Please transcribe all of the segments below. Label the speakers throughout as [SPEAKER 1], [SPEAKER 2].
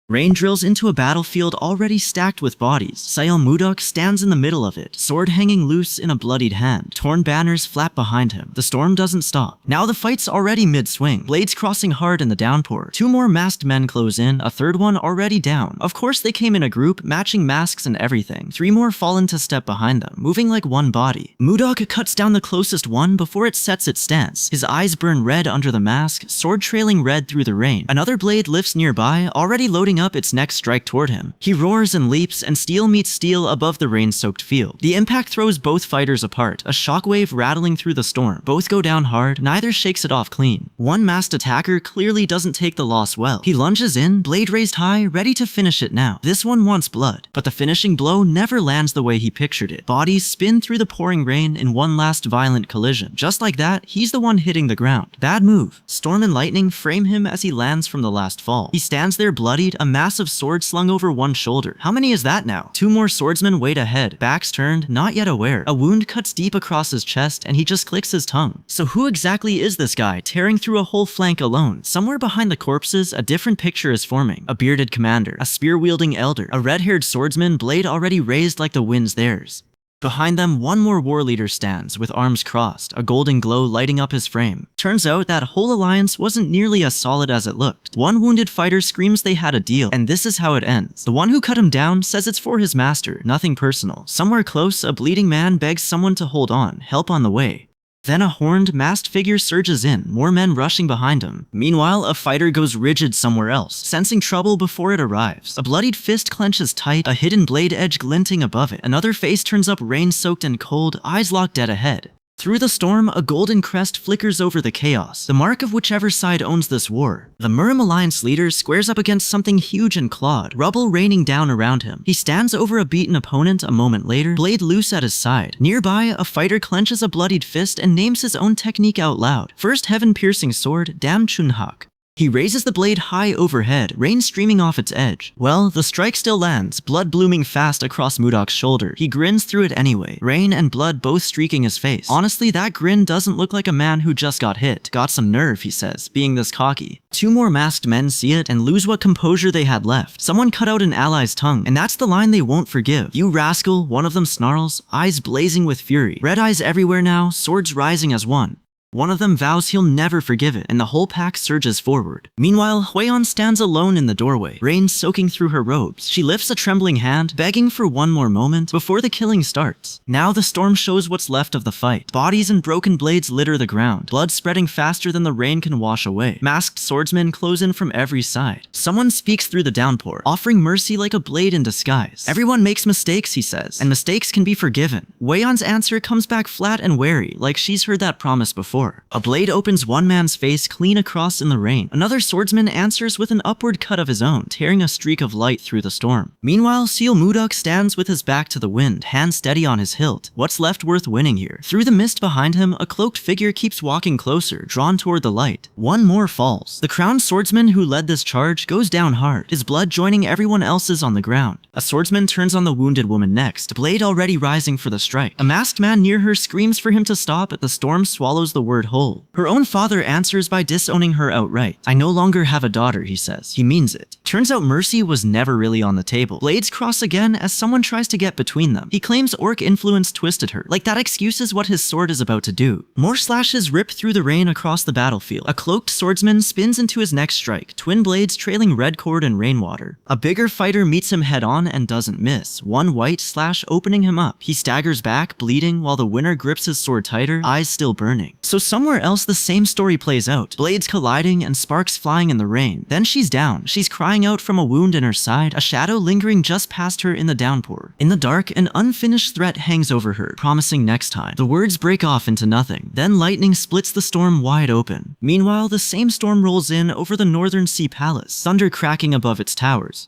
[SPEAKER 1] Rain drills into a battlefield already stacked with bodies. Sail Mudok stands in the middle of it, sword hanging loose in a bloodied hand. Torn banners flap behind him. The storm doesn't stop. Now the fight's already mid-swing, blades crossing hard in the downpour. Two more masked men close in, a third one already down. Of course they came in a group, matching masks and everything. Three more fall into step behind them, moving like one body. Mudok cuts down the closest one before it sets its stance. His eyes burn red under the mask, sword trailing red through the rain. Another blade lifts nearby, already loading up its next strike toward him. He roars and leaps, and steel meets steel above the rain-soaked field. The impact throws both fighters apart, a shockwave rattling through the storm. Both go down hard, neither shakes it off clean. One masked attacker clearly doesn't take the loss well. He lunges in, blade raised high, ready to finish it now. This one wants blood, but the finishing blow never lands the way he pictured it. Bodies spin through the pouring rain in one last violent collision. Just like that, he's the one hitting the ground. Bad move. Storm and lightning frame him as he lands from the last fall. He stands there bloodied, a massive sword slung over one shoulder. How many is that now? Two more swordsmen wait ahead, backs turned, not yet aware. A wound cuts deep across his chest and he just clicks his tongue. So who exactly is this guy tearing through a whole flank alone? Somewhere behind the corpses, a different picture is forming. A bearded commander, a spear-wielding elder, a red-haired swordsman, blade already raised like the wind's theirs. Behind them, one more war leader stands, with arms crossed, a golden glow lighting up his frame. Turns out that whole alliance wasn't nearly as solid as it looked. One wounded fighter screams they had a deal, and this is how it ends. The one who cut him down says it's for his master, nothing personal. Somewhere close, a bleeding man begs someone to hold on, help on the way. Then a horned, masked figure surges in, more men rushing behind him. Meanwhile, a fighter goes rigid somewhere else, sensing trouble before it arrives. A bloodied fist clenches tight, a hidden blade edge glinting above it. Another face turns up rain-soaked and cold, eyes locked dead ahead. Through the storm, a golden crest flickers over the chaos, the mark of whichever side owns this war. The Murim Alliance leader squares up against something huge and clawed, rubble raining down around him. He stands over a beaten opponent a moment later, blade loose at his side. Nearby, a fighter clenches a bloodied fist and names his own technique out loud. First heaven-piercing sword, Dam Chunhak. He raises the blade high overhead, rain streaming off its edge. Well, the strike still lands, blood blooming fast across Mudok's shoulder. He grins through it anyway, rain and blood both streaking his face. Honestly, that grin doesn't look like a man who just got hit. Got some nerve, he says, being this cocky. Two more masked men see it and lose what composure they had left. Someone cut out an ally's tongue, and that's the line they won't forgive. "You rascal," one of them snarls, eyes blazing with fury. Red eyes everywhere now, swords rising as one. One of them vows he'll never forgive it, and the whole pack surges forward. Meanwhile, Huion stands alone in the doorway, rain soaking through her robes. She lifts a trembling hand, begging for one more moment before the killing starts. Now the storm shows what's left of the fight. Bodies and broken blades litter the ground, blood spreading faster than the rain can wash away. Masked swordsmen close in from every side. Someone speaks through the downpour, offering mercy like a blade in disguise. Everyone makes mistakes, he says, and mistakes can be forgiven. Huion's answer comes back flat and wary, like she's heard that promise before. A blade opens one man's face clean across in the rain. Another swordsman answers with an upward cut of his own, tearing a streak of light through the storm. Meanwhile, Seal Mudok stands with his back to the wind, hand steady on his hilt. What's left worth winning here? Through the mist behind him, a cloaked figure keeps walking closer, drawn toward the light. One more falls. The crowned swordsman who led this charge goes down hard, his blood joining everyone else's on the ground. A swordsman turns on the wounded woman next, blade already rising for the strike. A masked man near her screams for him to stop, but the storm swallows the word whole. Her own father answers by disowning her outright. "I no longer have a daughter," he says. He means it. Turns out mercy was never really on the table. Blades cross again as someone tries to get between them. He claims orc influence twisted her, like that excuses what his sword is about to do. More slashes rip through the rain across the battlefield. A cloaked swordsman spins into his next strike, twin blades trailing red cord and rainwater. A bigger fighter meets him head on and doesn't miss, one white slash opening him up. He staggers back, bleeding, while the winner grips his sword tighter, eyes still burning. So somewhere else the same story plays out, blades colliding and sparks flying in the rain. Then she's down. She's crying out from a wound in her side, a shadow lingering just past her in the downpour. In the dark, an unfinished threat hangs over her, promising next time. The words break off into nothing. Then lightning splits the storm wide open. Meanwhile, the same storm rolls in over the Northern Sea Palace, thunder cracking above its towers.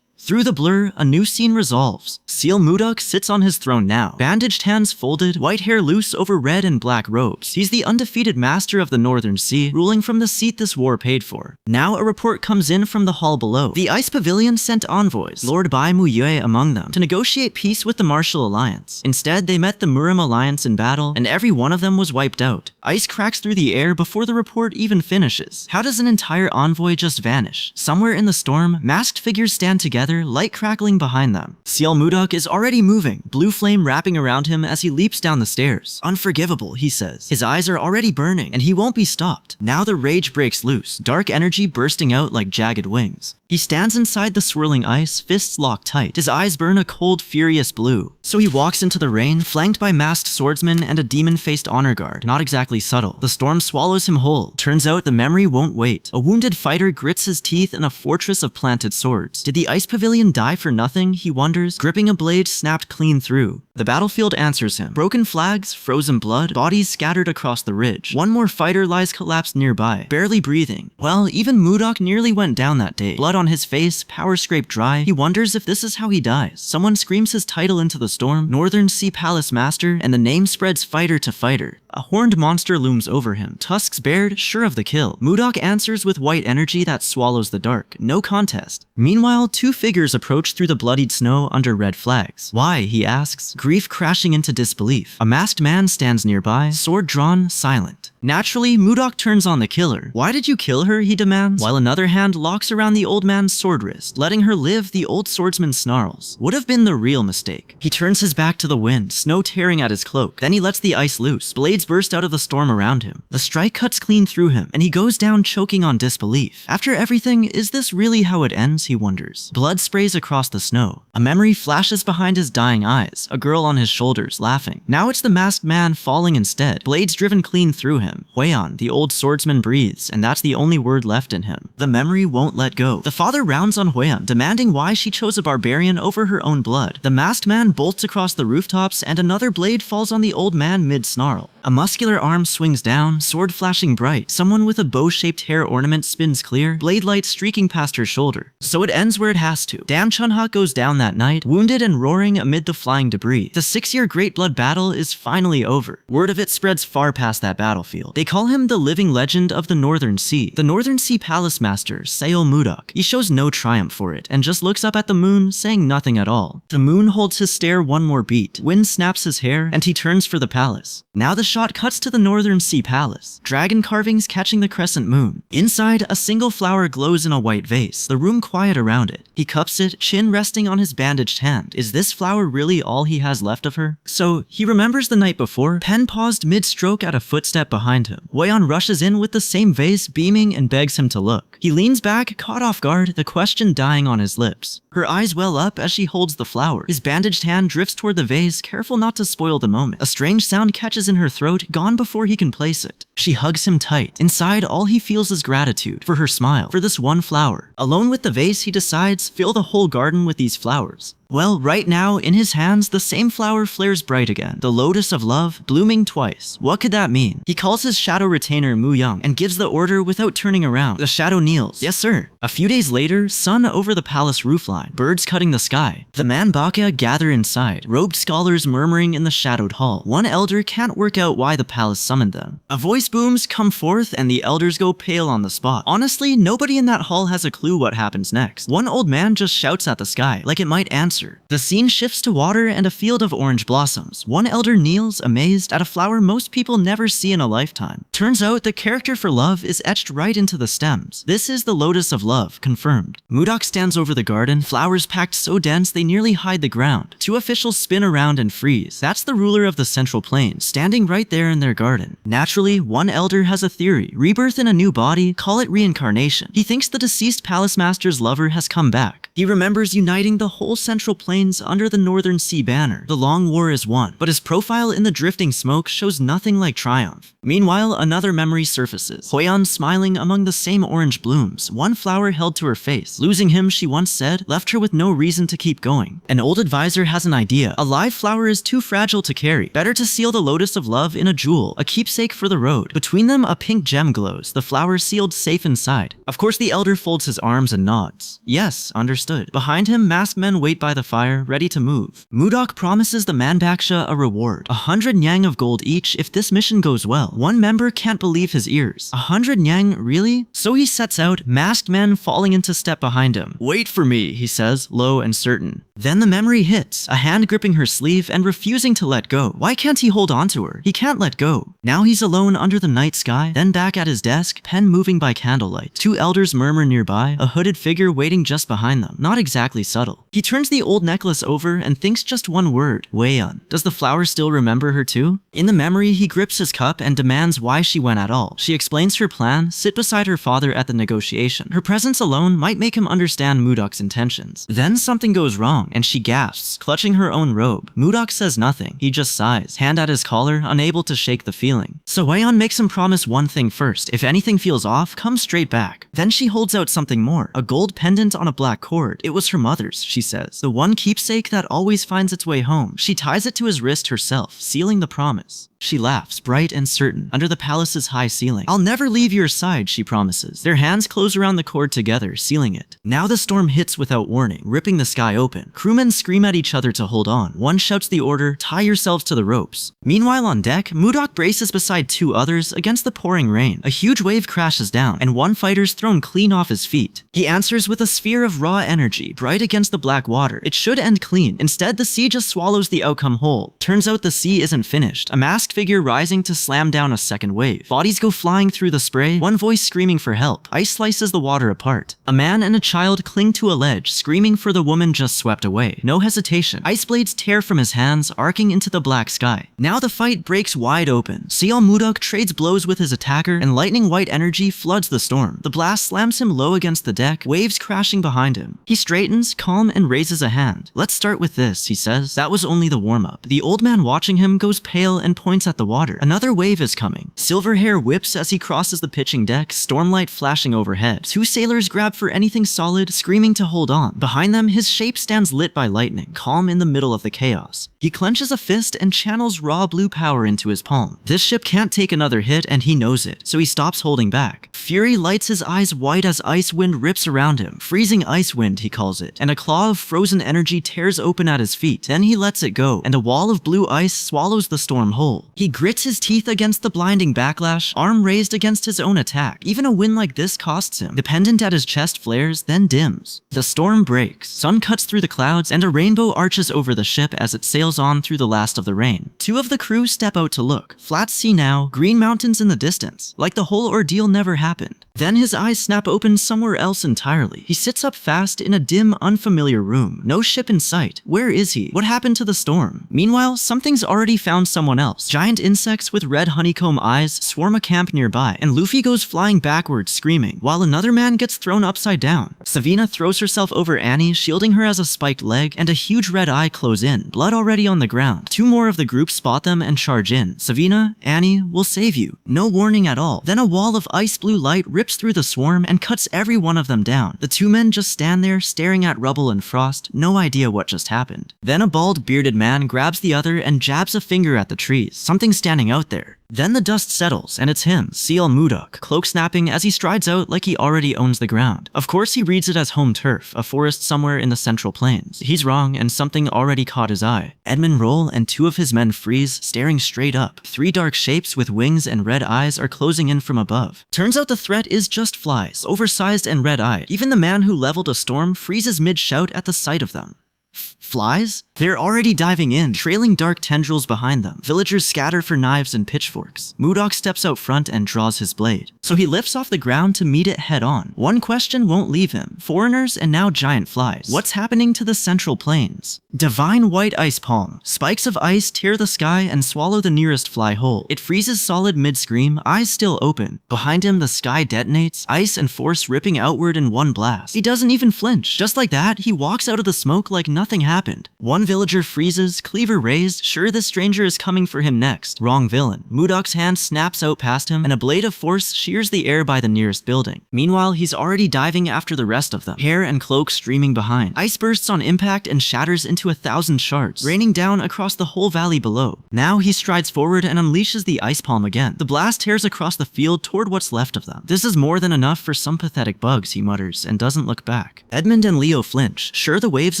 [SPEAKER 1] Through the blur, a new scene resolves. Seal Mudok sits on his throne now, bandaged hands folded, white hair loose over red and black robes. He's the undefeated master of the Northern Sea, ruling from the seat this war paid for. Now a report comes in from the hall below. The Ice Pavilion sent envoys, Lord Bai Muyue among them, to negotiate peace with the Martial Alliance. Instead, they met the Murim Alliance in battle, and every one of them was wiped out. Ice cracks through the air before the report even finishes. How does an entire envoy just vanish? Somewhere in the storm, masked figures stand together, light crackling behind them. Seal Mudok is already moving, blue flame wrapping around him as he leaps down the stairs. Unforgivable, he says. His eyes are already burning, and he won't be stopped. Now the rage breaks loose, dark energy bursting out like jagged wings. He stands inside the swirling ice, fists locked tight. His eyes burn a cold, furious blue. So he walks into the rain, flanked by masked swordsmen and a demon-faced honor guard. Not exactly subtle. The storm swallows him whole. Turns out the memory won't wait. A wounded fighter grits his teeth in a fortress of planted swords. Did the Ice Pavilion die for nothing, he wonders, gripping a blade snapped clean through. The battlefield answers him. Broken flags, frozen blood, bodies scattered across the ridge. One more fighter lies collapsed nearby, barely breathing. Well, even Mudok nearly went down that day. Blood on his face, power scraped dry. He wonders if this is how he dies. Someone screams his title into the storm, Northern Sea Palace Master, and the name spreads fighter to fighter. A horned monster looms over him, tusks bared, sure of the kill. Mudok answers with white energy that swallows the dark. No contest. Meanwhile, two figures approach through the bloodied snow under red flags. Why, he asks, grief crashing into disbelief. A masked man stands nearby, sword drawn, silent. Naturally, Mudok turns on the killer. Why did you kill her, he demands, while another hand locks around the old man's sword wrist. Letting her live, the old swordsman snarls. Would have been the real mistake. He turns his back to the wind, snow tearing at his cloak. Then he lets the ice loose. Blades burst out of the storm around him. The strike cuts clean through him, and he goes down choking on disbelief. After everything, is this really how it ends, he wonders. Blood sprays across the snow. A memory flashes behind his dying eyes, a girl on his shoulders, laughing. Now it's the masked man falling instead, blades driven clean through him. Huion, the old swordsman, breathes, and that's the only word left in him. The memory won't let go. The father rounds on Huion, demanding why she chose a barbarian over her own blood. The masked man bolts across the rooftops, and another blade falls on the old man mid-snarl. A muscular arm swings down, sword flashing bright. Someone with a bow-shaped hair ornament spins clear, blade light streaking past her shoulder. So it ends where it has to. Dam Chunha goes down that night, wounded and roaring amid the flying debris. The 6-year Great Blood battle is finally over. Word of it spreads far past that battlefield. They call him the living legend of the Northern Sea. The Northern Sea Palace Master, Seal Mudok. He shows no triumph for it, and just looks up at the moon, saying nothing at all. The moon holds his stare one more beat. Wind snaps his hair, and he turns for the palace. Now the shot cuts to the Northern Sea Palace. Dragon carvings catching the crescent moon. Inside, a single flower glows in a white vase, the room quiet around it. He cups it, chin resting on his bandaged hand. Is this flower really all he has left of her? So, he remembers the night before, pen paused mid-stroke at a footstep behind him. Huion rushes in with the same vase, beaming, and begs him to look. He leans back, caught off guard, the question dying on his lips. Her eyes well up as she holds the flower. His bandaged hand drifts toward the vase, careful not to spoil the moment. A strange sound catches in her throat, gone before he can place it. She hugs him tight. Inside, all he feels is gratitude for her smile, for this one flower. Alone with the vase, he decides, fill the whole garden with these flowers. Well, right now, in his hands, the same flower flares bright again. The lotus of love, blooming twice. What could that mean? He calls his shadow retainer Mu Young and gives the order without turning around. The shadow kneels. Yes, sir. A few days later, sun over the palace roofline, birds cutting the sky. The Manbaka gather inside, robed scholars murmuring in the shadowed hall. One elder can't work out why the palace summoned them. A voice booms, come forth, and the elders go pale on the spot. Honestly, nobody in that hall has a clue what happens next. One old man just shouts at the sky, like it might answer. The scene shifts to water and a field of orange blossoms. One elder kneels, amazed, at a flower most people never see in a lifetime. Turns out the character for love is etched right into the stems. This is the lotus of love, confirmed. Mudok stands over the garden, flowers packed so dense they nearly hide the ground. Two officials spin around and freeze. That's the ruler of the Central Plain, standing right there in their garden. Naturally, one elder has a theory. Rebirth in a new body, call it reincarnation. He thinks the deceased palace master's lover has come back. He remembers uniting the whole Central Plains under the Northern Sea banner. The long war is won, but his profile in the drifting smoke shows nothing like triumph. Meanwhile, another memory surfaces. Huion smiling among the same orange blooms, one flower held to her face. Losing him, she once said, left her with no reason to keep going. An old advisor has an idea. A live flower is too fragile to carry. Better to seal the lotus of love in a jewel, a keepsake for the road. Between them, a pink gem glows, the flower sealed safe inside. Of course, the elder folds his arms and nods. Yes, understand. understood. Behind him, masked men wait by the fire, ready to move. Mudok promises the manbaksha a reward, 100 nyang of gold each if this mission goes well. One member can't believe his ears. 100 nyang, really? So he sets out, masked men falling into step behind him. Wait for me, he says, low and certain. Then the memory hits, a hand gripping her sleeve and refusing to let go. Why can't he hold on to her? He can't let go. Now he's alone under the night sky, then back at his desk, pen moving by candlelight. Two elders murmur nearby, a hooded figure waiting just behind them. Not exactly subtle. He turns the old necklace over and thinks just one word, Wei-un. Does the flower still remember her too? In the memory, he grips his cup and demands why she went at all. She explains her plan, sit beside her father at the negotiation. Her presence alone might make him understand Mudok's intentions. Then something goes wrong, and she gasps, clutching her own robe. Mudok says nothing. He just sighs, hand at his collar, unable to shake the feeling. So Wei-un makes him promise one thing first. If anything feels off, come straight back. Then she holds out something more, a gold pendant on a black cord. It was her mother's, she says. The one keepsake that always finds its way home. She ties it to his wrist herself, sealing the promise. She laughs, bright and certain, under the palace's high ceiling. I'll never leave your side, she promises. Their hands close around the cord together, sealing it. Now the storm hits without warning, ripping the sky open. Crewmen scream at each other to hold on. One shouts the order, tie yourselves to the ropes. Meanwhile on deck, Mudok braces beside two others against the pouring rain. A huge wave crashes down, and one fighter's thrown clean off his feet. He answers with a sphere of raw energy, bright against the black water. It should end clean. Instead, the sea just swallows the outcome whole. Turns out the sea isn't finished. A masked figure rising to slam down a second wave. Bodies go flying through the spray, one voice screaming for help. Ice slices the water apart. A man and a child cling to a ledge, screaming for the woman just swept away. No hesitation. Ice blades tear from his hands, arcing into the black sky. Now the fight breaks wide open. Seol Mudok trades blows with his attacker, and lightning white energy floods the storm. The blast slams him low against the deck, waves crashing behind him. He straightens, calm, and raises a hand. Let's start with this, he says. That was only the warm-up. The old man watching him goes pale and points at the water. Another wave is coming. Silver hair whips as he crosses the pitching deck, stormlight flashing overhead. Two sailors grab for anything solid, screaming to hold on. Behind them, his shape stands lit by lightning, calm in the middle of the chaos. He clenches a fist and channels raw blue power into his palm. This ship can't take another hit, and he knows it, so he stops holding back. Fury lights his eyes white as ice wind rips around him. Freezing ice wind, he calls it, and a claw of frozen energy tears open at his feet. Then he lets it go, and a wall of blue ice swallows the storm whole. He grits his teeth against the blinding backlash, arm raised against his own attack. Even a win like this costs him. The pendant at his chest flares, then dims. The storm breaks. Sun cuts through the clouds, and a rainbow arches over the ship as it sails on through the last of the rain. Two of the crew step out to look. Flat sea now, green mountains in the distance. Like the whole ordeal never happened. Then his eyes snap open somewhere else entirely. He sits up fast in a dim, unfamiliar room. No ship in sight. Where is he? What happened to the storm? Meanwhile, something's already found someone else. Giant insects with red honeycomb eyes swarm a camp nearby, and Luffy goes flying backwards, screaming, while another man gets thrown upside down. Savina throws herself over Annie, shielding her as a spiked leg, and a huge red eye close in, blood already on the ground. Two more of the group spot them and charge in. Savina, Annie, we'll save you. No warning at all. Then a wall of ice blue light rips through the swarm and cuts every one of them down. The two men just stand there, staring at rubble and frost, no idea what just happened. Then a bald, bearded man grabs the other and jabs a finger at the trees. Something standing out there. Then the dust settles, and it's him, Seol Mudok, cloak snapping as he strides out like he already owns the ground. Of course he reads it as home turf, a forest somewhere in the Central Plains. He's wrong, and something already caught his eye. Edmund Roll and two of his men freeze, staring straight up. Three dark shapes with wings and red eyes are closing in from above. Turns out the threat is just flies, oversized and red-eyed. Even the man who leveled a storm freezes mid-shout at the sight of them. Flies? They're already diving in, trailing dark tendrils behind them. Villagers scatter for knives and pitchforks. Mudok steps out front and draws his blade. So he lifts off the ground to meet it head on. One question won't leave him. Foreigners and now giant flies. What's happening to the Central Plains? Divine white ice palm. Spikes of ice tear the sky and swallow the nearest fly whole. It freezes solid mid-scream, eyes still open. Behind him, the sky detonates, ice and force ripping outward in one blast. He doesn't even flinch. Just like that, he walks out of the smoke like nothing happened. happened? One villager freezes, cleaver raised, sure this stranger is coming for him next. Wrong villain. Mudok's hand snaps out past him, and a blade of force shears the air by the nearest building. Meanwhile, he's already diving after the rest of them, hair and cloak streaming behind. Ice bursts on impact and shatters into 1,000 shards, raining down across the whole valley below. Now he strides forward and unleashes the ice palm again. The blast tears across the field toward what's left of them. This is more than enough for some pathetic bugs, he mutters, and doesn't look back. Edmund and Leo flinch, sure the wave's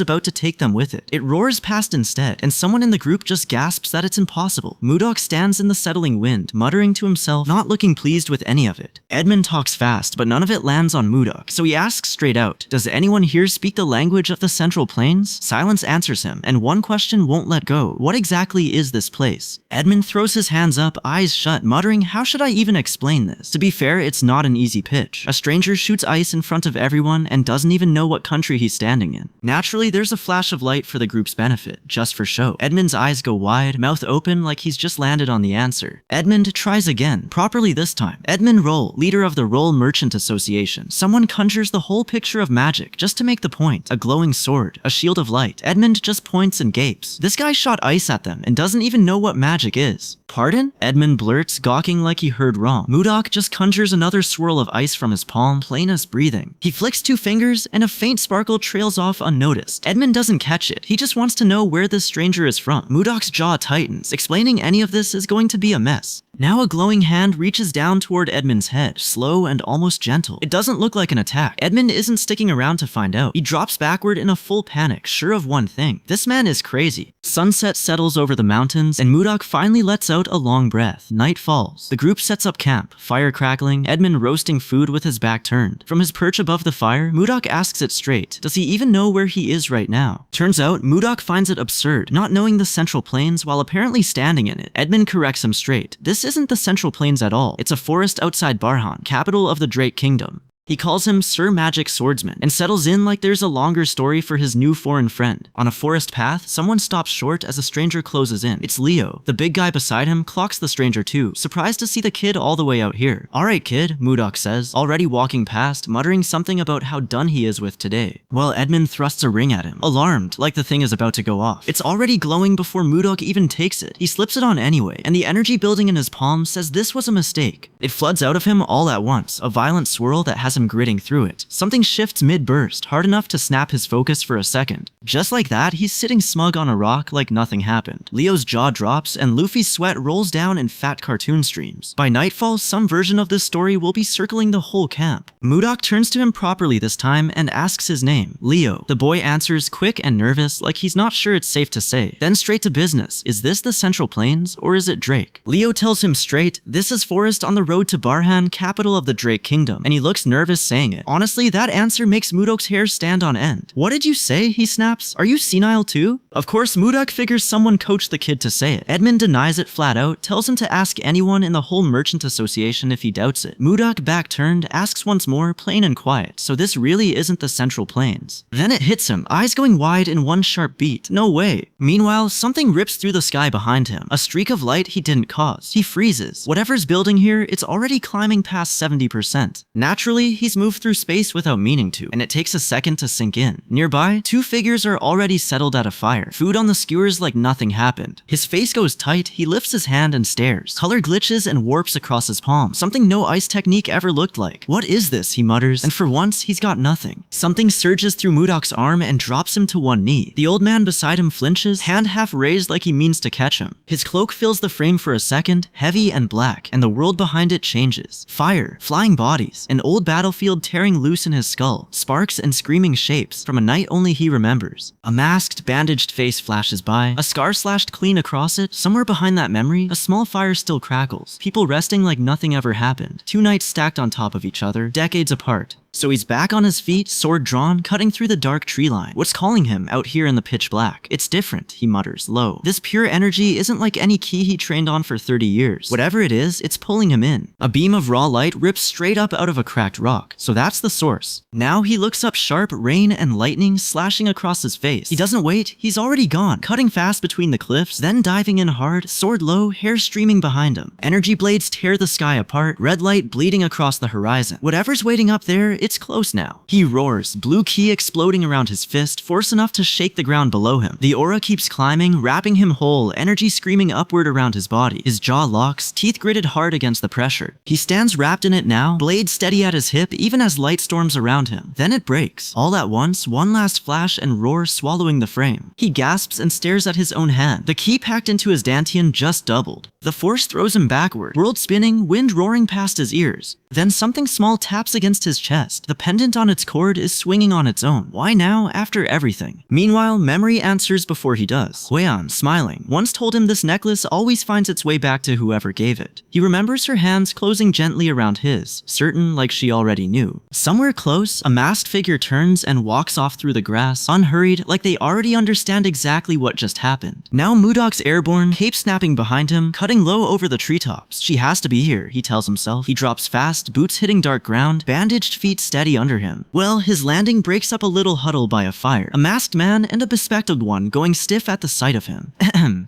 [SPEAKER 1] about to take them with it. It roars past instead, and someone in the group just gasps that it's impossible. Mudok stands in the settling wind, muttering to himself, not looking pleased with any of it. Edmund talks fast, but none of it lands on Mudok, so he asks straight out, does anyone here speak the language of the Central Plains? Silence answers him, and one question won't let go. What exactly is this place? Edmund throws his hands up, eyes shut, muttering, how should I even explain this? To be fair, it's not an easy pitch. A stranger shoots ice in front of everyone and doesn't even know what country he's standing in. Naturally, there's a flash of light for the group's benefit, just for show. Edmund's eyes go wide, mouth open like he's just landed on the answer. Edmund tries again, properly this time. Edmund Roll, leader of the Roll Merchant Association. Someone conjures the whole picture of magic just to make the point. A glowing sword, a shield of light. Edmund just points and gapes. This guy shot ice at them and doesn't even know what magic is. Pardon? Edmund blurts, gawking like he heard wrong. Mudok just conjures another swirl of ice from his palm, plain as breathing. He flicks 2 fingers, and a faint sparkle trails off unnoticed. Edmund doesn't catch it. He just wants to know where this stranger is from. Mudok's jaw tightens. Explaining any of this is going to be a mess. Now a glowing hand reaches down toward Edmund's head, slow and almost gentle. It doesn't look like an attack. Edmund isn't sticking around to find out. He drops backward in a full panic, sure of one thing. This man is crazy. Sunset settles over the mountains, and Mudok finally lets out a long breath. Night falls. The group sets up camp, fire crackling, Edmund roasting food with his back turned. From his perch above the fire, Mudok asks it straight. Does he even know where he is right now? Turns out, Mudok finds it absurd, not knowing the Central Plains while apparently standing in it. Edmund corrects him straight. This isn't the Central Plains at all. It's a forest outside Barhan, capital of the Drake Kingdom. He calls him Sir Magic Swordsman and settles in like there's a longer story for his new foreign friend. On a forest path, someone stops short as a stranger closes in. It's Leo. The big guy beside him clocks the stranger too, surprised to see the kid all the way out here. Alright kid, Mudok says, already walking past, muttering something about how done he is with today. Well, Edmund thrusts a ring at him, alarmed, like the thing is about to go off. It's already glowing before Mudok even takes it. He slips it on anyway, and the energy building in his palm says this was a mistake. It floods out of him all at once, a violent swirl that has him gritting through it. Something shifts mid-burst, hard enough to snap his focus for a second. Just like that, he's sitting smug on a rock like nothing happened. Leo's jaw drops, and Luffy's sweat rolls down in fat cartoon streams. By nightfall, some version of this story will be circling the whole camp. Mudok turns to him properly this time and asks his name. Leo. The boy answers, quick and nervous, like he's not sure it's safe to say. Then straight to business. Is this the Central Plains, or is it Drake? Leo tells him straight, this is forest on the road to Barhan, capital of the Drake Kingdom, and he looks nervous saying it. Honestly, that answer makes Mudok's hair stand on end. What did you say? He snaps. Are you senile too? Of course, Mudok figures someone coached the kid to say it. Edmund denies it flat out, tells him to ask anyone in the whole merchant association if he doubts it. Mudok, back turned, asks once more, plain and quiet, so this really isn't the Central Plains. Then it hits him, eyes going wide in one sharp beat. No way. Meanwhile, something rips through the sky behind him, a streak of light he didn't cause. He freezes. Whatever's building here, it's already climbing past 70%. Naturally, he's moved through space without meaning to, and it takes a second to sink in. Nearby, 2 figures are already settled at a fire, food on the skewers like nothing happened. His face goes tight, he lifts his hand and stares. Color glitches and warps across his palm, something no ice technique ever looked like. What is this, he mutters, and for once, he's got nothing. Something surges through Mudok's arm and drops him to one knee. The old man beside him flinches, hand half raised like he means to catch him. His cloak fills the frame for a second, heavy and black, and the world behind it changes. Fire, flying bodies, an old battlefield tearing loose in his skull, sparks and screaming shapes from a night only he remembers. A masked, bandaged face flashes by, a scar slashed clean across it. Somewhere behind that memory, a small fire still crackles, people resting like nothing ever happened. 2 nights stacked on top of each other, decades apart. So he's back on his feet, sword drawn, cutting through the dark tree line. What's calling him out here in the pitch black? It's different, he mutters, low. This pure energy isn't like any key he trained on for 30 years. Whatever it is, it's pulling him in. A beam of raw light rips straight up out of a cracked rock. So that's the source. Now he looks up sharp, rain and lightning slashing across his face. He doesn't wait, he's already gone, cutting fast between the cliffs, then diving in hard, sword low, hair streaming behind him. Energy blades tear the sky apart, red light bleeding across the horizon. Whatever's waiting up there, It's close now. He roars, blue ki exploding around his fist, force enough to shake the ground below him. The aura keeps climbing, wrapping him whole, energy screaming upward around his body. His jaw locks, teeth gritted hard against the pressure. He stands wrapped in it now, blade steady at his hip even as light storms around him. Then it breaks. All at once, one last flash and roar swallowing the frame. He gasps and stares at his own hand. The ki packed into his dantian just doubled. The force throws him backward, world spinning, wind roaring past his ears. Then something small taps against his chest. The pendant on its cord is swinging on its own. Why now, after everything? Meanwhile, memory answers before he does. Huian, smiling, once told him this necklace always finds its way back to whoever gave it. He remembers her hands closing gently around his, certain like she already knew. Somewhere close, a masked figure turns and walks off through the grass, unhurried, like they already understand exactly what just happened. Now Mudok's airborne, cape snapping behind him, cutting low over the treetops. She has to be here, he tells himself. He drops fast, boots hitting dark ground, bandaged feet steady under him. Well, his landing breaks up a little huddle by a fire. A masked man and a bespectacled one going stiff at the sight of him.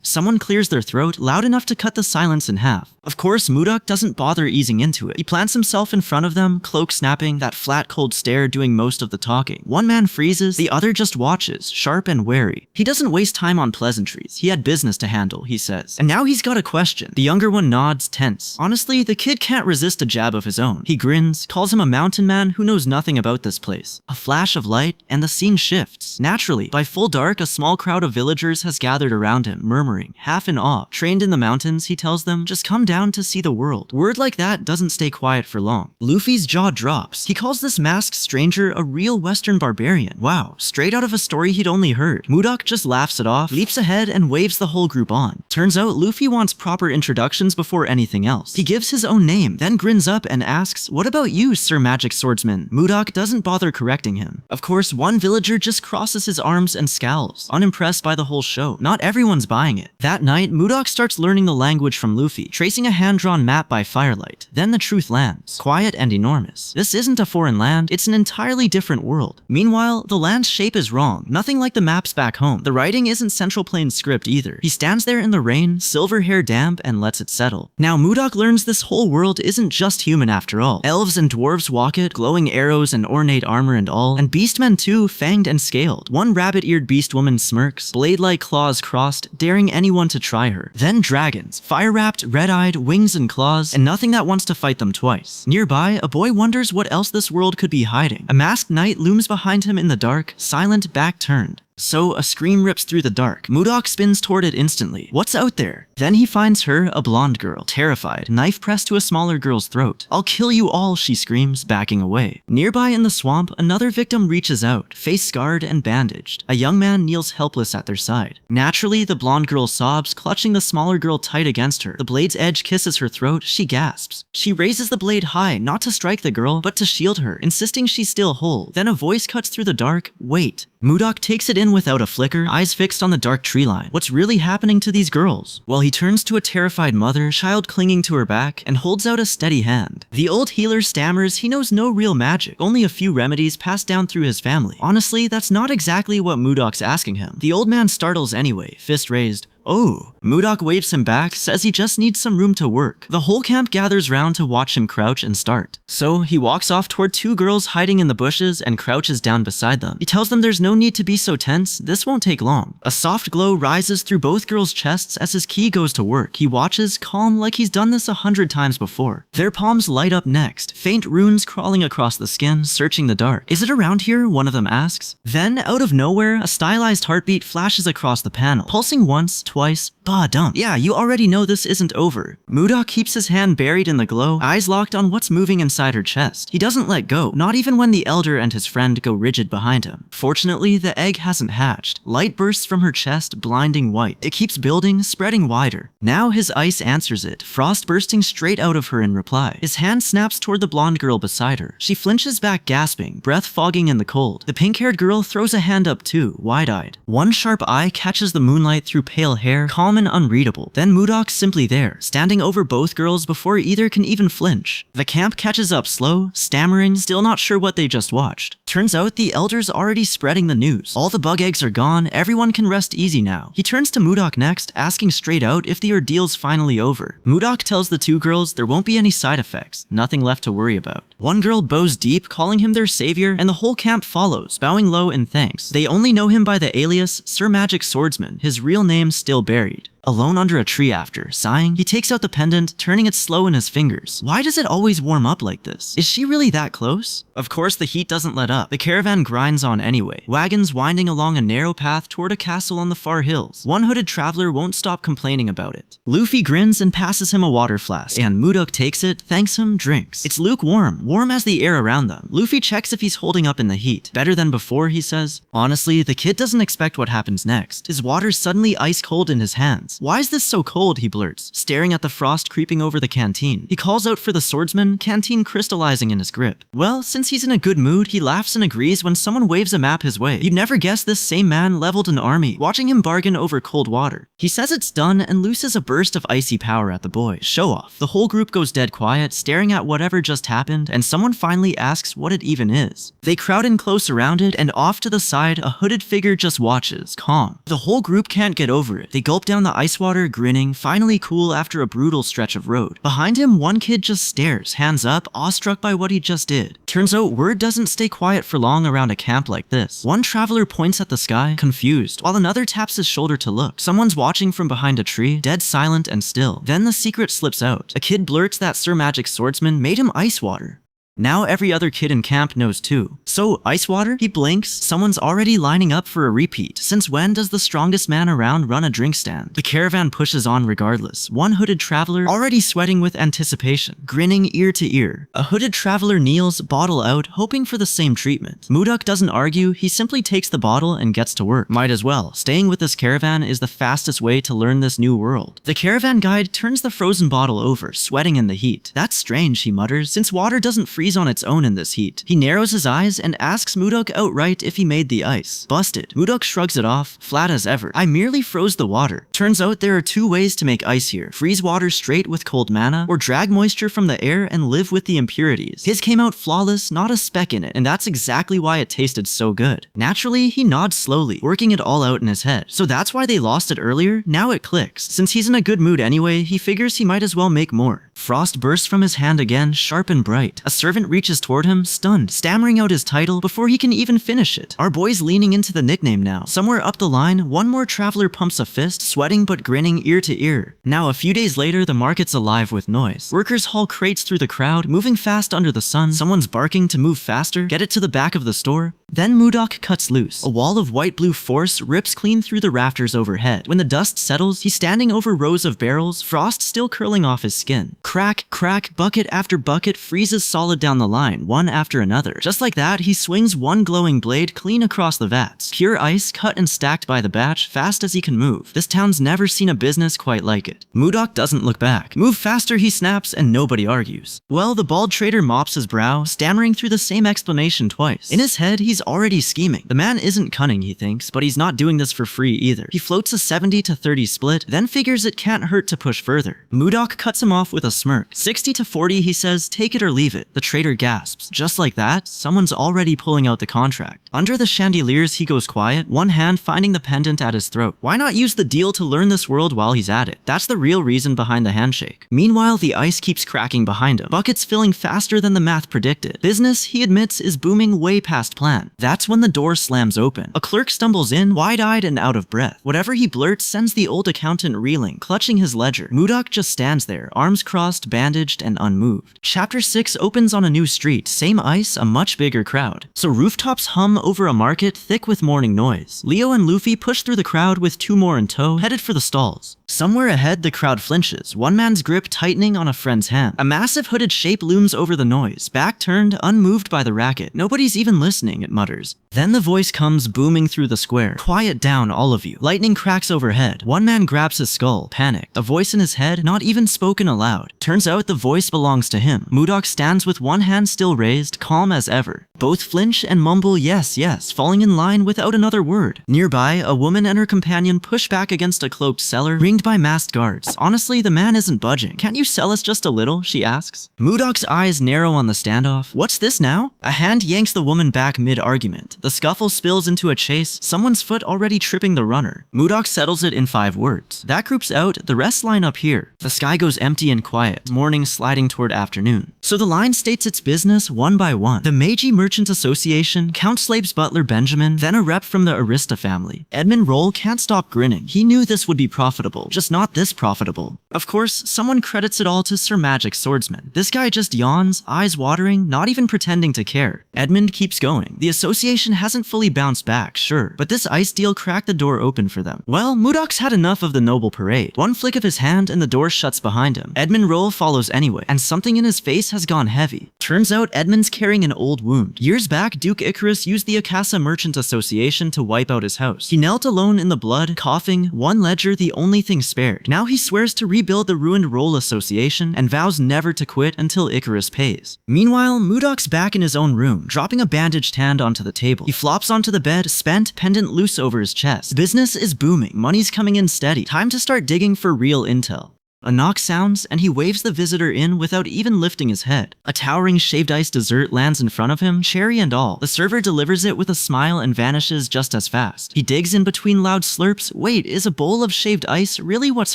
[SPEAKER 1] Someone clears their throat, loud enough to cut the silence in half. Of course, Mudok doesn't bother easing into it. He plants himself in front of them, cloak snapping, that flat cold stare doing most of the talking. One man freezes, the other just watches, sharp and wary. He doesn't waste time on pleasantries. He had business to handle, he says. And now he's got a question. The younger one nods, tense. Honestly, the kid can't resist a jab of his own. He grins, calls him a mountain man who knows nothing about this place. A flash of light, and the scene shifts. Naturally, by full dark, a small crowd of villagers has gathered around him, murmuring, half in awe. Trained in the mountains, he tells them, just come down to see the world. Word like that doesn't stay quiet for long. Luffy's jaw drops. He calls this masked stranger a real Western barbarian. Wow, straight out of a story he'd only heard. Mudok just laughs it off, leaps ahead, and waves the whole group on. Turns out Luffy wants proper introductions before anything else. He gives his own name, then grins up and asks, "What about you, Sir Magic Swordsman?" Mudok doesn't bother correcting him. Of course, one villager just crosses his arms and scowls, unimpressed by the whole show. Not everyone's buying it. That night, Mudok starts learning the language from Luffy, tracing a hand-drawn map by firelight. Then the truth lands, quiet and enormous. This isn't a foreign land, it's an entirely different world. Meanwhile, the land's shape is wrong, nothing like the maps back home. The writing isn't Central Plains script either. He stands there in the rain, silver hair damp, and lets it settle. Now Mudok learns this whole world isn't just human after all. Elves and dwarves walk it, glowing arrows and ornate armor and all, and beastmen too, fanged and scaled. One rabbit-eared beast woman smirks, blade-like claws crossed, daring anyone to try her. Then dragons, fire-wrapped, red-eyed, wings and claws, and nothing that wants to fight them twice. Nearby, a boy wonders what else this world could be hiding. A masked knight looms behind him in the dark, silent, back turned. So a scream rips through the dark. Mudok spins toward it instantly. What's out there? Then he finds her, a blonde girl, terrified, knife pressed to a smaller girl's throat. "I'll kill you all," she screams, backing away. Nearby in the swamp, another victim reaches out, face scarred and bandaged. A young man kneels helpless at their side. Naturally, the blonde girl sobs, clutching the smaller girl tight against her. The blade's edge kisses her throat, she gasps. She raises the blade high, not to strike the girl, but to shield her, insisting she's still whole. Then a voice cuts through the dark, "Wait." Mudok takes it in without a flicker, eyes fixed on the dark tree line. What's really happening to these girls? Well, he turns to a terrified mother, child clinging to her back, and holds out a steady hand. The old healer stammers he knows no real magic, only a few remedies passed down through his family. Honestly, that's not exactly what Mudok's asking him. The old man startles anyway, fist raised. "Oh." Mudok waves him back, says he just needs some room to work. The whole camp gathers round to watch him crouch and start. So he walks off toward two girls hiding in the bushes and crouches down beside them. He tells them there's no need to be so tense, this won't take long. A soft glow rises through both girls' chests as his ki goes to work. He watches, calm like he's done this 100 times before. Their palms light up next, faint runes crawling across the skin, searching the dark. "Is it around here?" one of them asks. Then, out of nowhere, a stylized heartbeat flashes across the panel, pulsing once, twice, bah dump. Yeah, you already know this isn't over. Mudok keeps his hand buried in the glow, eyes locked on what's moving inside her chest. He doesn't let go, not even when the elder and his friend go rigid behind him. Fortunately, the egg hasn't hatched. Light bursts from her chest, blinding white. It keeps building, spreading wider. Now his ice answers it, frost bursting straight out of her in reply. His hand snaps toward the blonde girl beside her. She flinches back gasping, breath fogging in the cold. The pink-haired girl throws a hand up too, wide-eyed. One sharp eye catches the moonlight through pale hair, calm woman unreadable. Then Mudok's simply there, standing over both girls before either can even flinch. The camp catches up slow, stammering, still not sure what they just watched. Turns out the elder's already spreading the news. All the bug eggs are gone, everyone can rest easy now. He turns to Mudok next, asking straight out if the ordeal's finally over. Mudok tells the two girls there won't be any side effects, nothing left to worry about. One girl bows deep, calling him their savior, and the whole camp follows, bowing low in thanks. They only know him by the alias Sir Magic Swordsman, his real name still buried. Alone under a tree after, sighing, he takes out the pendant, turning it slow in his fingers. Why does it always warm up like this? Is she really that close? Of course, the heat doesn't let up. The caravan grinds on anyway, wagons winding along a narrow path toward a castle on the far hills. One hooded traveler won't stop complaining about it. Luffy grins and passes him a water flask, and Mudok takes it, thanks him, drinks. It's lukewarm, warm as the air around them. Luffy checks if he's holding up in the heat. Better than before, he says. Honestly, the kid doesn't expect what happens next. His water's suddenly ice cold in his hands. Why is this so cold, he blurts, staring at the frost creeping over the canteen. He calls out for the swordsman, canteen crystallizing in his grip. Well, since he's in a good mood, he laughs and agrees when someone waves a map his way. You'd never guess this same man leveled an army, watching him bargain over cold water. He says it's done and looses a burst of icy power at the boys. Show off. The whole group goes dead quiet, staring at whatever just happened, and someone finally asks what it even is. They crowd in close around it, and off to the side, a hooded figure just watches, calm. The whole group can't get over it. They gulp down the ice water, grinning, finally cool after a brutal stretch of road. Behind him, one kid just stares, hands up, awestruck by what he just did. Turns out word doesn't stay quiet for long around a camp like this. One traveler points at the sky, confused, while another taps his shoulder to look. Someone's watching from behind a tree, dead silent and still. Then the secret slips out. A kid blurts that Sir Magic Swordsman made him ice water. Now every other kid in camp knows too. So, ice water? He blinks. Someone's already lining up for a repeat. Since when does the strongest man around run a drink stand? The caravan pushes on regardless. One hooded traveler already sweating with anticipation, grinning ear to ear. A hooded traveler kneels, bottle out, hoping for the same treatment. Mudok doesn't argue, he simply takes the bottle and gets to work. Might as well. Staying with this caravan is the fastest way to learn this new world. The caravan guide turns the frozen bottle over, sweating in the heat. That's strange, he mutters, since water doesn't freeze on its own in this heat. He narrows his eyes and asks Mudok outright if he made the ice. Busted. Mudok shrugs it off, flat as ever. I merely froze the water. Turns out there are two ways to make ice here. Freeze water straight with cold mana, or drag moisture from the air and live with the impurities. His came out flawless, not a speck in it, and that's exactly why it tasted so good. Naturally, he nods slowly, working it all out in his head. So that's why they lost it earlier? Now it clicks. Since he's in a good mood anyway, he figures he might as well make more. Frost bursts from his hand again, sharp and bright. A servant reaches toward him, stunned, stammering out his title before he can even finish it. Our boy's leaning into the nickname now. Somewhere up the line, one more traveler pumps a fist, sweating but grinning ear to ear. Now, a few days later, the market's alive with noise. Workers haul crates through the crowd, moving fast under the sun. Someone's barking to move faster, get it to the back of the store. Then Mudok cuts loose. A wall of white-blue force rips clean through the rafters overhead. When the dust settles, he's standing over rows of barrels, frost still curling off his skin. Crack, crack, bucket after bucket freezes solid down the line, one after another. Just like that, he swings one glowing blade clean across the vats. Pure ice, cut and stacked by the batch, fast as he can move. This town's never seen a business quite like it. Mudok doesn't look back. Move faster, he snaps, and nobody argues. Well, the bald trader mops his brow, stammering through the same explanation twice. In his head, he's already scheming. The man isn't cunning, he thinks, but he's not doing this for free either. He floats a 70-30 split, then figures it can't hurt to push further. Mudok cuts him off with a smirk. 60-40, he says, take it or leave it. The trader gasps. Just like that, someone's already pulling out the contract. Under the chandeliers, he goes quiet, one hand finding the pendant at his throat. Why not use the deal to learn this world while he's at it? That's the real reason behind the handshake. Meanwhile, the ice keeps cracking behind him. Buckets filling faster than the math predicted. Business, he admits, is booming way past plan. That's when the door slams open. A clerk stumbles in, wide-eyed and out of breath. Whatever he blurts sends the old accountant reeling, clutching his ledger. Mudok just stands there, arms crossed, bandaged, and unmoved. Chapter 6 opens on a new street. Same ice, a much bigger crowd. So rooftops hum over a market thick with morning noise. Leo and Luffy push through the crowd with two more in tow, headed for the stalls. Somewhere ahead, the crowd flinches, one man's grip tightening on a friend's hand. A massive hooded shape looms over the noise, back turned, unmoved by the racket. Nobody's even listening, it mutters. Then the voice comes booming through the square. Quiet down, all of you. Lightning cracks overhead. One man grabs his skull, panicked. A voice in his head, not even spoken aloud. Turns out the voice belongs to him. Mudok stands with one hand still raised, calm as ever. Both flinch and mumble yes, yes, falling in line without another word. Nearby, a woman and her companion push back against a cloaked seller, ringed by masked guards. Honestly, the man isn't budging. Can't you sell us just a little? She asks. Mudok's eyes narrow on the standoff. What's this now? A hand yanks the woman back mid-argument. The scuffle spills into a chase, someone's foot already tripping the runner. Mudok settles it in 5 words. That group's out, the rest line up here. The sky goes empty and quiet, morning sliding toward afternoon. So the line states its business one by one. The Meiji Merchant Association, Count Slabe's butler Benjamin, then a rep from the Arista family. Edmund Roll can't stop grinning. He knew this would be profitable, just not this profitable. Of course, someone credits it all to Sir Magic Swordsman. This guy just yawns, eyes watering, not even pretending to care. Edmund keeps going. The association hasn't fully bounced back, sure, but this ice deal cracked the door open for them. Well, Mudok's had enough of the noble parade. One flick of his hand and the door shuts behind him. Edmund Roll follows anyway, and something in his face has gone heavy. Turns out Edmund's carrying an old wound. Years back, Duke Icarus used the Akasa Merchant Association to wipe out his house. He knelt alone in the blood, coughing, one ledger the only thing spared. Now he swears to rebuild the ruined Roll Association and vows never to quit until Icarus pays. Meanwhile, Mudok's back in his own room, dropping a bandaged hand onto the table. He flops onto the bed, spent, pendant loose over his chest. Business is booming, money's coming in steady. Time to start digging for real intel. A knock sounds, and he waves the visitor in without even lifting his head. A towering shaved ice dessert lands in front of him, cherry and all. The server delivers it with a smile and vanishes just as fast. He digs in between loud slurps. Wait, is a bowl of shaved ice really what's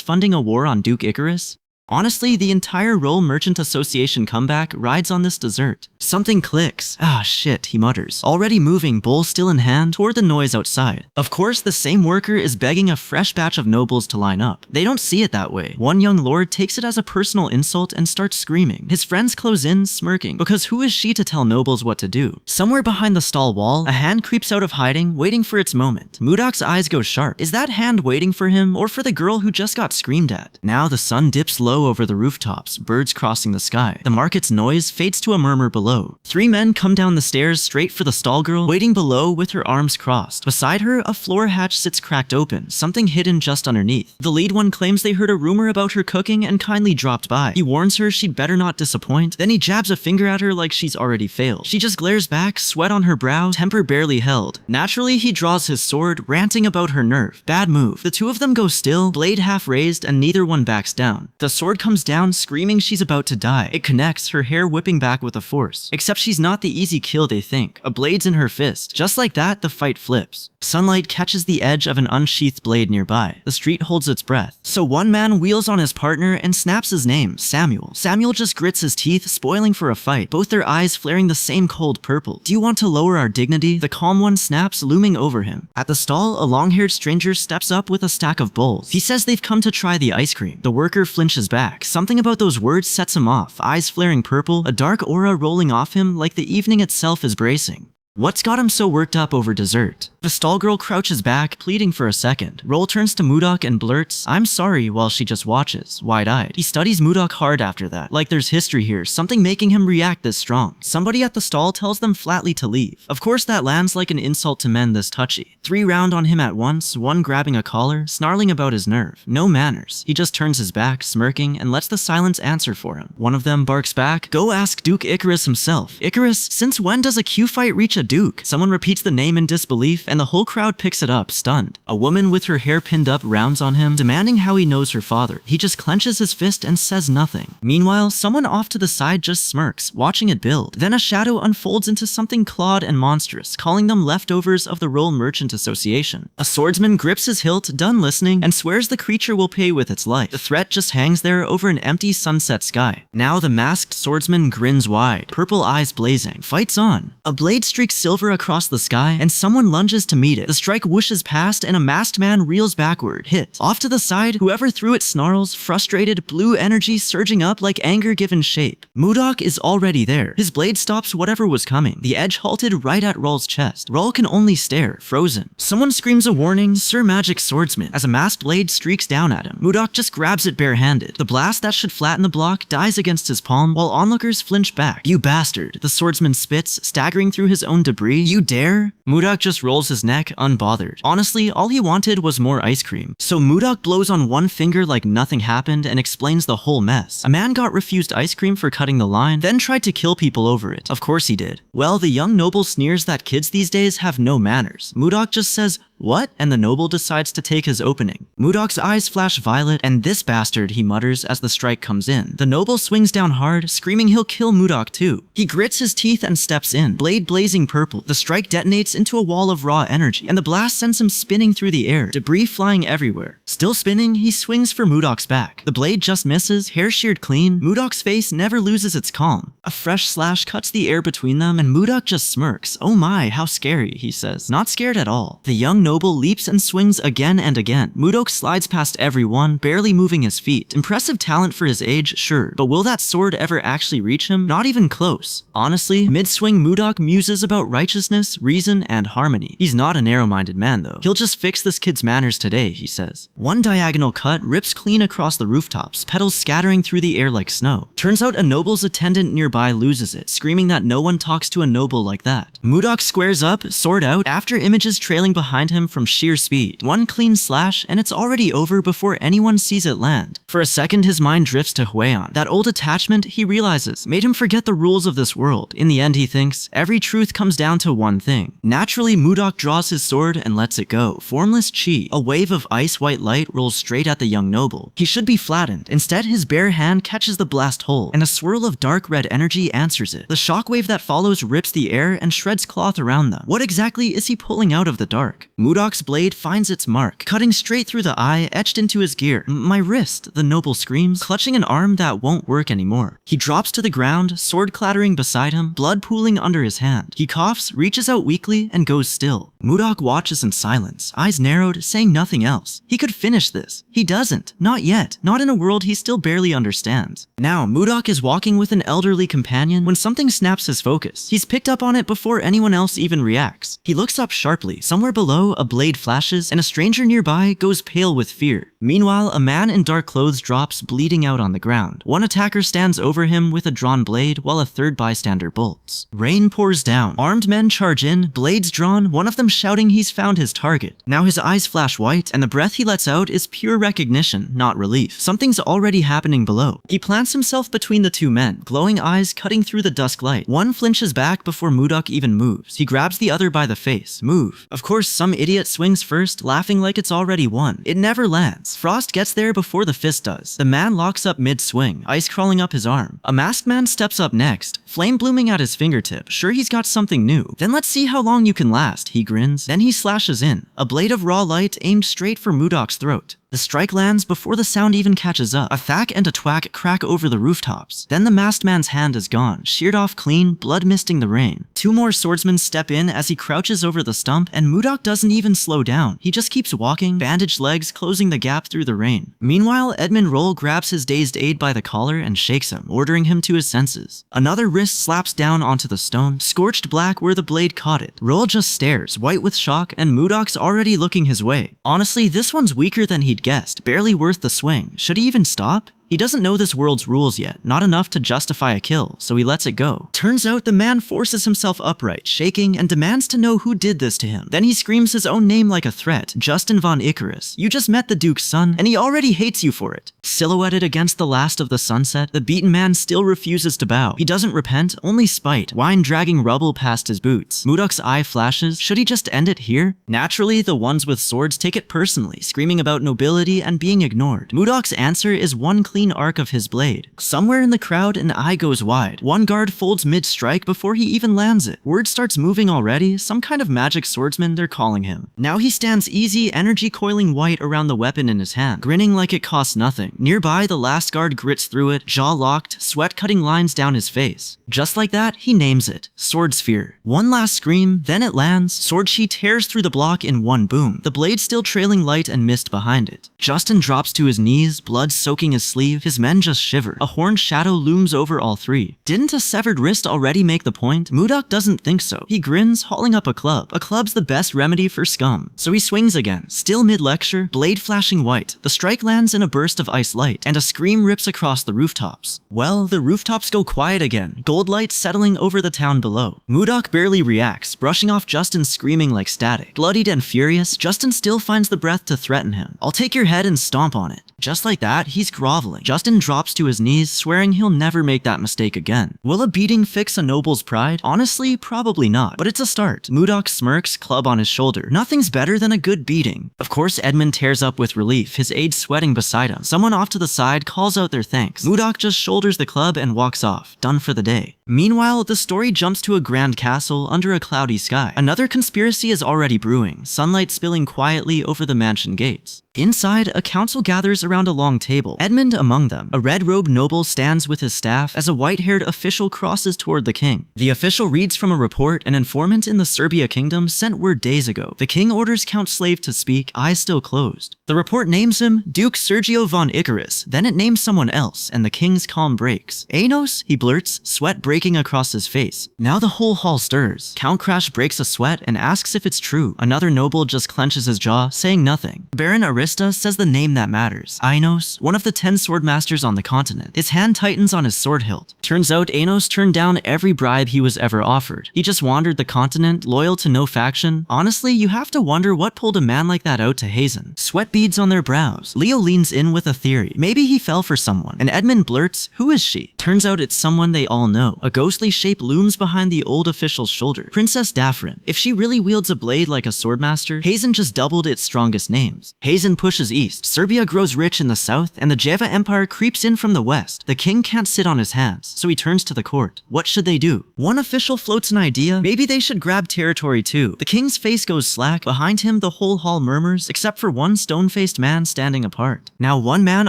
[SPEAKER 1] funding a war on Duke Icarus? Honestly, the entire Roll Merchant Association comeback rides on this dessert. Something clicks. Ah, shit, he mutters, already moving, bowl still in hand, toward the noise outside. Of course, the same worker is begging a fresh batch of nobles to line up. They don't see it that way. One young lord takes it as a personal insult and starts screaming. His friends close in, smirking, because who is she to tell nobles what to do? Somewhere behind the stall wall, a hand creeps out of hiding, waiting for its moment. Mudok's eyes go sharp. Is that hand waiting for him, or for the girl who just got screamed at? Now the sun dips low over the rooftops, birds crossing the sky. The market's noise fades to a murmur below. 3 men come down the stairs straight for the stall girl, waiting below with her arms crossed. Beside her, a floor hatch sits cracked open, something hidden just underneath. The lead one claims they heard a rumor about her cooking and kindly dropped by. He warns her she'd better not disappoint, then he jabs a finger at her like she's already failed. She just glares back, sweat on her brow, temper barely held. Naturally, he draws his sword, ranting about her nerve. Bad move. The 2 of them go still, blade half raised, and neither one backs down. The sword comes down, screaming she's about to die. It connects, her hair whipping back with a force. Except she's not the easy kill they think. A blade's in her fist. Just like that, the fight flips. Sunlight catches the edge of an unsheathed blade nearby. The street holds its breath. So one man wheels on his partner and snaps his name, Samuel. Samuel just grits his teeth, spoiling for a fight, both their eyes flaring the same cold purple. Do you want to lower our dignity? The calm one snaps, looming over him. At the stall, a long-haired stranger steps up with a stack of bowls. He says they've come to try the ice cream. The worker flinches back. Something about those words sets him off, eyes flaring purple, a dark aura rolling off him like the evening itself is bracing. What's got him so worked up over dessert? The stall girl crouches back, pleading for a second. Roll turns to Mudok and blurts, "I'm sorry," while she just watches, wide-eyed. He studies Mudok hard after that, like there's history here, something making him react this strong. Somebody at the stall tells them flatly to leave. Of course that lands like an insult to men this touchy. 3 round on him at once, one grabbing a collar, snarling about his nerve. No manners. He just turns his back, smirking, and lets the silence answer for him. One of them barks back, "Go ask Duke Icarus himself." Icarus, since when does a Q fight reach a Duke? Someone repeats the name in disbelief, and the whole crowd picks it up, stunned. A woman with her hair pinned up rounds on him, demanding how he knows her father. He just clenches his fist and says nothing. Meanwhile, someone off to the side just smirks, watching it build. Then a shadow unfolds into something clawed and monstrous, calling them leftovers of the Roll Merchant Association. A swordsman grips his hilt, done listening, and swears the creature will pay with its life. The threat just hangs there over an empty sunset sky. Now the masked swordsman grins wide, purple eyes blazing. Fights on. A blade streaks silver across the sky, and someone lunges to meet it. The strike whooshes past, and a masked man reels backward, hit. Off to the side, whoever threw it snarls, frustrated, blue energy surging up like anger given shape. Mudok is already there. His blade stops whatever was coming. The edge halted right at Roll's chest. Roll can only stare, frozen. Someone screams a warning, "Sir Magic Swordsman," as a masked blade streaks down at him. Mudok just grabs it barehanded. The blast that should flatten the block dies against his palm, while onlookers flinch back. "You bastard," the swordsman spits, staggering through his own debris? You dare? Mudok just rolls his neck, unbothered. Honestly, all he wanted was more ice cream. So Mudok blows on one finger like nothing happened and explains the whole mess. A man got refused ice cream for cutting the line, then tried to kill people over it. Of course he did. Well, the young noble sneers that kids these days have no manners. Mudok just says, "What?" and the noble decides to take his opening. Mudok's eyes flash violet, and "this bastard," he mutters as the strike comes in. The noble swings down hard, screaming he'll kill Mudok too. He grits his teeth and steps in, blade blazing purple. The strike detonates into a wall of raw energy, and the blast sends him spinning through the air, debris flying everywhere. Still spinning, he swings for Mudok's back. The blade just misses, hair sheared clean. Mudok's face never loses its calm. A fresh slash cuts the air between them, and Mudok just smirks. "Oh my, how scary," he says. Not scared at all. The young noble leaps and swings again and again. Mudok slides past everyone, barely moving his feet. Impressive talent for his age, sure, but will that sword ever actually reach him? Not even close. Honestly, mid-swing Mudok muses about righteousness, reason, and harmony. He's not a narrow-minded man though. He'll just fix this kid's manners today, he says. One diagonal cut rips clean across the rooftops, petals scattering through the air like snow. Turns out a noble's attendant nearby loses it, screaming that no one talks to a noble like that. Mudok squares up, sword out, after images trailing behind him from sheer speed. One clean slash, and it's already over before anyone sees it land. For a second, his mind drifts to Hueon. That old attachment, he realizes, made him forget the rules of this world. In the end, he thinks, every truth comes down to one thing. Naturally, Mudok draws his sword and lets it go. Formless chi. A wave of ice-white light rolls straight at the young noble. He should be flattened. Instead, his bare hand catches the blast hold, and a swirl of dark red energy answers it. The shockwave that follows rips the air and shreds cloth around them. What exactly is he pulling out of the dark? Mudok's blade finds its mark, cutting straight through the eye, etched into his gear. "My wrist," the noble screams, clutching an arm that won't work anymore. He drops to the ground, sword clattering beside him, blood pooling under his hand. He coughs, reaches out weakly, and goes still. Mudok watches in silence, eyes narrowed, saying nothing else. He could finish this. He doesn't. Not yet. Not in a world he still barely understands. Now, Mudok is walking with an elderly companion when something snaps his focus. He's picked up on it before anyone else even reacts. He looks up sharply. Somewhere below, a blade flashes, and a stranger nearby goes pale with fear. Meanwhile, a man in dark clothes drops, bleeding out on the ground. One attacker stands over him with a drawn blade, while a third bystander bolts. Rain pours down. Armed men charge in, blades drawn, one of them shouting he's found his target. Now his eyes flash white, and the breath he lets out is pure recognition, not relief. Something's already happening below. He plants himself between the two men, glowing eyes cutting through the dusk light. One flinches back before Mudok even moves. He grabs the other by the face. "Move." Of course, some idiot swings first, laughing like it's already won. It never lands. Frost gets there before the fist does. The man locks up mid-swing, ice crawling up his arm. A masked man steps up next, flame blooming at his fingertip. Sure, he's got something new. "Then let's see how long you can last," he grins. Then he slashes in, a blade of raw light aimed straight for Mudok's throat. The strike lands before the sound even catches up. A thack and a twack crack over the rooftops. Then the masked man's hand is gone, sheared off clean, blood misting the rain. Two more swordsmen step in as he crouches over the stump, and Mudok doesn't even slow down. He just keeps walking, bandaged legs closing the gap through the rain. Meanwhile, Edmund Roll grabs his dazed aide by the collar and shakes him, ordering him to his senses. Another wrist slaps down onto the stone, scorched black where the blade caught it. Roll just stares, white with shock, and Mudok's already looking his way. Honestly, this one's weaker than he'd guessed, barely worth the swing. Should he even stop? He doesn't know this world's rules yet, not enough to justify a kill, so he lets it go. Turns out the man forces himself upright, shaking, and demands to know who did this to him. Then he screams his own name like a threat, Justin von Icarus. You just met the Duke's son, and he already hates you for it. Silhouetted against the last of the sunset, the beaten man still refuses to bow. He doesn't repent, only spite, wine dragging rubble past his boots. Mudok's eye flashes. Should he just end it here? Naturally, the ones with swords take it personally, screaming about nobility and being ignored. Mudok's answer is one clean arc of his blade. Somewhere in the crowd, an eye goes wide. One guard folds mid-strike before he even lands it. Word starts moving already, some kind of magic swordsman they're calling him. Now he stands easy, energy coiling white around the weapon in his hand, grinning like it costs nothing. Nearby, the last guard grits through it, jaw locked, sweat cutting lines down his face. Just like that, he names it. Sword Sphere. One last scream, then it lands. Sword Chi tears through the block in one boom, the blade still trailing light and mist behind it. Justin drops to his knees, blood soaking his sleeve leave, his men just shiver. A horned shadow looms over all three. Didn't a severed wrist already make the point? Mudok doesn't think so. He grins, hauling up a club. A club's the best remedy for scum. So he swings again, still mid-lecture, blade flashing white. The strike lands in a burst of ice light, and a scream rips across the rooftops. Well, the rooftops go quiet again, gold light settling over the town below. Mudok barely reacts, brushing off Justin's screaming like static. Bloodied and furious, Justin still finds the breath to threaten him. "I'll take your head and stomp on it." Just like that, he's groveling. Justin drops to his knees, swearing he'll never make that mistake again. Will a beating fix a noble's pride? Honestly, probably not, but it's a start. Mudok smirks, club on his shoulder. Nothing's better than a good beating. Of course, Edmund tears up with relief, his aide sweating beside him. Someone off to the side calls out their thanks. Mudok just shoulders the club and walks off, done for the day. Meanwhile, the story jumps to a grand castle under a cloudy sky. Another conspiracy is already brewing, sunlight spilling quietly over the mansion gates. Inside, a council gathers around a long table, Edmund among them. A red-robed noble stands with his staff as a white-haired official crosses toward the king. The official reads from a report an informant in the Serbia kingdom sent word days ago. The king orders Count Slave to speak, eyes still closed. The report names him Duke Sergio von Icarus, then it names someone else, and the king's calm breaks. "Anos?" he blurts, sweat breaking across his face. Now the whole hall stirs. Count Crash breaks a sweat and asks if it's true. Another noble just clenches his jaw, saying nothing. Baron Arista says the name that matters. Ainos, one of the 10 swordmasters on the continent. His hand tightens on his sword hilt. Turns out Anos turned down every bribe he was ever offered. He just wandered the continent, loyal to no faction. Honestly, you have to wonder what pulled a man like that out to Hazen. Sweat beads on their brows. Leo leans in with a theory. Maybe he fell for someone. And Edmund blurts, "Who is she?" Turns out it's someone they all know. A ghostly shape looms behind the old official's shoulder. Princess Daphrin. If she really wields a blade like a swordmaster, Hazen just doubled its strongest names. Hazen pushes east. Serbia grows rich in the south, and the Java Empire creeps in from the west. The king can't sit on his hands, so he turns to the court. What should they do? One official floats an idea. Maybe they should grab territory too. The king's face goes slack. Behind him, the whole hall murmurs, except for one stone-faced man standing apart. Now, one man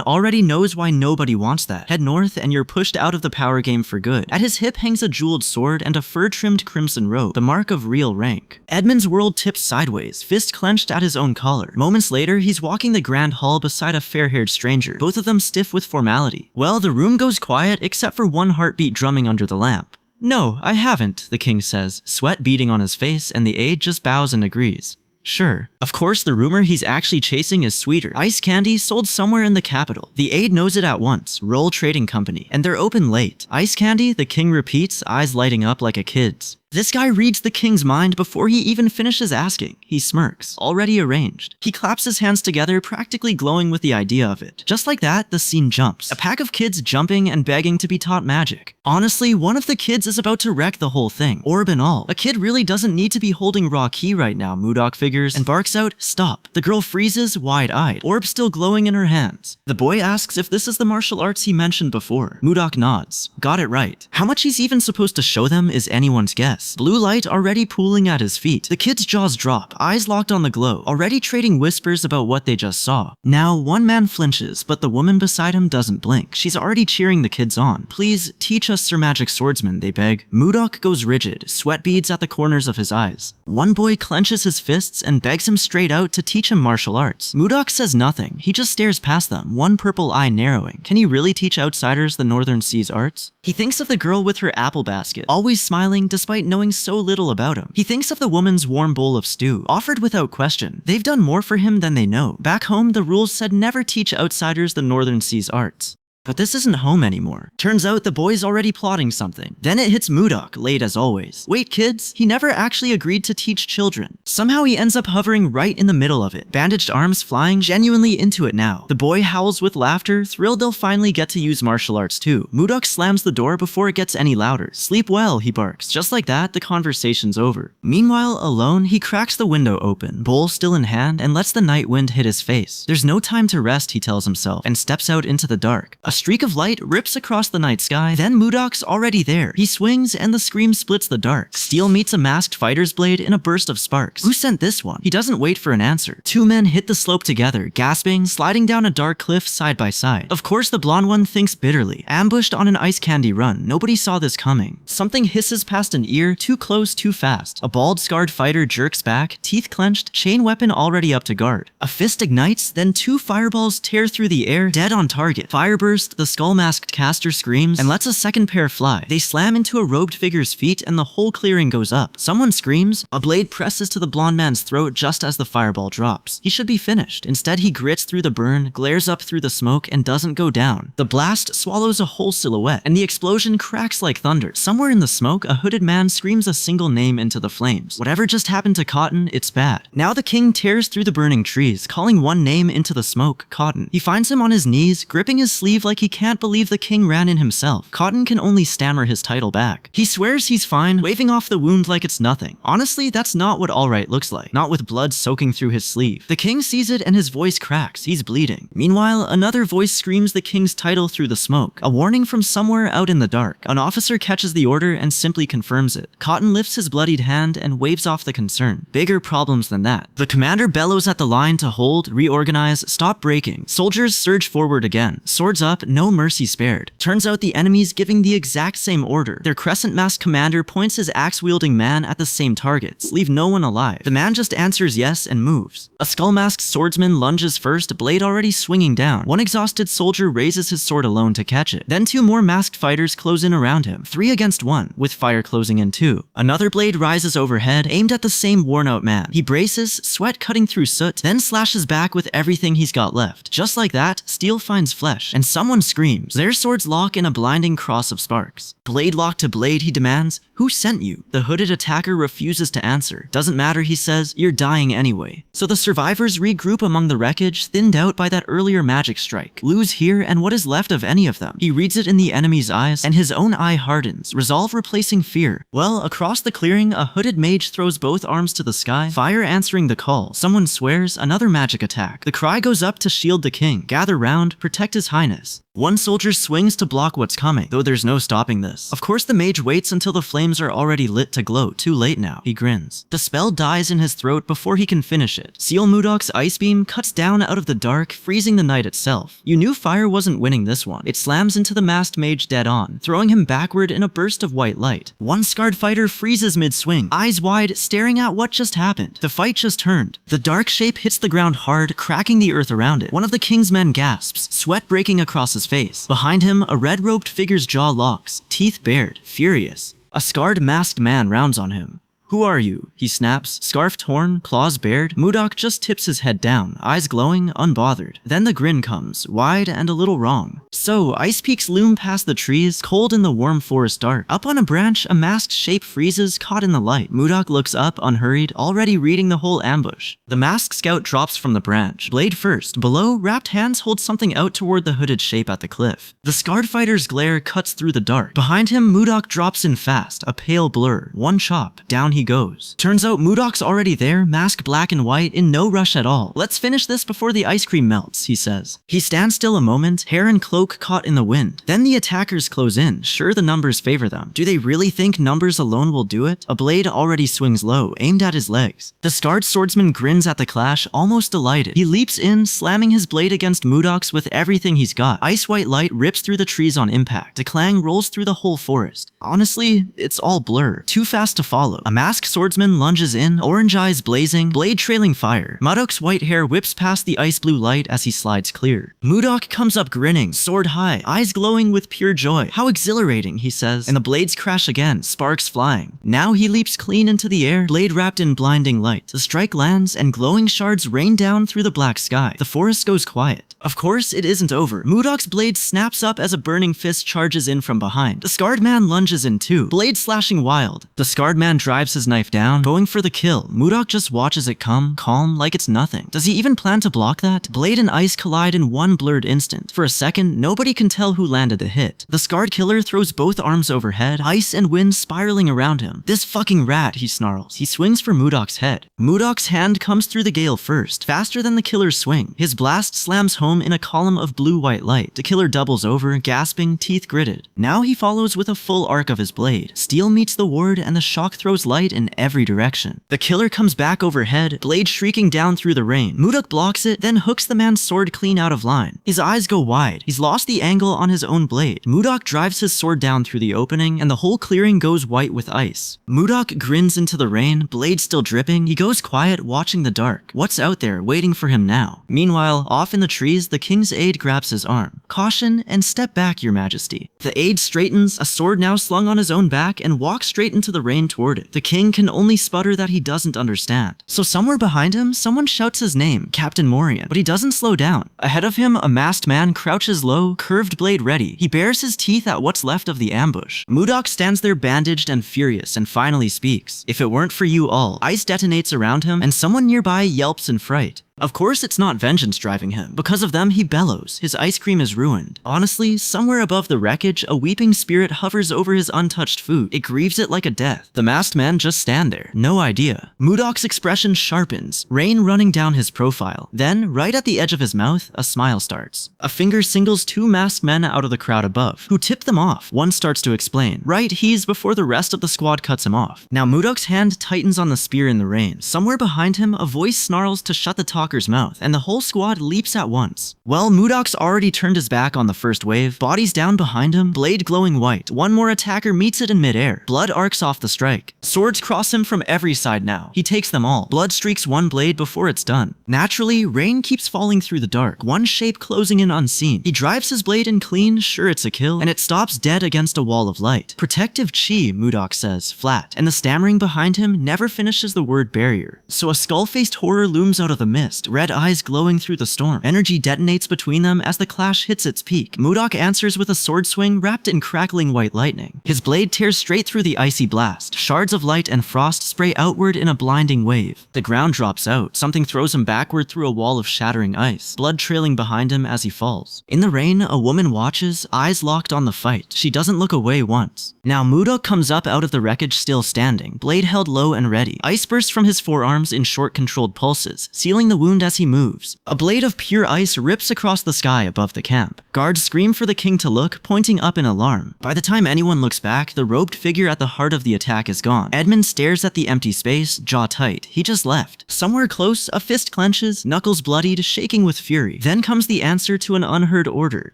[SPEAKER 1] already knows why nobody wants that. Head north, and you're pushed out of the power game for good. At his hip hangs a jeweled sword and a fur-trimmed crimson robe, the mark of real rank. Edmund's world tips sideways, fist clenched at his own collar. Moments later, he's walking the grand hall beside a fair-haired stranger, both of them stiff with formality. Well, the room goes quiet except for one heartbeat drumming under the lamp. "No, I haven't," the king says, sweat beading on his face, and the aide just bows and agrees. Sure. Of course, the rumor he's actually chasing is sweeter. Ice candy sold somewhere in the capital. The aide knows it at once. Roll Trading Company. And they're open late. Ice candy, the king repeats, eyes lighting up like a kid's. This guy reads the king's mind before he even finishes asking. He smirks. Already arranged. He claps his hands together, practically glowing with the idea of it. Just like that, the scene jumps. A pack of kids jumping and begging to be taught magic. Honestly, one of the kids is about to wreck the whole thing. Orb and all. A kid really doesn't need to be holding raw key right now, Mudok figures, and barks out, "Stop." The girl freezes, wide-eyed. Orb still glowing in her hands. The boy asks if this is the martial arts he mentioned before. Mudok nods. Got it right. How much he's even supposed to show them is anyone's guess. Blue light already pooling at his feet. The kid's jaws drop, eyes locked on the glow, already trading whispers about what they just saw. Now, one man flinches, but the woman beside him doesn't blink. She's already cheering the kids on. "Please, teach us Sir Magic Swordsman," they beg. Mudok goes rigid, sweat beads at the corners of his eyes. One boy clenches his fists and begs him straight out to teach him martial arts. Mudok says nothing. He just stares past them, one purple eye narrowing. Can he really teach outsiders the Northern Seas arts? He thinks of the girl with her apple basket, always smiling despite knowing so little about him. He thinks of the woman's warm bowl of stew, offered without question. They've done more for him than they know. Back home, the rules said never teach outsiders the Northern Seas arts. But this isn't home anymore. Turns out the boy's already plotting something. Then it hits Mudok, late as always. Wait, kids, he never actually agreed to teach children. Somehow he ends up hovering right in the middle of it, bandaged arms flying genuinely into it now. The boy howls with laughter, thrilled they'll finally get to use martial arts too. Mudok slams the door before it gets any louder. "Sleep well," he barks. Just like that, the conversation's over. Meanwhile, alone, he cracks the window open, bowl still in hand, and lets the night wind hit his face. There's no time to rest, he tells himself, and steps out into the dark. A streak of light rips across the night sky, then Mudok's already there. He swings, and the scream splits the dark. Steel meets a masked fighter's blade in a burst of sparks. Who sent this one? He doesn't wait for an answer. Two men hit the slope together, gasping, sliding down a dark cliff side by side. Of course, the blonde one thinks bitterly. Ambushed on an ice candy run, nobody saw this coming. Something hisses past an ear, too close, too fast. A bald, scarred fighter jerks back, teeth clenched, chain weapon already up to guard. A fist ignites, then two fireballs tear through the air, dead on target. Fire bursts First, the skull-masked caster screams and lets a second pair fly. They slam into a robed figure's feet and the whole clearing goes up. Someone screams. A blade presses to the blonde man's throat just as the fireball drops. He should be finished. Instead, he grits through the burn, glares up through the smoke, and doesn't go down. The blast swallows a whole silhouette, and the explosion cracks like thunder. Somewhere in the smoke, a hooded man screams a single name into the flames. Whatever just happened to Cotton, it's bad. Now the king tears through the burning trees, calling one name into the smoke, Cotton. He finds him on his knees, gripping his sleeve like he can't believe the king ran in himself. Cotton can only stammer his title back. He swears he's fine, waving off the wound like it's nothing. Honestly, that's not what alright looks like. Not with blood soaking through his sleeve. The king sees it and his voice cracks. He's bleeding. Meanwhile, another voice screams the king's title through the smoke. A warning from somewhere out in the dark. An officer catches the order and simply confirms it. Cotton lifts his bloodied hand and waves off the concern. Bigger problems than that. The commander bellows at the line to hold, reorganize, stop breaking. Soldiers surge forward again. Swords up, no mercy spared. Turns out the enemy's giving the exact same order. Their crescent mask commander points his axe-wielding man at the same targets. Leave no one alive. The man just answers yes and moves. A skull-masked swordsman lunges first, blade already swinging down. One exhausted soldier raises his sword alone to catch it. Then two more masked fighters close in around him. 3 against 1, with fire closing in too. Another blade rises overhead, aimed at the same worn-out man. He braces, sweat cutting through soot, then slashes back with everything he's got left. Just like that, steel finds flesh, and someone screams. Their swords lock in a blinding cross of sparks. Blade lock to blade, he demands. Who sent you? The hooded attacker refuses to answer. Doesn't matter, he says, you're dying anyway. So the survivors regroup among the wreckage, thinned out by that earlier magic strike. Lose here and what is left of any of them. He reads it in the enemy's eyes, and his own eye hardens, resolve replacing fear. Well, across the clearing, a hooded mage throws both arms to the sky, fire answering the call. Someone swears, another magic attack. The cry goes up to shield the king. Gather round, protect his highness. One soldier swings to block what's coming, though there's no stopping this. Of course the mage waits until the flames are already lit to glow. Too late now. He grins. The spell dies in his throat before he can finish it. Seal Mudok's ice beam cuts down out of the dark, freezing the night itself. You knew fire wasn't winning this one. It slams into the masked mage dead on, throwing him backward in a burst of white light. One scarred fighter freezes mid-swing, eyes wide, staring at what just happened. The fight just turned. The dark shape hits the ground hard, cracking the earth around it. One of the king's men gasps, sweat breaking across his face. Behind him, a red-robed figure's jaw locks, teeth bared, furious. A scarred masked man rounds on him. Who are you? He snaps, scarf torn, claws bared. Mudok just tips his head down, eyes glowing, unbothered. Then the grin comes, wide and a little wrong. So, ice peaks loom past the trees, cold in the warm forest dark. Up on a branch, a masked shape freezes, caught in the light. Mudok looks up, unhurried, already reading the whole ambush. The masked scout drops from the branch, blade first. Below, wrapped hands hold something out toward the hooded shape at the cliff. The scarred fighter's glare cuts through the dark. Behind him, Mudok drops in fast, a pale blur. One chop, down he goes. Turns out Mudok's already there, mask black and white, in no rush at all. Let's finish this before the ice cream melts, he says. He stands still a moment, hair and cloak caught in the wind. Then the attackers close in, sure the numbers favor them. Do they really think numbers alone will do it? A blade already swings low, aimed at his legs. The scarred swordsman grins at the clash, almost delighted. He leaps in, slamming his blade against Mudok's with everything he's got. Ice-white light rips through the trees on impact. A clang rolls through the whole forest. Honestly, it's all blur. Too fast to follow. A masked swordsman lunges in, orange eyes blazing, blade trailing fire. Mudok's white hair whips past the ice blue light as he slides clear. Mudok comes up grinning, sword high, eyes glowing with pure joy. How exhilarating, he says, and the blades crash again, sparks flying. Now he leaps clean into the air, blade wrapped in blinding light. The strike lands, and glowing shards rain down through the black sky. The forest goes quiet. Of course, it isn't over. Mudok's blade snaps up as a burning fist charges in from behind. The scarred man lunges in too, blade slashing wild. The scarred man drives his knife down, going for the kill. Mudok just watches it come, calm, like it's nothing. Does he even plan to block that? Blade and ice collide in one blurred instant. For a second, nobody can tell who landed the hit. The scarred killer throws both arms overhead, ice and wind spiraling around him. This fucking rat, he snarls. He swings for Mudok's head. Mudok's hand comes through the gale first, faster than the killer's swing. His blast slams home in a column of blue-white light. The killer doubles over, gasping, teeth gritted. Now he follows with a full arc of his blade. Steel meets the ward and the shock throws light light in every direction. The killer comes back overhead, blade shrieking down through the rain. Mudok blocks it, then hooks the man's sword clean out of line. His eyes go wide. He's lost the angle on his own blade. Mudok drives his sword down through the opening, and the whole clearing goes white with ice. Mudok grins into the rain, blade still dripping. He goes quiet, watching the dark. What's out there, waiting for him now? Meanwhile, off in the trees, the king's aide grabs his arm. Caution and step back, your majesty. The aide straightens, a sword now slung on his own back, and walks straight into the rain toward it. The king can only sputter that he doesn't understand. So somewhere behind him, someone shouts his name, Captain Morian, but he doesn't slow down. Ahead of him, a masked man crouches low, curved blade ready. He bares his teeth at what's left of the ambush. Mudok stands there bandaged and furious and finally speaks. If it weren't for you all, ice detonates around him and someone nearby yelps in fright. Of course it's not vengeance driving him. Because of them, he bellows. His ice cream is ruined. Honestly, somewhere above the wreckage, a weeping spirit hovers over his untouched food. It grieves it like a death. The masked man just stand there. No idea. Mudok's expression sharpens, rain running down his profile. Then, right at the edge of his mouth, a smile starts. A finger singles two masked men out of the crowd above, who tip them off. One starts to explain. Right, he's before the rest of the squad cuts him off. Now Mudok's hand tightens on the spear in the rain. Somewhere behind him, a voice snarls to shut the talker's mouth, and the whole squad leaps at once. Well, Mudok's already turned his back on the first wave, bodies down behind him, blade glowing white. One more attacker meets it in midair. Blood arcs off the strike. Swords cross him from every side now. He takes them all. Blood streaks one blade before it's done. Naturally, rain keeps falling through the dark, one shape closing in unseen. He drives his blade in clean, sure it's a kill, and it stops dead against a wall of light. Protective chi, Mudok says, flat, and the stammering behind him never finishes the word barrier. So a skull-faced horror looms out of the mist, red eyes glowing through the storm. Energy detonates between them as the clash hits its peak. Mudok answers with a sword swing wrapped in crackling white lightning. His blade tears straight through the icy blast. Shards of light and frost spray outward in a blinding wave. The ground drops out. Something throws him backward through a wall of shattering ice, blood trailing behind him as he falls. In the rain, a woman watches, eyes locked on the fight. She doesn't look away once. Now Mudok comes up out of the wreckage still standing, blade held low and ready. Ice bursts from his forearms in short controlled pulses, sealing the wound as he moves. A blade of pure ice rips across the sky above the camp. Guards scream for the king to look, pointing up in alarm. By the time anyone looks back, the robed figure at the heart of the attack is gone. Edmund stares at the empty space, jaw tight. He just left. Somewhere close, a fist clenches, knuckles bloodied, shaking with fury. Then comes the answer to an unheard order.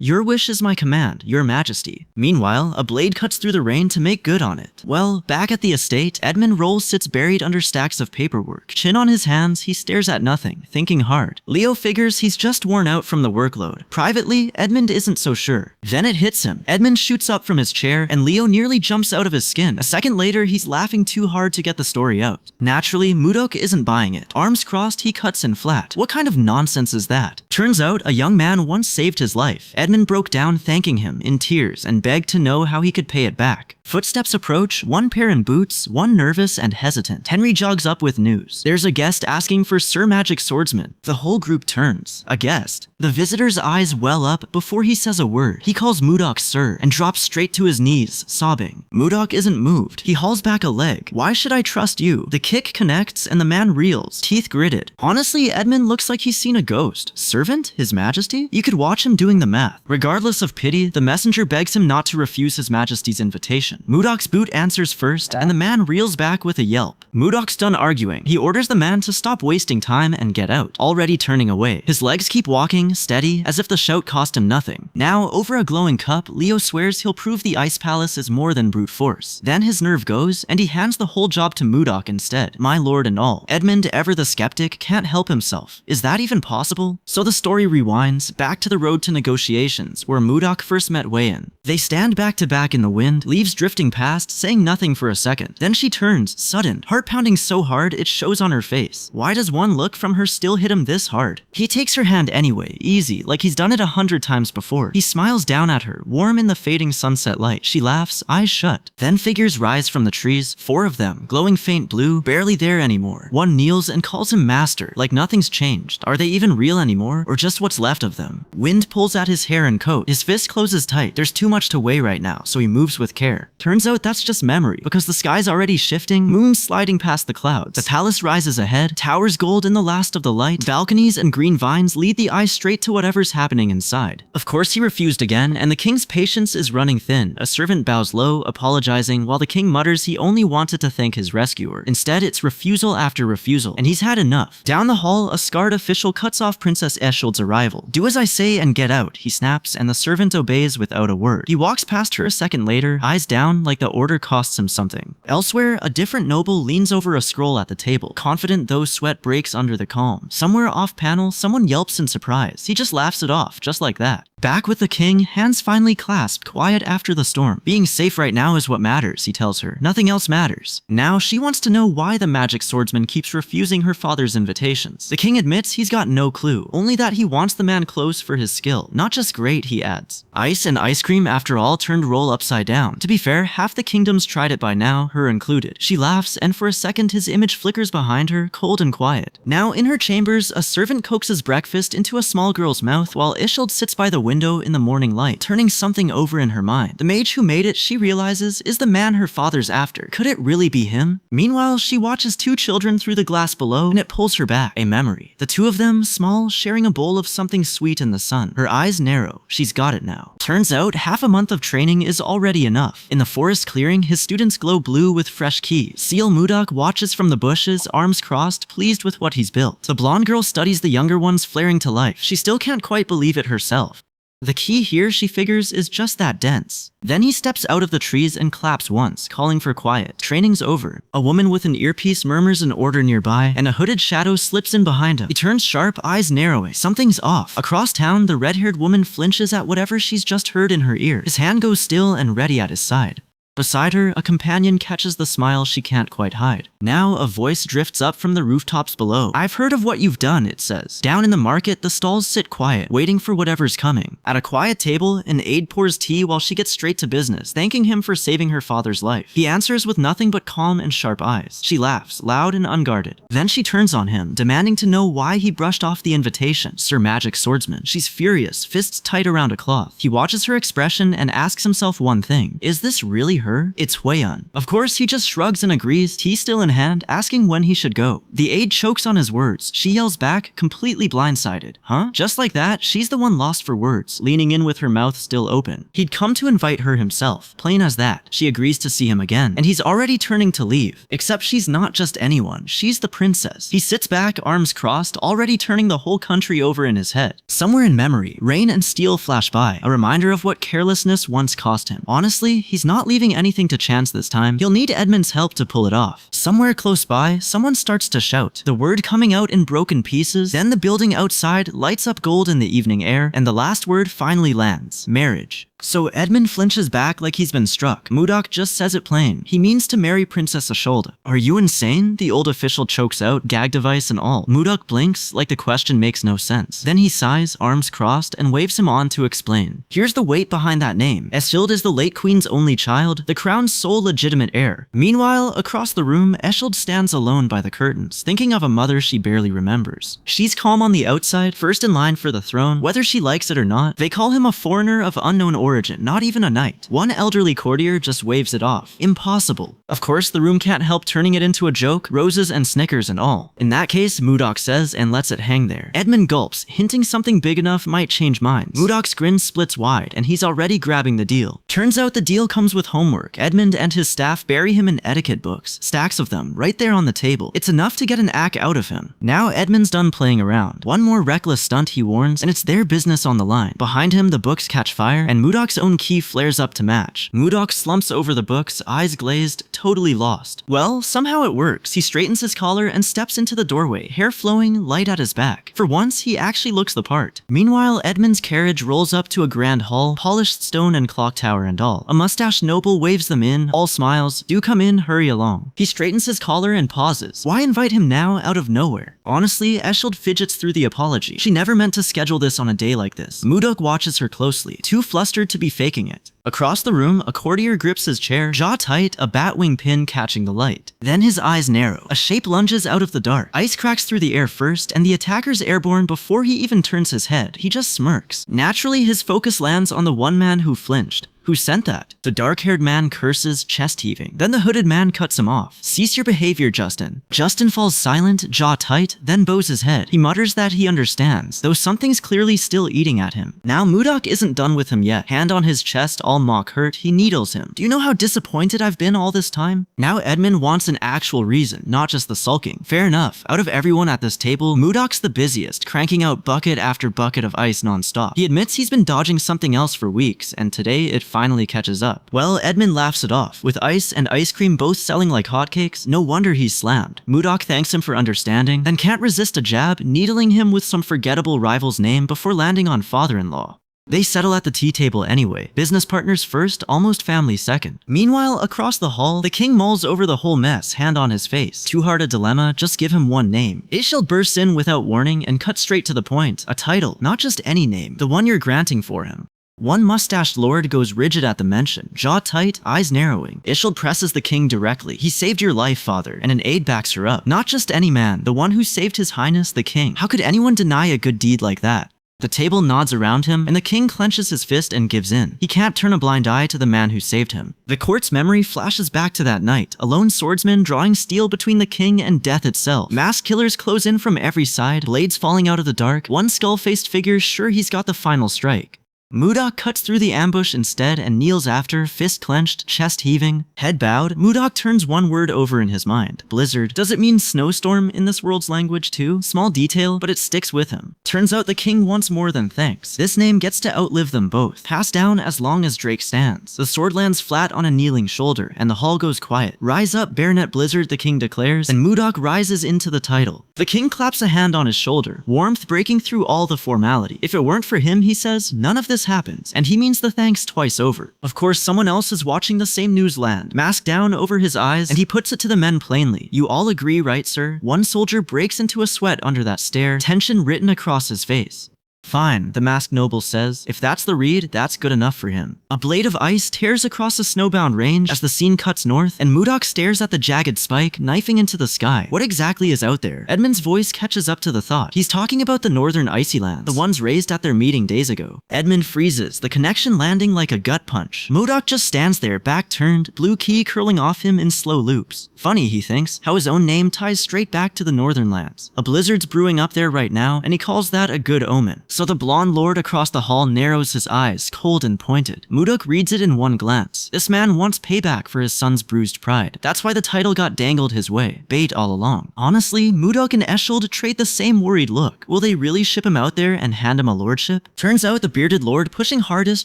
[SPEAKER 1] Your wish is my command, your majesty. Meanwhile, a blade cuts through the rain to make good on it. Well, back at the estate, Edmund Roll sits buried under stacks of paperwork. Chin on his hands, he stares at nothing, thinking hard. Leo figures he's just worn out from the workload. Privately, Edmund isn't so sure. Then it hits him. Edmund shoots up from his chair, and Leo nearly jumps out of his skin. A second later, he's laughing too hard to get the story out. Naturally, Mudok isn't buying it. Arms crossed, he cuts in flat. What kind of nonsense is that? Turns out, a young man once saved his life. Edmund broke down thanking him, in tears, and begged to know how he could pay it back. Footsteps approach, one pair in boots, one nervous and hesitant. Henry jogs up with news. There's a guest asking for Sir Magic Swordsman. The whole group turns. A guest. The visitor's eyes well up before he says a word. He calls Mudok sir and drops straight to his knees, sobbing. Mudok isn't moved. He hauls back a leg. Why should I trust you? The kick connects and the man reels, teeth gritted. Honestly, Edmund looks like he's seen a ghost. Servant? His majesty? You could watch him doing the math. Regardless of pity, the messenger begs him not to refuse his majesty's invitation. Mudok's boot answers first, and the man reels back with a yelp. Mudok's done arguing. He orders the man to stop wasting time and get out, already turning away. His legs keep walking, steady, as if the shout cost him nothing. Now, over a glowing cup, Leo swears he'll prove the Ice Palace is more than brute force. Then his nerve goes, and he hands the whole job to Mudok instead, my lord and all. Edmund, ever the skeptic, can't help himself. Is that even possible? So the story rewinds, back to the road to negotiations, where Mudok first met Wei-in. They stand back to back in the wind, leaves drifting past, saying nothing for a second. Then she turns, sudden, heart pounding so hard it shows on her face. Why does one look from her still hit him this hard? He takes her hand anyway, easy, like he's done it 100 times before. He smiles down at her, warm in the fading sunset light. She laughs, eyes shut. Then figures rise from the trees, 4 of them, glowing faint blue, barely there anymore. One kneels and calls him master, like nothing's changed. Are they even real anymore? more, or just what's left of them. Wind pulls at his hair and coat. His fist closes tight. There's too much to weigh right now, so he moves with care. Turns out that's just memory, because the sky's already shifting, moon's sliding past the clouds. The palace rises ahead, towers gold in the last of the light, balconies and green vines lead the eye straight to whatever's happening inside. Of course he refused again, and the king's patience is running thin. A servant bows low, apologizing, while the king mutters he only wanted to thank his rescuer. Instead, it's refusal after refusal, and he's had enough. Down the hall, a scarred official cuts off Princess Isekai'd's arrival. "Do as I say and get out," he snaps, and the servant obeys without a word. He walks past her a second later, eyes down like the order costs him something. Elsewhere, a different noble leans over a scroll at the table, confident though sweat breaks under the calm. Somewhere off panel, someone yelps in surprise. He just laughs it off, just like that. Back with the king, hands finally clasped, quiet after the storm. Being safe right now is what matters, he tells her. Nothing else matters. Now, she wants to know why the magic swordsman keeps refusing her father's invitations. The king admits he's got no clue, only that he wants the man close for his skill. Not just great, he adds. Ice and ice cream, after all, turned roll upside down. To be fair, half the kingdom's tried it by now, her included. She laughs, and for a second his image flickers behind her, cold and quiet. Now, in her chambers, a servant coaxes breakfast into a small girl's mouth while Isekai'd sits by the window in the morning light, turning something over in her mind. The mage who made it, she realizes, is the man her father's after. Could it really be him? Meanwhile, she watches two children through the glass below, and it pulls her back. A memory. The two of them, small, sharing a bowl of something sweet in the sun. Her eyes narrow. She's got it now. Turns out, half a month of training is already enough. In the forest clearing, his students glow blue with fresh keys. Seal Mudok watches from the bushes, arms crossed, pleased with what he's built. The blonde girl studies the younger ones flaring to life. She still can't quite believe it herself. The key here, she figures, is just that dense. Then he steps out of the trees and claps once, calling for quiet. Training's over. A woman with an earpiece murmurs an order nearby, and a hooded shadow slips in behind him. He turns sharp, eyes narrowing. Something's off. Across town, the red-haired woman flinches at whatever she's just heard in her ear. His hand goes still and ready at his side. Beside her, a companion catches the smile she can't quite hide. Now, a voice drifts up from the rooftops below. "I've heard of what you've done," it says. Down in the market, the stalls sit quiet, waiting for whatever's coming. At a quiet table, an aide pours tea while she gets straight to business, thanking him for saving her father's life. He answers with nothing but calm and sharp eyes. She laughs, loud and unguarded. Then she turns on him, demanding to know why he brushed off the invitation. Sir Magic Swordsman. She's furious, fists tight around a cloth. He watches her expression and asks himself one thing. Is this really her? It's Huiyan. Of course, he just shrugs and agrees, tea still in hand, asking when he should go. The aide chokes on his words. She yells back, completely blindsided. Huh? Just like that, she's the one lost for words, leaning in with her mouth still open. He'd come to invite her himself, plain as that. She agrees to see him again, and he's already turning to leave. Except she's not just anyone, she's the princess. He sits back, arms crossed, already turning the whole country over in his head. Somewhere in memory, rain and steel flash by, a reminder of what carelessness once cost him. Honestly, he's not leaving anything to chance this time. He'll need Edmund's help to pull it off. Somewhere close by, someone starts to shout, the word coming out in broken pieces. Then the building outside lights up gold in the evening air, and the last word finally lands. Marriage. So Edmund flinches back like he's been struck. Mudok just says it plain. He means to marry Princess Isekai'd. Are you insane? The old official chokes out, gag device and all. Mudok blinks like the question makes no sense. Then he sighs, arms crossed, and waves him on to explain. Here's the weight behind that name. Isekai'd is the late queen's only child, the crown's sole legitimate heir. Meanwhile, across the room, Isekai'd stands alone by the curtains, thinking of a mother she barely remembers. She's calm on the outside, first in line for the throne, whether she likes it or not. They call him a foreigner of unknown origin, not even a knight. One elderly courtier just waves it off. Impossible. Of course, the room can't help turning it into a joke, roses and snickers and all. In that case, Mudok says and lets it hang there. Edmund gulps, hinting something big enough might change minds. Mudok's grin splits wide, and he's already grabbing the deal. Turns out the deal comes with homework. Edmund and his staff bury him in etiquette books, stacks of them, right there on the table. It's enough to get an act out of him. Now Edmund's done playing around. One more reckless stunt, he warns, and it's their business on the line. Behind him, the books catch fire, and Mudok's own key flares up to match. Mudok slumps over the books, eyes glazed, totally lost. Well, somehow it works. He straightens his collar and steps into the doorway, hair flowing, light at his back. For once, he actually looks the part. Meanwhile, Edmund's carriage rolls up to a grand hall, polished stone and clock tower and all. A mustached noble waves them in, all smiles. Do come in, hurry along. He straightens his collar and pauses. Why invite him now out of nowhere? Honestly, Isekai'd fidgets through the apology. She never meant to schedule this on a day like this. Mudok watches her closely, too flustered Blizzard to be faking it. Across the room, a courtier grips his chair, jaw tight, a batwing pin catching the light. Then his eyes narrow. A shape lunges out of the dark. Ice cracks through the air first, and the attacker's airborne before he even turns his head. He just smirks. Naturally, his focus lands on the one man who flinched. Who sent that? The dark-haired man curses, chest heaving. Then the hooded man cuts him off. Cease your behavior, Justin. Justin falls silent, jaw tight, then bows his head. He mutters that he understands, though something's clearly still eating at him. Now Mudok isn't done with him yet. Hand on his chest, all mock hurt, he needles him. Do you know how disappointed I've been all this time? Now Edmund wants an actual reason, not just the sulking. Fair enough. Out of everyone at this table, Mudok's the busiest, cranking out bucket after bucket of ice non-stop. He admits he's been dodging something else for weeks, and today it finally catches up. Well, Edmund laughs it off. With ice and ice cream both selling like hotcakes, no wonder he's slammed. Mudok thanks him for understanding, then can't resist a jab, needling him with some forgettable rival's name before landing on father-in-law. They settle at the tea table anyway. Business partners first, almost family second. Meanwhile, across the hall, the king mulls over the whole mess, hand on his face. Too hard a dilemma, just give him one name. Isekai'd bursts in without warning and cuts straight to the point. A title, not just any name, the one you're granting for him. One mustached lord goes rigid at the mention, jaw tight, eyes narrowing. Isekai'd presses the king directly. He saved your life, father, and an aide backs her up. Not just any man, the one who saved his highness, the king. How could anyone deny a good deed like that? The table nods around him, and the king clenches his fist and gives in. He can't turn a blind eye to the man who saved him. The court's memory flashes back to that night, a lone swordsman drawing steel between the king and death itself. Masked killers close in from every side, blades falling out of the dark, one skull-faced figure sure he's got the final strike. Mudok cuts through the ambush instead and kneels after, fist clenched, chest heaving, head bowed. Mudok turns one word over in his mind. Blizzard. Does it mean snowstorm in this world's language too? Small detail, but it sticks with him. Turns out the king wants more than thanks. This name gets to outlive them both. Passed down as long as Drake stands. The sword lands flat on a kneeling shoulder, and the hall goes quiet. Rise up, Baronet Blizzard, the king declares, and Mudok rises into the title. The king claps a hand on his shoulder, warmth breaking through all the formality. If it weren't for him, he says, none of this happens, and he means the thanks twice over. Of course, someone else is watching the same news land, mask down over his eyes, and he puts it to the men plainly. You all agree, right, sir? One soldier breaks into a sweat under that stare, tension written across his face. Fine, the masked noble says. If that's the read, that's good enough for him. A blade of ice tears across a snowbound range as the scene cuts north, and Mudok stares at the jagged spike, knifing into the sky. What exactly is out there? Edmund's voice catches up to the thought. He's talking about the northern icy lands, the ones raised at their meeting days ago. Edmund freezes, the connection landing like a gut punch. Mudok just stands there, back turned, blue key curling off him in slow loops. Funny, he thinks, how his own name ties straight back to the northern lands. A blizzard's brewing up there right now, and he calls that a good omen. So the blonde lord across the hall narrows his eyes, cold and pointed. Mudok reads it in one glance. This man wants payback for his son's bruised pride. That's why the title got dangled his way. Bait all along. Honestly, Mudok and Isekai'd trade the same worried look. Will they really ship him out there and hand him a lordship? Turns out the bearded lord pushing hardest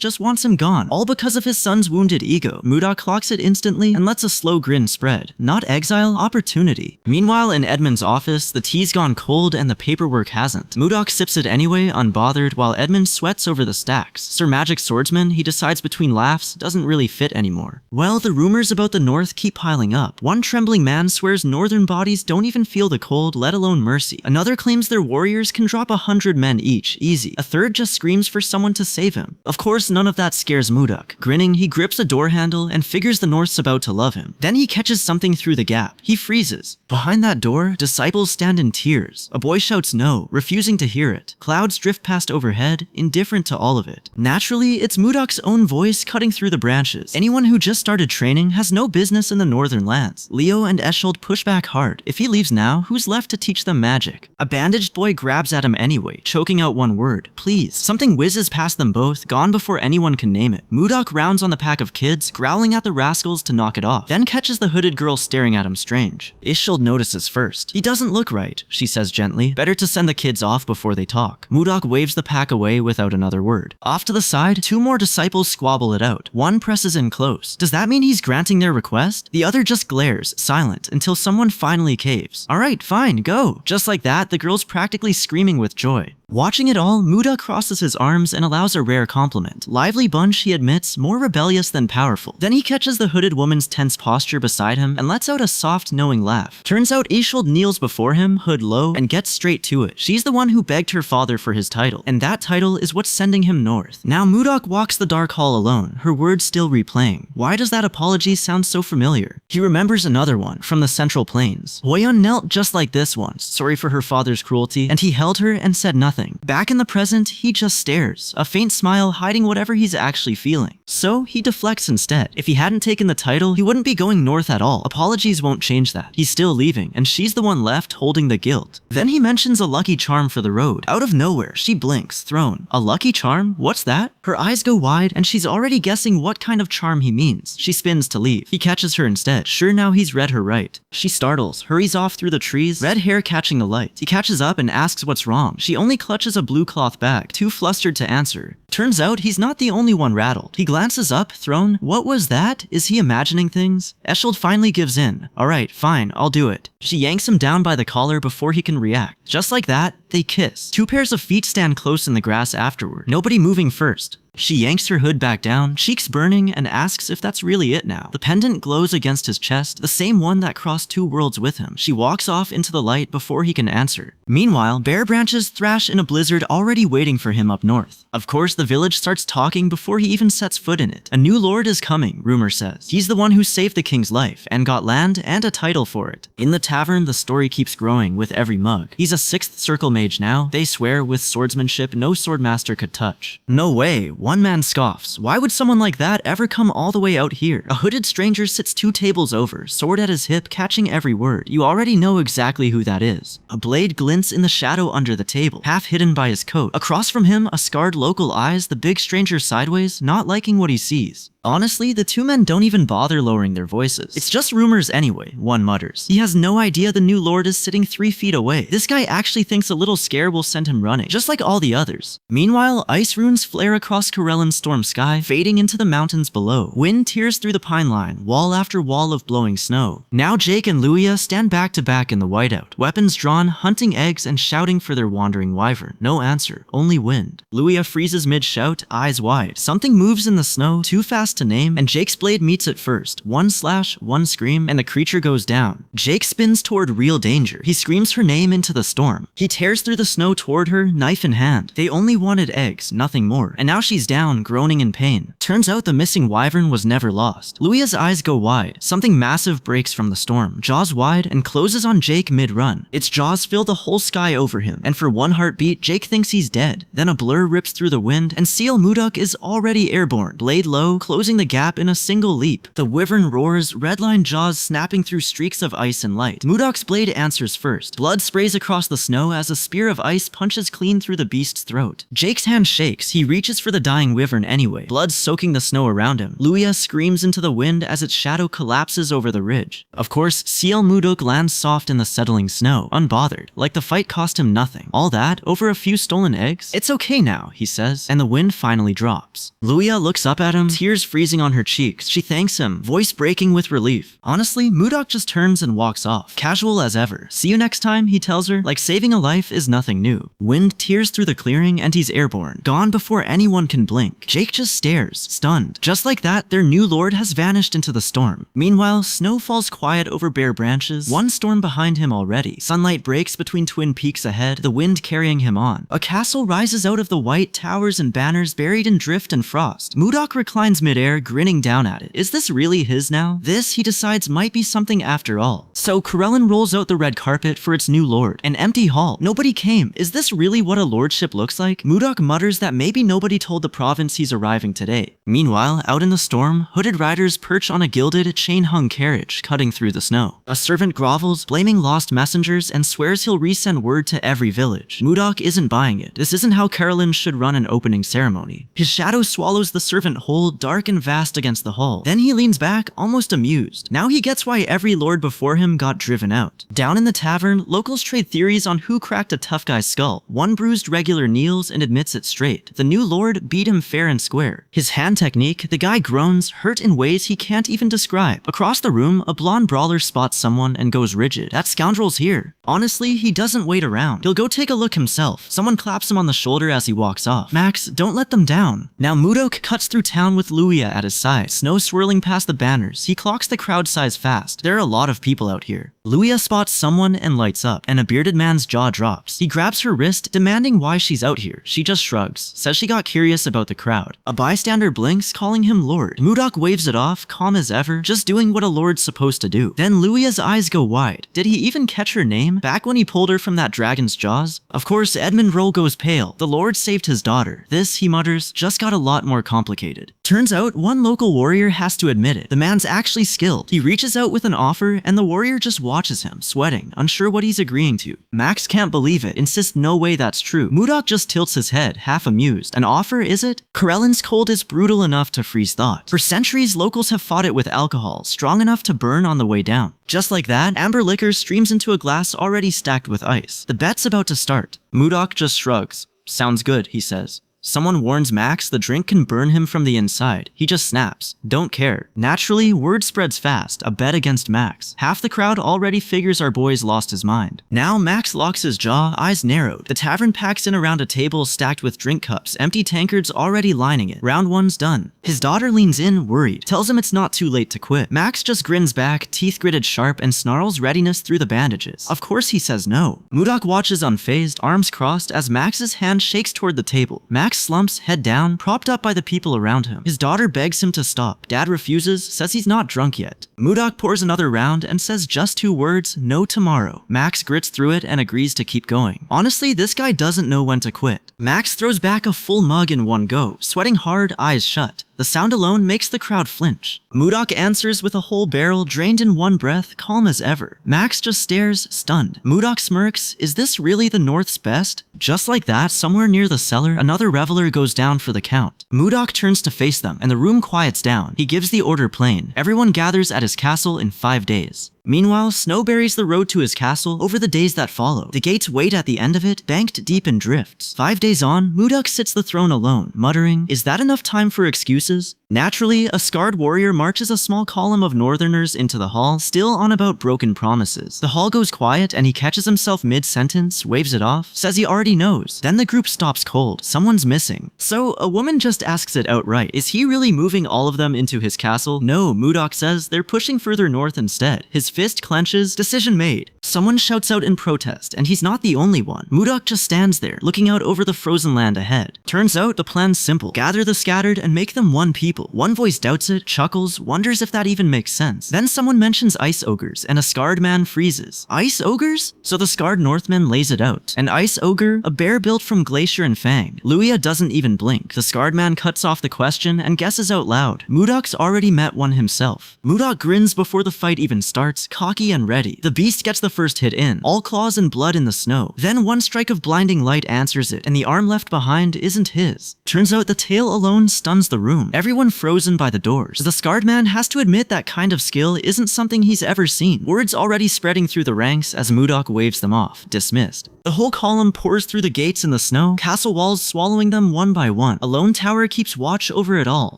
[SPEAKER 1] just wants him gone, all because of his son's wounded ego. Mudok clocks it instantly and lets a slow grin spread. Not exile, opportunity. Meanwhile, in Edmund's office, the tea's gone cold and the paperwork hasn't. Mudok sips it anyway, unbothered, while Edmund sweats over the stacks. Sir Magic Swordsman, he decides between laughs, doesn't really fit anymore. Well, the rumors about the north keep piling up. One trembling man swears northern bodies don't even feel the cold, let alone mercy. Another claims their warriors can drop 100 men each, easy. A third just screams for someone to save him. Of course, none of that scares Mudok. Grinning, he grips a door handle and figures the north's about to love him. Then he catches something through the gap. He freezes. Behind that door, disciples stand in tears. A boy shouts no, refusing to hear it. Clouds drift past overhead, indifferent to all of it. Naturally, it's Mudok's own voice cutting through the branches. Anyone who just started training has no business in the northern lands. Leo and Isekai'd push back hard. If he leaves now, who's left to teach them magic? A bandaged boy grabs at him anyway, choking out one word. Please. Something whizzes past them both, gone before anyone can name it. Mudok rounds on the pack of kids, growling at the rascals to knock it off, then catches the hooded girl staring at him strange. Isekai'd notices first. He doesn't look right, she says gently. Better to send the kids off before they talk. Mudok waves the pack away without another word. Off to the side, two more disciples squabble it out. One presses in close. Does that mean he's granting their request? The other just glares, silent, until someone finally caves. Alright, fine, go. Just like that, the girl's practically screaming with joy. Watching it all, Muda crosses his arms and allows a rare compliment. Lively bunch, he admits, more rebellious than powerful. Then he catches the hooded woman's tense posture beside him and lets out a soft, knowing laugh. Turns out Isekai'd kneels before him, hood low, and gets straight to it. She's the one who begged her father for his title, and that title is what's sending him north. Now Muda walks the dark hall alone, her words still replaying. Why does that apology sound so familiar? He remembers another one, from the Central Plains. Hwoyeon knelt just like this once, sorry for her father's cruelty, and he held her and said nothing. Back in the present, he just stares, a faint smile hiding whatever he's actually feeling. So he deflects instead. If he hadn't taken the title, he wouldn't be going north at all. Apologies won't change that. He's still leaving, and she's the one left holding the guilt. Then he mentions a lucky charm for the road. Out of nowhere, she blinks, thrown. A lucky charm? What's that? Her eyes go wide, and she's already guessing what kind of charm he means. She spins to leave. He catches her instead. Sure, now he's read her right. She startles, hurries off through the trees, red hair catching the light. He catches up and asks what's wrong. She only clutches a blue cloth bag, too flustered to answer. Turns out he's not the only one rattled. He glances up, thrown. What was that? Is he imagining things? Isekai'd finally gives in. Alright, fine, I'll do it. She yanks him down by the collar before he can react. Just like that, they kiss. Two pairs of feet stand close in the grass afterward, nobody moving first. She yanks her hood back down, cheeks burning, and asks if that's really it now. The pendant glows against his chest, the same one that crossed two worlds with him. She walks off into the light before he can answer. Meanwhile, bare branches thrash in a blizzard already waiting for him up north. Of course, the village starts talking before he even sets foot in it. A new lord is coming, rumor says. He's the one who saved the king's life, and got land and a title for it. In the tavern, the story keeps growing with every mug. He's a 6th circle mage now, they swear, with swordsmanship no swordmaster could touch. No way. One man scoffs. Why would someone like that ever come all the way out here? A hooded stranger sits 2 tables over, sword at his hip, catching every word. You already know exactly who that is. A blade glints in the shadow under the table, half hidden by his coat. Across from him, a scarred local eyes the big stranger sideways, not liking what he sees. Honestly, the two men don't even bother lowering their voices. It's just rumors anyway, one mutters. He has no idea the new lord is sitting 3 feet away. This guy actually thinks a little scare will send him running, just like all the others. Meanwhile, ice runes flare across Corellan's storm sky, fading into the mountains below. Wind tears through the pine line, wall after wall of blowing snow. Now Jake and Luia stand back to back in the whiteout, weapons drawn, hunting eggs and shouting for their wandering wyvern. No answer, only wind. Luia freezes mid-shout, eyes wide. Something moves in the snow, too fast to name, and Jake's blade meets it first. One slash, one scream, and the creature goes down. Jake spins toward real danger. He screams her name into the storm. He tears through the snow toward her, knife in hand. They only wanted eggs, nothing more. And now she's down, groaning in pain. Turns out the missing wyvern was never lost. Luia's eyes go wide. Something massive breaks from the storm, jaws wide, and closes on Jake mid-run. Its jaws fill the whole sky over him, and for one heartbeat, Jake thinks he's dead. Then a blur rips through the wind, and Seal Mudok is already airborne, blade low, closing the gap in a single leap. The wyvern roars, redline jaws snapping through streaks of ice and light. Mudok's blade answers first. Blood sprays across the snow as a spear of ice punches clean through the beast's throat. Jake's hand shakes. He reaches for the dying wyvern anyway, blood soaking the snow around him. Luia screams into the wind as its shadow collapses over the ridge. Of course, Seal Mudok lands soft in the settling snow, unbothered, like the fight cost him nothing. All that, over a few stolen eggs? It's okay now, he says, and the wind finally drops. Luia looks up at him, tears freezing on her cheeks. She thanks him, voice breaking with relief. Honestly, Mudok just turns and walks off, casual as ever. See you next time, he tells her, like saving a life is nothing new. Wind tears through the clearing and he's airborne, gone before anyone can blink. Jake just stares, stunned. Just like that, their new lord has vanished into the storm. Meanwhile, snow falls quiet over bare branches, one storm behind him already. Sunlight breaks between twin peaks ahead, the wind carrying him on. A castle rises out of the white towers and banners buried in drift and frost. Mudok reclines midair, grinning down at it. Is this really his now? This, he decides, might be something after all. So Corellan rolls out the red carpet for its new lord. An empty hall. Nobody came. Is this really what a lordship looks like? Mudok mutters that maybe nobody told the province he's arriving today. Meanwhile, out in the storm, hooded riders perch on a gilded, chain-hung carriage, cutting through the snow. A servant grovels, blaming lost messengers, and swears he'll resend word to every village. Mudok isn't buying it. This isn't how Corellan should run an opening ceremony. His shadow swallows the servant whole, dark and vast against the hull. Then he leans back, almost amused. Now he gets why every lord before him got driven out. Down in the tavern, locals trade theories on who cracked a tough guy's skull. One bruised regular kneels and admits it straight. The new lord beat him fair and square. His hand technique, the guy groans, hurt in ways he can't even describe. Across the room, a blonde brawler spots someone and goes rigid. That scoundrel's here. Honestly, he doesn't wait around. He'll go take a look himself. Someone claps him on the shoulder as he walks off. Max, don't let them down. Now Mudok cuts through town with Luia at his side. Snow swirling past the banners. He clocks the crowd size fast. There are a lot of people out here. Luia spots someone and lights up, and a bearded man's jaw drops. He grabs her wrist, demanding why she's out here. She just shrugs, says she got curious about the crowd. A bystander blinks, calling him Lord. Mudok waves it off, calm as ever, just doing what a lord's supposed to do. Then Luia's eyes go wide. Did he even catch her name? Back when he pulled her from that dragon's jaws? Of course, Edmund Rowe goes pale. The lord saved his daughter. This, he mutters, just got a lot more complicated. Turns out, one local warrior has to admit it. The man's actually skilled. He reaches out with an offer, and the warrior just watches him, sweating, unsure what he's agreeing to. Max can't believe it, insists no way that's true. Mudok just tilts his head, half amused. An offer, is it? Corellan's cold is brutal enough to freeze thought. For centuries, locals have fought it with alcohol, strong enough to burn on the way down. Just like that, amber liquor streams into a glass already stacked with ice. The bet's about to start. Mudok just shrugs. Sounds good, he says. Someone warns Max the drink can burn him from the inside. He just snaps. Don't care. Naturally, word spreads fast. A bet against Max. Half the crowd already figures our boy's lost his mind. Now Max locks his jaw, eyes narrowed. The tavern packs in around a table stacked with drink cups, empty tankards already lining it. Round one's done. His daughter leans in, worried. Tells him it's not too late to quit. Max just grins back, teeth gritted sharp, and snarls readiness through the bandages. Of course he says no. Mudok watches unfazed, arms crossed, as Max's hand shakes toward the table. Max slumps, head down, propped up by the people around him. His daughter begs him to stop. Dad refuses, says he's not drunk yet. Mudok pours another round and says just 2 words, no tomorrow. Max grits through it and agrees to keep going. Honestly, this guy doesn't know when to quit. Max throws back a full mug in one go, sweating hard, eyes shut. The sound alone makes the crowd flinch. Mudok answers with a whole barrel drained in one breath, calm as ever. Max just stares, stunned. Mudok smirks, is this really the North's best? Just like that, somewhere near the cellar, another reveler goes down for the count. Mudok turns to face them, and the room quiets down. He gives the order plain. Everyone gathers at his castle in 5 days. Meanwhile, Snow buries the road to his castle over the days that follow. The gates wait at the end of it, banked deep in drifts. 5 days on, Mudok sits the throne alone, muttering, is that enough time for excuses? Naturally, a scarred warrior marches a small column of northerners into the hall, still on about broken promises. The hall goes quiet and he catches himself mid-sentence, waves it off, says he already knows. Then the group stops cold. Someone's missing. So, a woman just asks it outright. Is he really moving all of them into his castle? No, Mudok says they're pushing further north instead. His fist clenches, decision made. Someone shouts out in protest, and he's not the only one. Mudok just stands there, looking out over the frozen land ahead. Turns out the plan's simple. Gather the scattered and make them one people. One voice doubts it, chuckles, wonders if that even makes sense. Then someone mentions ice ogres, and a scarred man freezes. Ice ogres? So the scarred Northman lays it out. An ice ogre? A bear built from glacier and fang. Luia doesn't even blink. The scarred man cuts off the question and guesses out loud. Mudok's already met one himself. Mudok grins before the fight even starts, cocky and ready. The beast gets the first hit in, all claws and blood in the snow. Then one strike of blinding light answers it, and the arm left behind isn't his. Turns out the tail alone stuns the room. Everyone frozen by the doors. The scarred man has to admit that kind of skill isn't something he's ever seen. Words already spreading through the ranks as Mudok waves them off, dismissed. The whole column pours through the gates in the snow, castle walls swallowing them one by one. A lone tower keeps watch over it all,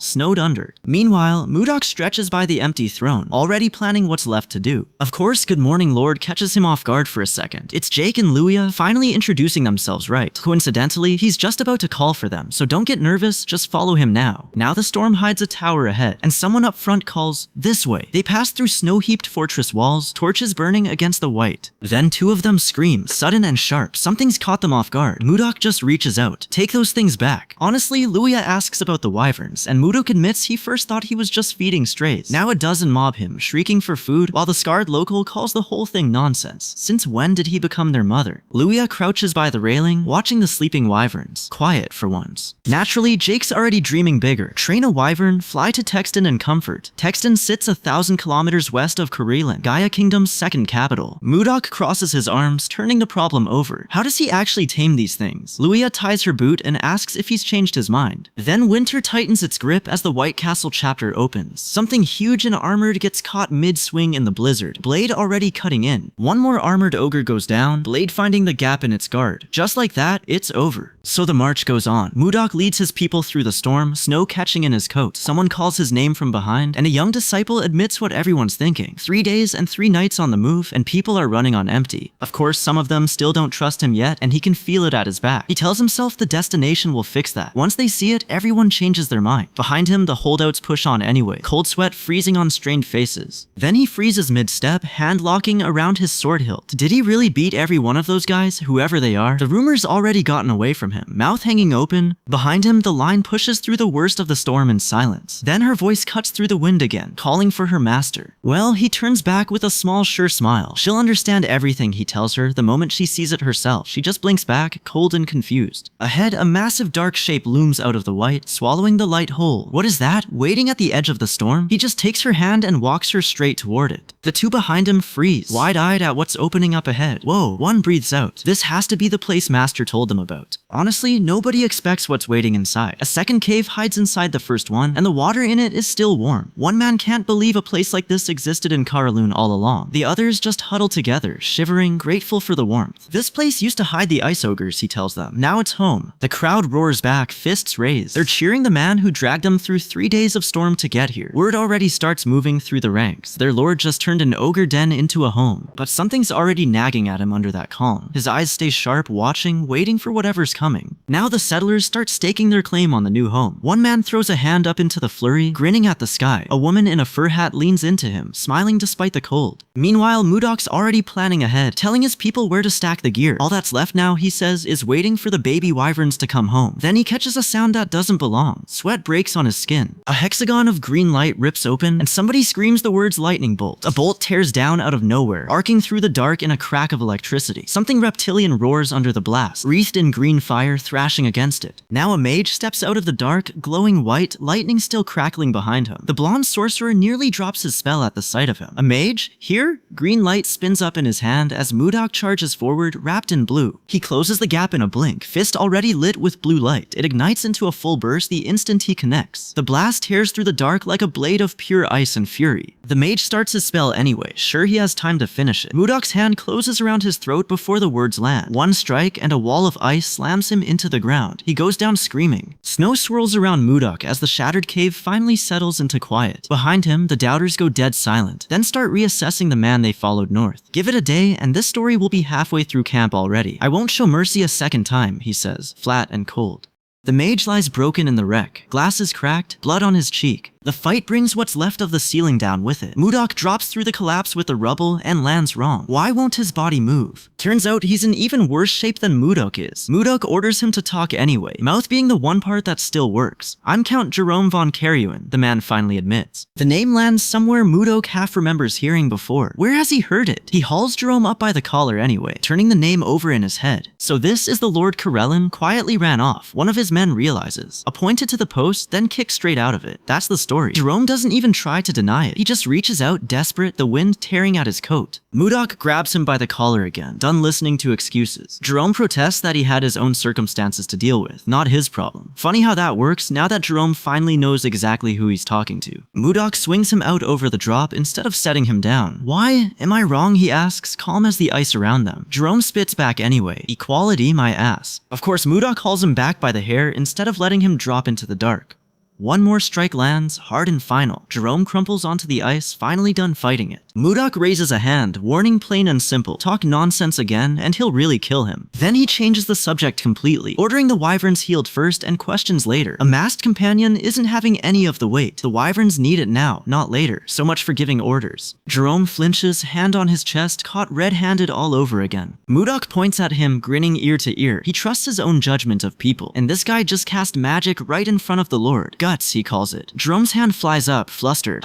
[SPEAKER 1] snowed under. Meanwhile, Mudok stretches by the empty throne, already planning what's left to do. Of course, Good Morning Lord catches him off guard for a second. It's Jake and Luia finally introducing themselves right. Coincidentally, he's just about to call for them, so don't get nervous, just follow him now. Now the storm hides a tower ahead, and someone up front calls, this way. They pass through snow-heaped fortress walls, torches burning against the white. Then 2 of them scream, sudden and sharp. Something's caught them off guard. Mudok just reaches out. Take those things back. Honestly, Luia asks about the wyverns, and Mudok admits he first thought he was just feeding strays. Now a dozen mob him, shrieking for food, while the scarred local calls the whole thing nonsense. nonsense. Since when did he become their mother? Luia crouches by the railing, watching the sleeping wyverns. Quiet for once. Naturally, Jake's already dreaming bigger. Train a wyvern, fly to Texton and comfort. Texton sits 1,000 kilometers west of Karelin, Gaia Kingdom's second capital. Mudok crosses his arms, turning the problem over. How does he actually tame these things? Luia ties her boot and asks if he's changed his mind. Then winter tightens its grip as the White Castle chapter opens. Something huge and armored gets caught mid-swing in the blizzard, Blade already cutting in. One more armored ogre goes down, Blade finding the gap in its guard. Just like that, it's over. So the march goes on. Mudok leads his people through the storm, snow catching in his coat. Someone calls his name from behind, and a young disciple admits what everyone's thinking. 3 days and 3 nights on the move, and people are running on empty. Of course, some of them still don't trust him yet, and he can feel it at his back. He tells himself the destination will fix that. Once they see it, everyone changes their mind. Behind him, the holdouts push on anyway, cold sweat freezing on strained faces. Then he freezes mid-step, hand locking around his sword hilt. Did he really beat every one of those guys, whoever they are? The rumor's already gotten away from him, mouth hanging open. Behind him, the line pushes through the worst of the storm in silence. Then her voice cuts through the wind again, calling for her master. Well, he turns back with a small, sure smile. She'll understand everything he tells her the moment she sees it herself. She just blinks back, cold and confused. Ahead, a massive dark shape looms out of the white, swallowing the light whole. What is that? Waiting at the edge of the storm? He just takes her hand and walks her straight toward it. The two behind him freeze, wide-eyed at what's opening up ahead. Whoa, one breathes out. This has to be the place Master told them about. Honestly, nobody expects what's waiting inside. A second cave hides inside the first one, and the water in it is still warm. One man can't believe a place like this existed in Karelun all along. The others just huddle together, shivering, grateful for the warmth. This place used to hide the ice ogres, he tells them. Now it's home. The crowd roars back, fists raised. They're cheering the man who dragged them through 3 days of storm to get here. Word already starts moving through the ranks. Their lord just turned an ogre den into a home. But something's already nagging at him under that calm. His eyes stay sharp, watching, waiting for whatever's coming. Now the settlers start staking their claim on the new home. One man throws a hand up into the flurry, grinning at the sky. A woman in a fur hat leans into him, smiling despite the cold. Meanwhile, Mudok's already planning ahead, telling his people where to stack the gear. All that's left now, he says, is waiting for the baby wyverns to come home. Then he catches a sound that doesn't belong. Sweat breaks on his skin. A hexagon of green light rips open, and somebody screams the words lightning bolt. A bolt tears down out of nowhere, arcing through the dark in a crack of electricity. Something reptilian roars under the blast, wreathed in green fire thrashing against it. Now a mage steps out of the dark, glowing white, lightning still crackling behind him. The blonde sorcerer nearly drops his spell at the sight of him. A mage? Here? Green light spins up in his hand as Mudok charges forward, wrapped in blue. He closes the gap in a blink, fist already lit with blue light. It ignites into a full burst the instant he connects. The blast tears through the dark like a blade of pure ice and fury. The mage starts his spell anyway, sure he has time to finish it. Mudok's hand closes around his throat before the words land. One strike and a wall of ice slams him into the ground. He goes down screaming. Snow swirls around Mudok as the shattered cave finally settles into quiet. Behind him, the doubters go dead silent, then start reassessing the man they followed north. Give it a day, and this story will be halfway through camp already. I won't show mercy a second time, he says, flat and cold. The mage lies broken in the wreck, glasses cracked, blood on his cheek. The fight brings what's left of the ceiling down with it. Mudok drops through the collapse with the rubble and lands wrong. Why won't his body move? Turns out he's in even worse shape than Mudok is. Mudok orders him to talk anyway, mouth being the one part that still works. I'm Count Jerome von Carrion, the man finally admits. The name lands somewhere Mudok half remembers hearing before. Where has he heard it? He hauls Jerome up by the collar anyway, turning the name over in his head. So this is the Lord Karelin, quietly ran off. One of his men realizes. Appointed to the post, then kicked straight out of it. That's the story. Jerome doesn't even try to deny it. He just reaches out, desperate, the wind tearing at his coat. Mudok grabs him by the collar again, done listening to excuses. Jerome protests that he had his own circumstances to deal with, not his problem. Funny how that works now that Jerome finally knows exactly who he's talking to. Mudok swings him out over the drop instead of setting him down. Why? Am I wrong, he asks, calm as the ice around them. Jerome spits back anyway. Equality, my ass. Of course, Mudok hauls him back by the hair instead of letting him drop into the dark. One more strike lands, hard and final. Jerome crumples onto the ice, finally done fighting it. Mudok raises a hand, warning plain and simple. Talk nonsense again, and he'll really kill him. Then he changes the subject completely, ordering the wyverns healed first and questions later. A masked companion isn't having any of the weight. The wyverns need it now, not later. So much for giving orders. Jerome flinches, hand on his chest, caught red-handed all over again. Mudok points at him, grinning ear to ear. He trusts his own judgment of people, and this guy just cast magic right in front of the Lord. Guts, he calls it. Jerome's hand flies up, flustered.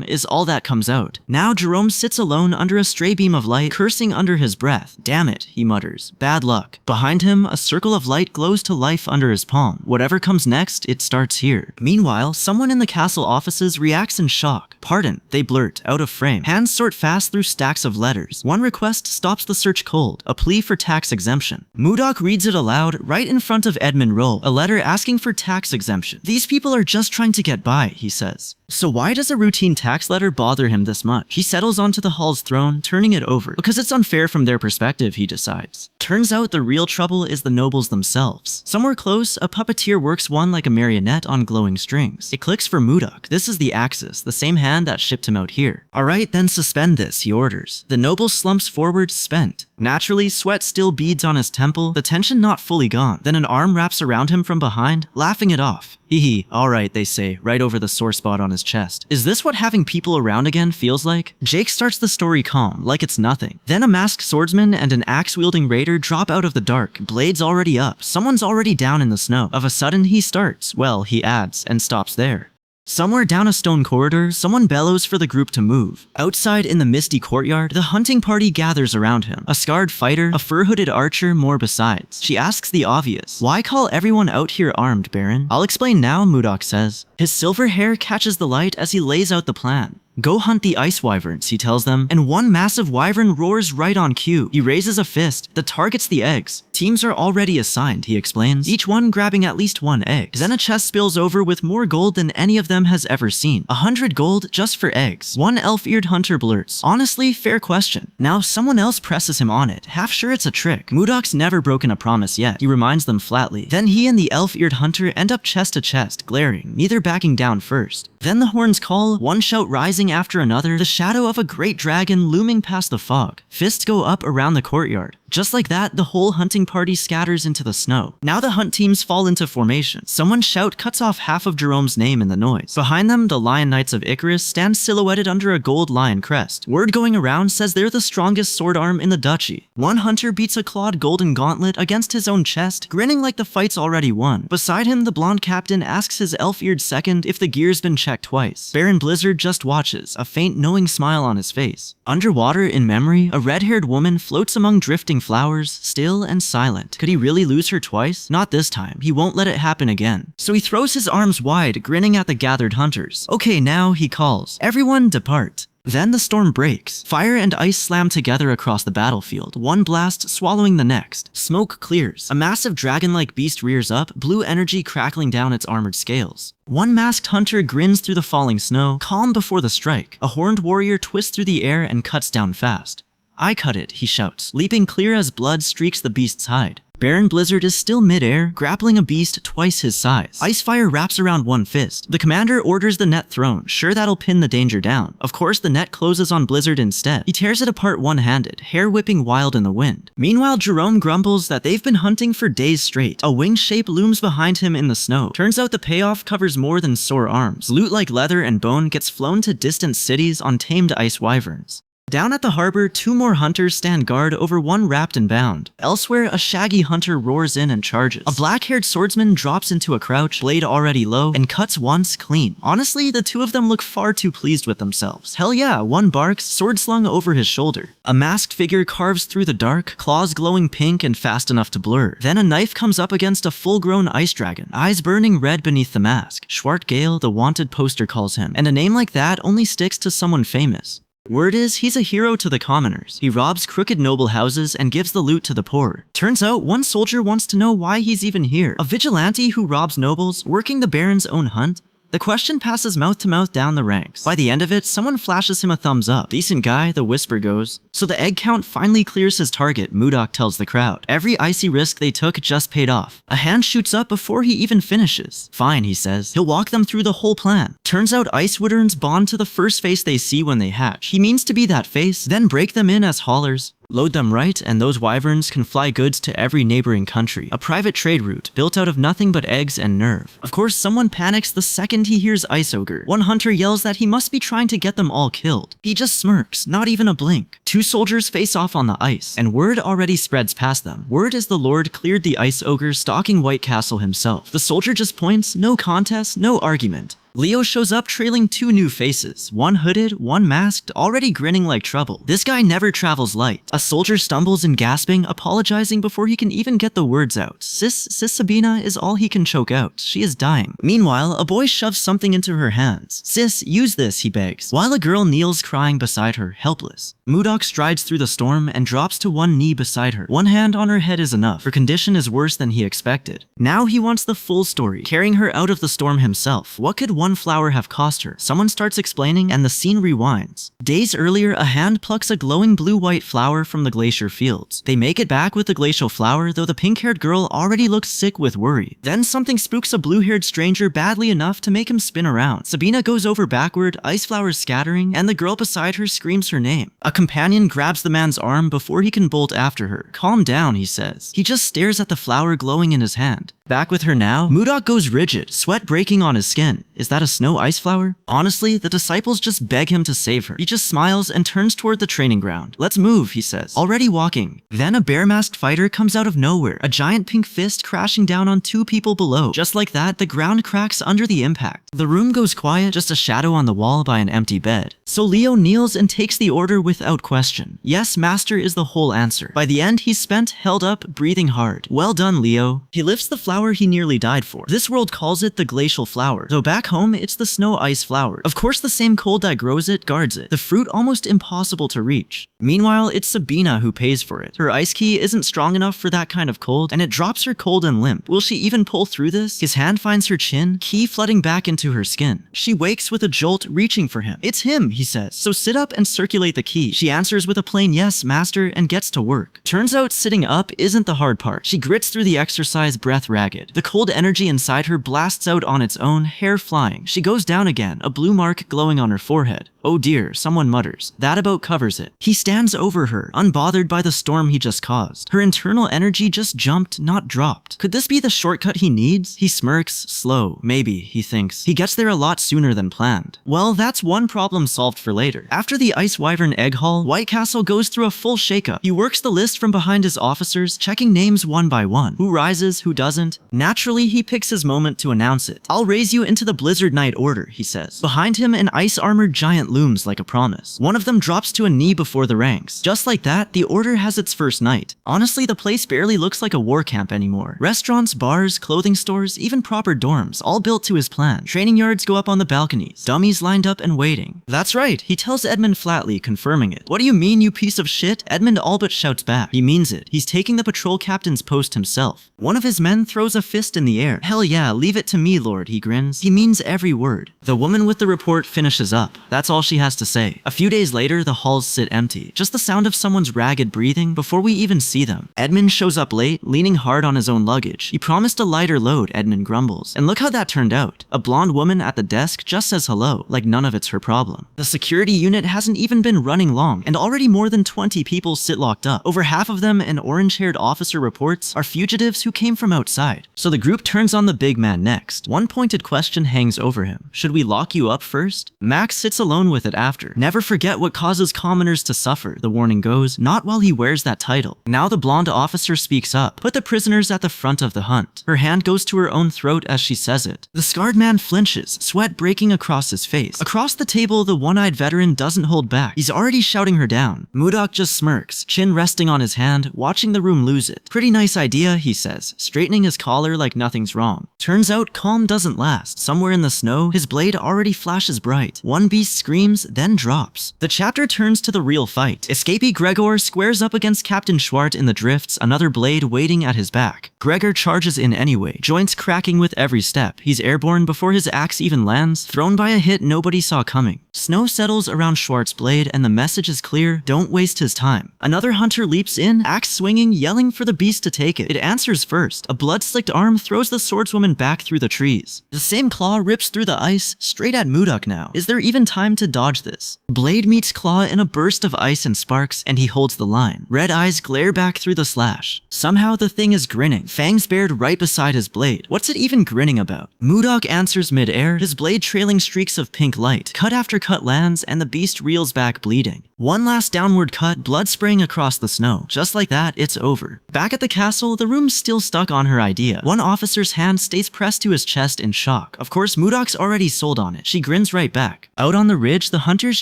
[SPEAKER 1] Is all that comes out. Now Jerome sits alone under a stray beam of light, cursing under his breath. Damn it, he mutters. Bad luck. Behind him, a circle of light glows to life under his palm. Whatever comes next, it starts here. Meanwhile, someone in the castle offices reacts in shock. Pardon, they blurt, out of frame. Hands sort fast through stacks of letters. One request stops the search cold, a plea for tax exemption. Mudok reads it aloud, right in front of Edmund Roll, a letter asking for tax exemption. These people are just trying to get by, he says. So why does a routine tax letter bother him this much? He settles onto the hall's throne, turning it over. Because it's unfair from their perspective, he decides. Turns out the real trouble is the nobles themselves. Somewhere close, a puppeteer works one like a marionette on glowing strings. It clicks for Mudok. This is the Axis, the same hand that shipped him out here. Alright, then suspend this, he orders. The noble slumps forward, spent. Naturally, sweat still beads on his temple, the tension not fully gone. Then an arm wraps around him from behind, laughing it off. Hee, alright, they say, right over the sore spot on his chest. Is this what having people around again feels like? Jake starts the story calm, like it's nothing. Then a masked swordsman and an axe-wielding raider drop out of the dark, blades already up, someone's already down in the snow. Of a sudden, he starts, well, he adds, and stops there. Somewhere down a stone corridor, someone bellows for the group to move. Outside in the misty courtyard, the hunting party gathers around him. A scarred fighter, a fur-hooded archer, more besides. She asks the obvious. Why call everyone out here armed, Baron? I'll explain now, Mudok says. His silver hair catches the light as he lays out the plan. Go hunt the ice wyverns, he tells them, and one massive wyvern roars right on cue. He raises a fist that targets the eggs. Teams are already assigned, he explains, each one grabbing at least one egg. Then a chest spills over with more gold than any of them has ever seen. 100 gold just for eggs. One elf-eared hunter blurts, honestly, fair question. Now someone else presses him on it, half sure it's a trick. Mudok's never broken a promise yet, he reminds them flatly. Then he and the elf-eared hunter end up chest to chest, glaring, neither backing down first. Then the horns call, one shout rising after another, the shadow of a great dragon looming past the fog. Fists go up around the courtyard. Just like that, the whole hunting party scatters into the snow. Now the hunt teams fall into formation. Someone's shout cuts off half of Jerome's name in the noise. Behind them, the Lion Knights of Icarus stand silhouetted under a gold lion crest. Word going around says they're the strongest sword arm in the duchy. One hunter beats a clawed golden gauntlet against his own chest, grinning like the fight's already won. Beside him, the blonde captain asks his elf-eared second if the gear's been checked twice. Baron Blizzard just watches, a faint knowing smile on his face. Underwater, in memory, a red-haired woman floats among drifting flowers, still and silent. Could he really lose her twice? Not this time. He won't let it happen again. So he throws his arms wide, grinning at the gathered hunters. Okay, now, he calls. Everyone depart. Then the storm breaks. Fire and ice slam together across the battlefield, one blast swallowing the next. Smoke clears. A massive dragon-like beast rears up, blue energy crackling down its armored scales. One masked hunter grins through the falling snow, calm before the strike. A horned warrior twists through the air and cuts down fast. I cut it, he shouts, leaping clear as blood streaks the beast's hide. Baron Blizzard is still mid-air, grappling a beast twice his size. Icefire wraps around one fist. The commander orders the net thrown, sure that'll pin the danger down. Of course, the net closes on Blizzard instead. He tears it apart one-handed, hair whipping wild in the wind. Meanwhile, Jerome grumbles that they've been hunting for days straight. A winged shape looms behind him in the snow. Turns out the payoff covers more than sore arms. Loot like leather and bone gets flown to distant cities on tamed ice wyverns. Down at the harbor, two more hunters stand guard over one wrapped and bound. Elsewhere, a shaggy hunter roars in and charges. A black-haired swordsman drops into a crouch, blade already low, and cuts once clean. Honestly, the two of them look far too pleased with themselves. Hell yeah, one barks, sword slung over his shoulder. A masked figure carves through the dark, claws glowing pink and fast enough to blur. Then a knife comes up against a full-grown ice dragon, eyes burning red beneath the mask. Schwartgale, the wanted poster, calls him, and a name like that only sticks to someone famous. Word is, he's a hero to the commoners. He robs crooked noble houses and gives the loot to the poor. Turns out, one soldier wants to know why he's even here. A vigilante who robs nobles, working the Baron's own hunt? The question passes mouth to mouth down the ranks. By the end of it, someone flashes him a thumbs up. Decent guy, the whisper goes. So the egg count finally clears his target, Mudok tells the crowd. Every icy risk they took just paid off. A hand shoots up before he even finishes. Fine, he says. He'll walk them through the whole plan. Turns out ice wyverns bond to the first face they see when they hatch. He means to be that face, then break them in as haulers. Load them right, and those wyverns can fly goods to every neighboring country. A private trade route, built out of nothing but eggs and nerve. Of course, someone panics the second he hears Ice Ogre. One hunter yells that he must be trying to get them all killed. He just smirks, not even a blink. Two soldiers face off on the ice, and word already spreads past them. Word is the Lord cleared the Ice Ogre stalking White Castle himself. The soldier just points, no contest, no argument. Leo shows up trailing two new faces, one hooded, one masked, already grinning like trouble. This guy never travels light. A soldier stumbles in gasping, apologizing before he can even get the words out. Sis Sabina is all he can choke out. She is dying. Meanwhile, a boy shoves something into her hands. Sis, use this, he begs, while a girl kneels crying beside her, helpless. Mudok strides through the storm and drops to one knee beside her. One hand on her head is enough. Her condition is worse than he expected. Now he wants the full story, carrying her out of the storm himself. What could one flower have cost her? Someone starts explaining and the scene rewinds. Days earlier, a hand plucks a glowing blue-white flower from the glacier fields. They make it back with the glacial flower, though the pink-haired girl already looks sick with worry. Then something spooks a blue-haired stranger badly enough to make him spin around. Sabina goes over backward, ice flowers scattering, and the girl beside her screams her name. A companion grabs the man's arm before he can bolt after her. Calm down, he says. He just stares at the flower glowing in his hand. Back with her now, Mudok goes rigid, sweat breaking on his skin. Is that a snow ice flower? Honestly, the disciples just beg him to save her. He just smiles and turns toward the training ground. Let's move, he says, already walking. Then a bear-masked fighter comes out of nowhere, a giant pink fist crashing down on two people below. Just like that, the ground cracks under the impact. The room goes quiet, just a shadow on the wall by an empty bed. So Leo kneels and takes the order without question. Yes, master is the whole answer. By the end, he's spent, held up, breathing hard. Well done, Leo. He lifts the flower he nearly died for. This world calls it the glacial flower, though back home it's the snow ice flower. Of course, the same cold that grows it guards it, the fruit almost impossible to reach. Meanwhile, it's Sabina who pays for it. Her ice key isn't strong enough for that kind of cold, and it drops her cold and limp. Will she even pull through this? His hand finds her chin, key flooding back into her skin. She wakes with a jolt, reaching for him. It's him, he says, so sit up and circulate the key. She answers with a plain yes, master, and gets to work. Turns out sitting up isn't the hard part. She grits through the exercise, breath ragged. The cold energy inside her blasts out on its own, hair flying. She goes down again, a blue mark glowing on her forehead. Oh dear, someone mutters. That about covers it. He stands over her, unbothered by the storm he just caused. Her internal energy just jumped, not dropped. Could this be the shortcut he needs? He smirks, slow. Maybe, he thinks. He gets there a lot sooner than planned. Well, that's one problem solved for later. After the Ice Wyvern Egg Haul, White Castle goes through a full shakeup. He works the list from behind his officers, checking names one by one. Who rises, who doesn't. Naturally, he picks his moment to announce it. I'll raise you into the Blizzard Knight Order, he says. Behind him, an ice-armored giant looms like a promise. One of them drops to a knee before the ranks. Just like that, the Order has its first night. Honestly, the place barely looks like a war camp anymore. Restaurants, bars, clothing stores, even proper dorms, all built to his plan. Training yards go up on the balconies. Dummies lined up and waiting. That's right, he tells Edmund flatly, confirming it. What do you mean, you piece of shit? Edmund all but shouts back. He means it. He's taking the patrol captain's post himself. One of his men throws a fist in the air. Hell yeah, leave it to me, Lord, he grins. He means every word. The woman with the report finishes up. That's all she has to say. A few days later, the halls sit empty. Just the sound of someone's ragged breathing before we even see them. Edmund shows up late, leaning hard on his own luggage. He promised a lighter load, Edmund grumbles. And look how that turned out. A blonde woman at the desk just says hello, like none of it's her problem. The security unit hasn't even been running long, and already more than 20 people sit locked up. Over half of them, an orange-haired officer reports, are fugitives who came from outside. So the group turns on the big man next. One pointed question hangs over him. Should we lock you up first? Max sits alone with it after. Never forget what causes commoners to suffer, the warning goes, not while he wears that title. Now the blonde officer speaks up. Put the prisoners at the front of the hunt. Her hand goes to her own throat as she says it. The scarred man flinches, sweat breaking across his face. Across the table, the one-eyed veteran doesn't hold back. He's already shouting her down. Mudok just smirks, chin resting on his hand, watching the room lose it. Pretty nice idea, he says, straightening his collar like nothing's wrong. Turns out calm doesn't last. Somewhere in the snow, his blade already flashes bright. One beast screams, then drops. The chapter turns to the real fight. Escapee Gregor squares up against Captain Schwart in the drifts, another blade waiting at his back. Gregor charges in anyway, joints cracking with every step. He's airborne before his axe even lands, thrown by a hit nobody saw coming. Snow settles around Schwart's blade and the message is clear, don't waste his time. Another hunter leaps in, axe swinging, yelling for the beast to take it. It answers first. A blood-slicked arm throws the swordswoman back through the trees. The same claw rips through the ice, straight at Mudok now. Is there even time to dodge this? Blade meets claw in a burst of ice and sparks, and he holds the line. Red eyes glare back through the slash. Somehow the thing is grinning, fangs bared right beside his blade. What's it even grinning about? Mudok answers mid-air, his blade trailing streaks of pink light. Cut after cut lands, and the beast reels back bleeding. One last downward cut, blood spraying across the snow. Just like that, it's over. Back at the castle, the room's still stuck on her idea. One officer's hand stays pressed to his chest in shock. Of course, Mudok's already sold on it. She grins right back. Out on the ridge, the hunters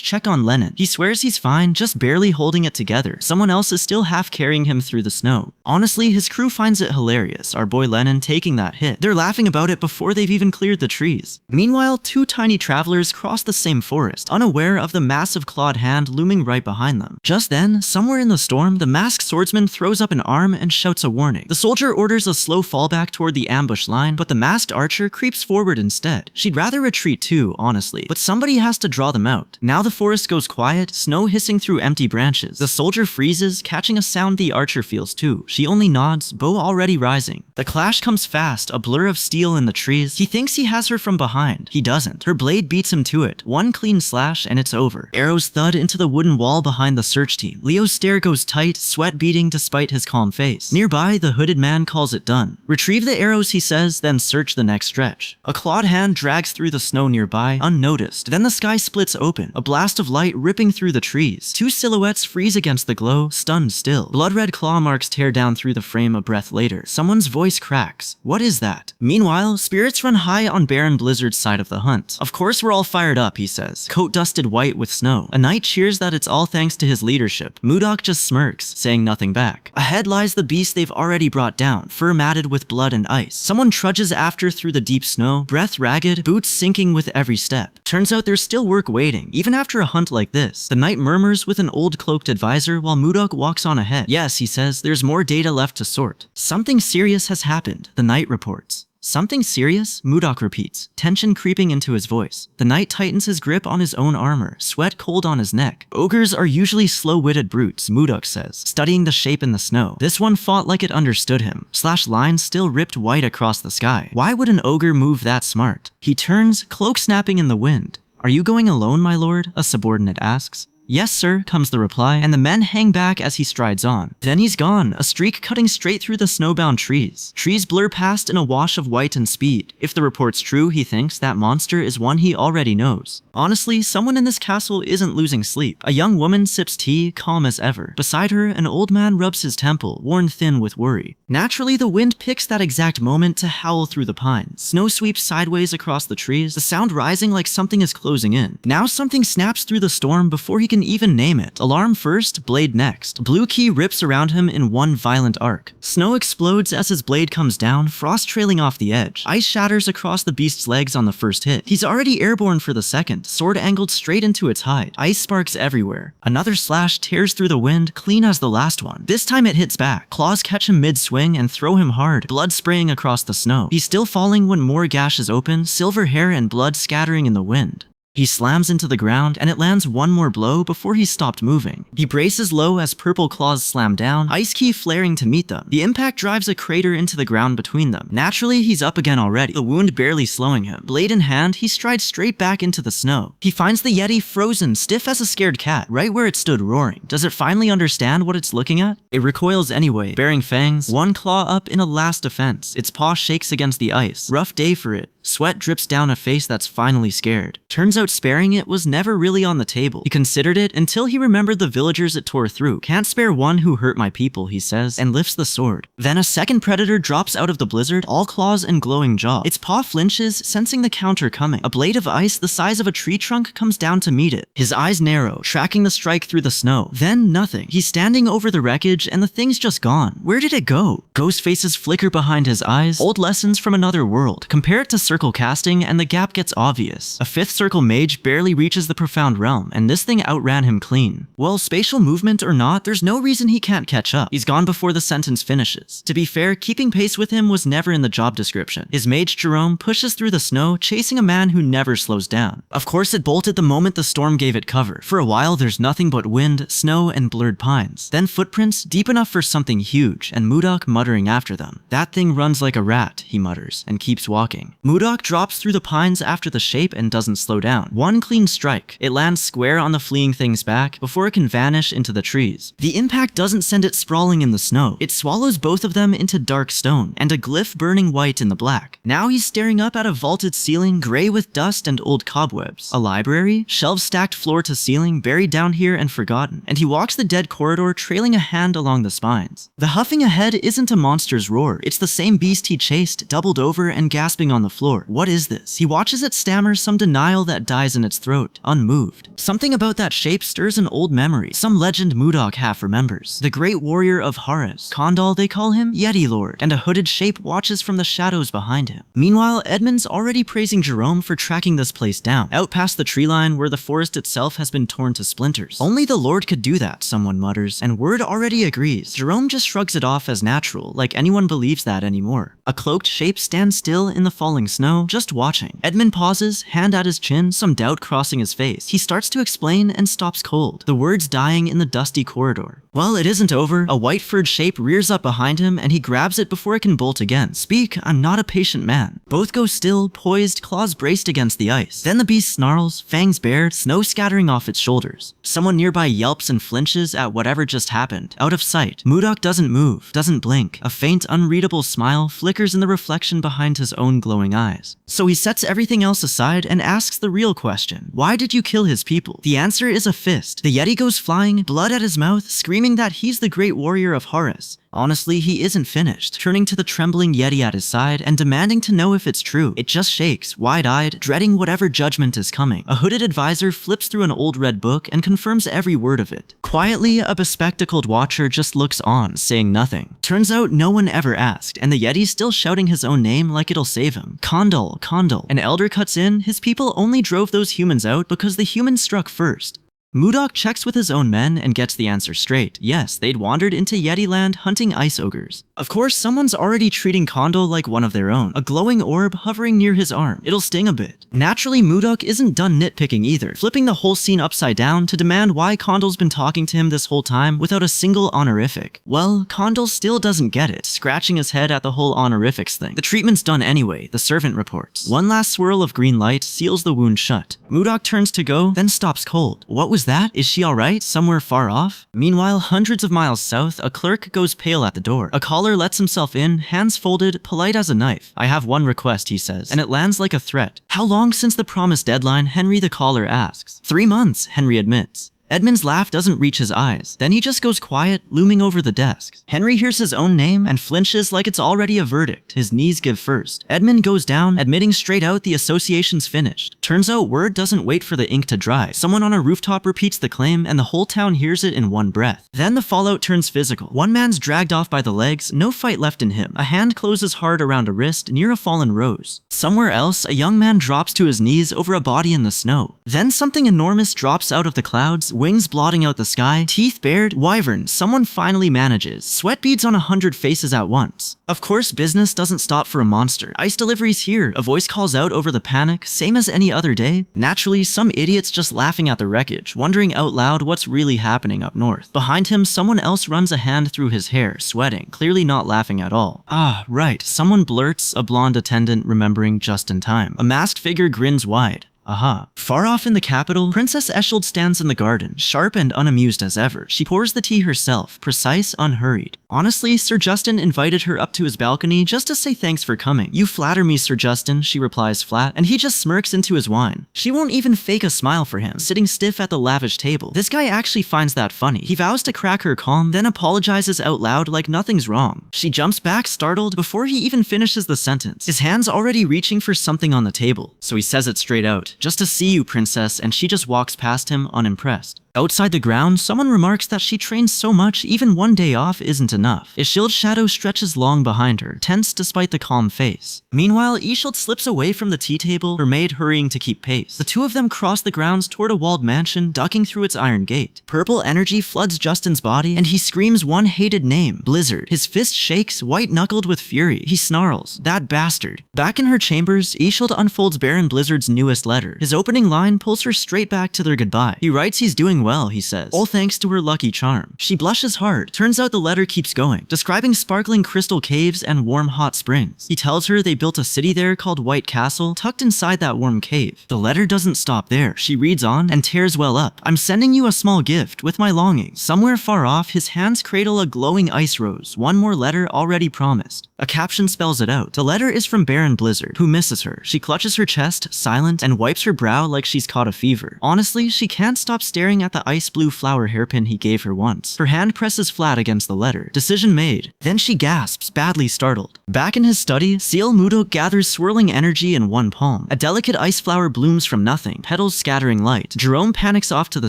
[SPEAKER 1] check on Lennon. He swears he's fine, just barely holding it together. Someone else is still half carrying him through the snow. Honestly, his crew finds it hilarious, our boy Lennon taking that hit. They're laughing about it before they've even cleared the trees. Meanwhile, two tiny travelers cross the same forest, unaware of the massive clawed hand looming right behind them. Just then, somewhere in the storm, the masked swordsman throws up an arm and shouts a warning. The soldier orders a slow fallback toward the ambush line, but the masked archer creeps forward instead. She'd rather retreat too, honestly, but somebody has to draw them out. Now the forest goes quiet, snow hissing through empty branches. The soldier freezes, catching a sound the archer feels too. She only nods, bow already rising. The clash comes fast, a blur of steel in the trees. He thinks he has her from behind. He doesn't. Her blade beats him to it. One clean slash and it's over. Arrows thud into the wooden wall behind the search team. Leo's stare goes tight, sweat beading despite his calm face. Nearby, the hooded man calls it done. Retrieve the arrows, he says, then search the next stretch. A clawed hand drags through the snow nearby, unnoticed. Then the sky splits open, a blast of light ripping through the trees. Two silhouettes freeze against the glow, stunned still. Blood-red claw marks tear down through the frame a breath later. Someone's voice cracks. What is that? Meanwhile, spirits run high on Baron Blizzard's side of the hunt. Of course we're all fired up, he says, coat dusted white with snow. A knight cheers that it's all thanks to his leadership. Mudok just smirks, saying nothing back. Ahead lies the beast they've already brought down, fur matted with blood and ice. Someone trudges after through the deep snow, breath ragged, boots sinking with every step. Turns out there's still work waiting, even after a hunt like this. The knight murmurs with an old cloaked advisor while Mudok walks on ahead. Yes, he says, there's more data left to sort. Something serious has happened, the knight reports. Something serious? Mudok repeats, tension creeping into his voice. The knight tightens his grip on his own armor, sweat cold on his neck. Ogres are usually slow-witted brutes, Mudok says, studying the shape in the snow. This one fought like it understood him. Slash lines still ripped white across the sky. Why would an ogre move that smart? He turns, cloak snapping in the wind. Are you going alone, my lord? A subordinate asks. Yes, sir, comes the reply, and the men hang back as he strides on. Then he's gone, a streak cutting straight through the snowbound trees. Trees blur past in a wash of white and speed. If the report's true, he thinks that monster is one he already knows. Honestly, someone in this castle isn't losing sleep. A young woman sips tea, calm as ever. Beside her, an old man rubs his temple, worn thin with worry. Naturally, the wind picks that exact moment to howl through the pines. Snow sweeps sideways across the trees, the sound rising like something is closing in. Now something snaps through the storm before he can even name it. Alarm first, blade next. Blue key rips around him in one violent arc. Snow explodes as his blade comes down, frost trailing off the edge. Ice shatters across the beast's legs on the first hit. He's already airborne for the second, sword angled straight into its hide. Ice sparks everywhere. Another slash tears through the wind, clean as the last one. This time it hits back. Claws catch him mid-swing and throw him hard, blood spraying across the snow. He's still falling when more gashes open, silver hair and blood scattering in the wind. He slams into the ground, and it lands one more blow before he stopped moving. He braces low as purple claws slam down, ice key flaring to meet them. The impact drives a crater into the ground between them. Naturally, he's up again already, the wound barely slowing him. Blade in hand, he strides straight back into the snow. He finds the Yeti frozen, stiff as a scared cat, right where it stood roaring. Does it finally understand what it's looking at? It recoils anyway, baring fangs, one claw up in a last defense. Its paw shakes against the ice. Rough day for it. Sweat drips down a face that's finally scared. Turns out sparing it was never really on the table. He considered it until he remembered the villagers it tore through. Can't spare one who hurt my people, he says, and lifts the sword. Then a second predator drops out of the blizzard, all claws and glowing jaw. Its paw flinches, sensing the counter coming. A blade of ice the size of a tree trunk comes down to meet it. His eyes narrow, tracking the strike through the snow. Then nothing. He's standing over the wreckage and the thing's just gone. Where did it go? Ghost faces flicker behind his eyes. Old lessons from another world. Compare it to circle casting and the gap gets obvious. A fifth circle mage barely reaches the profound realm, and this thing outran him clean. Well, spatial movement or not, there's no reason he can't catch up. He's gone before the sentence finishes. To be fair, keeping pace with him was never in the job description. His mage Jerome pushes through the snow, chasing a man who never slows down. Of course, it bolted the moment the storm gave it cover. For a while, there's nothing but wind, snow, and blurred pines. Then footprints, deep enough for something huge, and Mudok muttering after them. That thing runs like a rat, he mutters, and keeps walking. Mudok Mudok drops through the pines after the shape and doesn't slow down. One clean strike. It lands square on the fleeing thing's back before it can vanish into the trees. The impact doesn't send it sprawling in the snow. It swallows both of them into dark stone and a glyph burning white in the black. Now he's staring up at a vaulted ceiling, gray with dust and old cobwebs. A library, shelves stacked floor to ceiling, buried down here and forgotten. And he walks the dead corridor, trailing a hand along the spines. The huffing ahead isn't a monster's roar. It's the same beast he chased, doubled over and gasping on the floor. What is this? He watches it stammer some denial that dies in its throat, unmoved. Something about that shape stirs an old memory, some legend Mudok half remembers. The great warrior of Hares. Kondal, they call him, Yeti Lord, and a hooded shape watches from the shadows behind him. Meanwhile, Edmund's already praising Jerome for tracking this place down, out past the tree line where the forest itself has been torn to splinters. Only the Lord could do that, someone mutters, and Word already agrees. Jerome just shrugs it off as natural, like anyone believes that anymore. A cloaked shape stands still in the falling snow, just watching. Edmund pauses, hand at his chin, some doubt crossing his face. He starts to explain and stops cold, the words dying in the dusty corridor. Well, it isn't over. A white furred shape rears up behind him and he grabs it before it can bolt again. Speak, I'm not a patient man. Both go still, poised, claws braced against the ice. Then the beast snarls, fangs bared, snow scattering off its shoulders. Someone nearby yelps and flinches at whatever just happened. Out of sight. Mudok doesn't move, doesn't blink. A faint, unreadable smile flickers in the reflection behind his own glowing eyes. So he sets everything else aside and asks the real question. Why did you kill his people? The answer is a fist. The Yeti goes flying, blood at his mouth, screaming that he's the great warrior of Hares. Honestly, he isn't finished, turning to the trembling Yeti at his side and demanding to know if it's true. It just shakes, wide-eyed, dreading whatever judgment is coming. A hooded advisor flips through an old red book and confirms every word of it. Quietly, a bespectacled watcher just looks on, saying nothing. Turns out no one ever asked, and the Yeti's still shouting his own name like it'll save him. Kondal, Kondal. An elder cuts in, his people only drove those humans out because the humans struck first. Mudok checks with his own men and gets the answer straight. Yes, they'd wandered into Yeti land hunting ice ogres. Of course, someone's already treating Kondal like one of their own, a glowing orb hovering near his arm. It'll sting a bit. Naturally, Mudok isn't done nitpicking either, flipping the whole scene upside down to demand why Kondal's been talking to him this whole time without a single honorific. Well, Kondal still doesn't get it, scratching his head at the whole honorifics thing. The treatment's done anyway, the servant reports. One last swirl of green light seals the wound shut. Mudok turns to go, then stops cold. What was that? Is she alright? Somewhere far off? Meanwhile, hundreds of miles south, a clerk goes pale at the door. A caller lets himself in, hands folded, polite as a knife. I have one request, he says, and it lands like a threat. How long since the promised deadline? Henry the caller asks. 3 months, Henry admits. Edmund's laugh doesn't reach his eyes. Then he just goes quiet, looming over the desk. Henry hears his own name and flinches like it's already a verdict. His knees give first. Edmund goes down, admitting straight out the association's finished. Turns out word doesn't wait for the ink to dry. Someone on a rooftop repeats the claim and the whole town hears it in one breath. Then the fallout turns physical. One man's dragged off by the legs, no fight left in him. A hand closes hard around a wrist near a fallen rose. Somewhere else, a young man drops to his knees over a body in the snow. Then something enormous drops out of the clouds, wings blotting out the sky, teeth bared, wyvern, someone finally manages. Sweat beads on 100 faces at once. Of course, business doesn't stop for a monster. Ice delivery's here. A voice calls out over the panic, same as any other day. Naturally, some idiot's just laughing at the wreckage, wondering out loud what's really happening up north. Behind him, someone else runs a hand through his hair, sweating, clearly not laughing at all. Ah, right, someone blurts, a blonde attendant remembering just in time. A masked figure grins wide. Aha. Far off in the capital, Princess Escheld stands in the garden, sharp and unamused as ever. She pours the tea herself, precise, unhurried. Honestly, Sir Justin invited her up to his balcony just to say thanks for coming. You flatter me, Sir Justin, she replies flat, and he just smirks into his wine. She won't even fake a smile for him, sitting stiff at the lavish table. This guy actually finds that funny. He vows to crack her calm, then apologizes out loud like nothing's wrong. She jumps back, startled, before he even finishes the sentence. His hand's already reaching for something on the table, so he says it straight out. Just to see you, princess, and she just walks past him unimpressed. Outside the ground, someone remarks that she trains so much even one day off isn't enough. Ishild's shadow stretches long behind her, tense despite the calm face. Meanwhile, Ishild slips away from the tea table, her maid hurrying to keep pace. The two of them cross the grounds toward a walled mansion, ducking through its iron gate. Purple energy floods Justin's body, and he screams one hated name, Blizzard. His fist shakes, white-knuckled with fury. He snarls, that bastard. Back in her chambers, Ishild unfolds Baron Blizzard's newest letter. His opening line pulls her straight back to their goodbye. He writes he's doing well, he says, all thanks to her lucky charm. She blushes hard. Turns out the letter keeps going, describing sparkling crystal caves and warm hot springs. He tells her they built a city there called White Castle, tucked inside that warm cave. The letter doesn't stop there. She reads on and tears well up. I'm sending you a small gift with my longings. Somewhere far off, his hands cradle a glowing ice rose. One more letter already promised. A caption spells it out. The letter is from Baron Blizzard, who misses her. She clutches her chest, silent, and wipes her brow like she's caught a fever. Honestly, she can't stop staring at the ice blue flower hairpin he gave her once. Her hand presses flat against the letter. Decision made. Then she gasps, badly startled. Back in his study, Seal Mudok gathers swirling energy in one palm. A delicate ice flower blooms from nothing, petals scattering light. Jerome panics off to the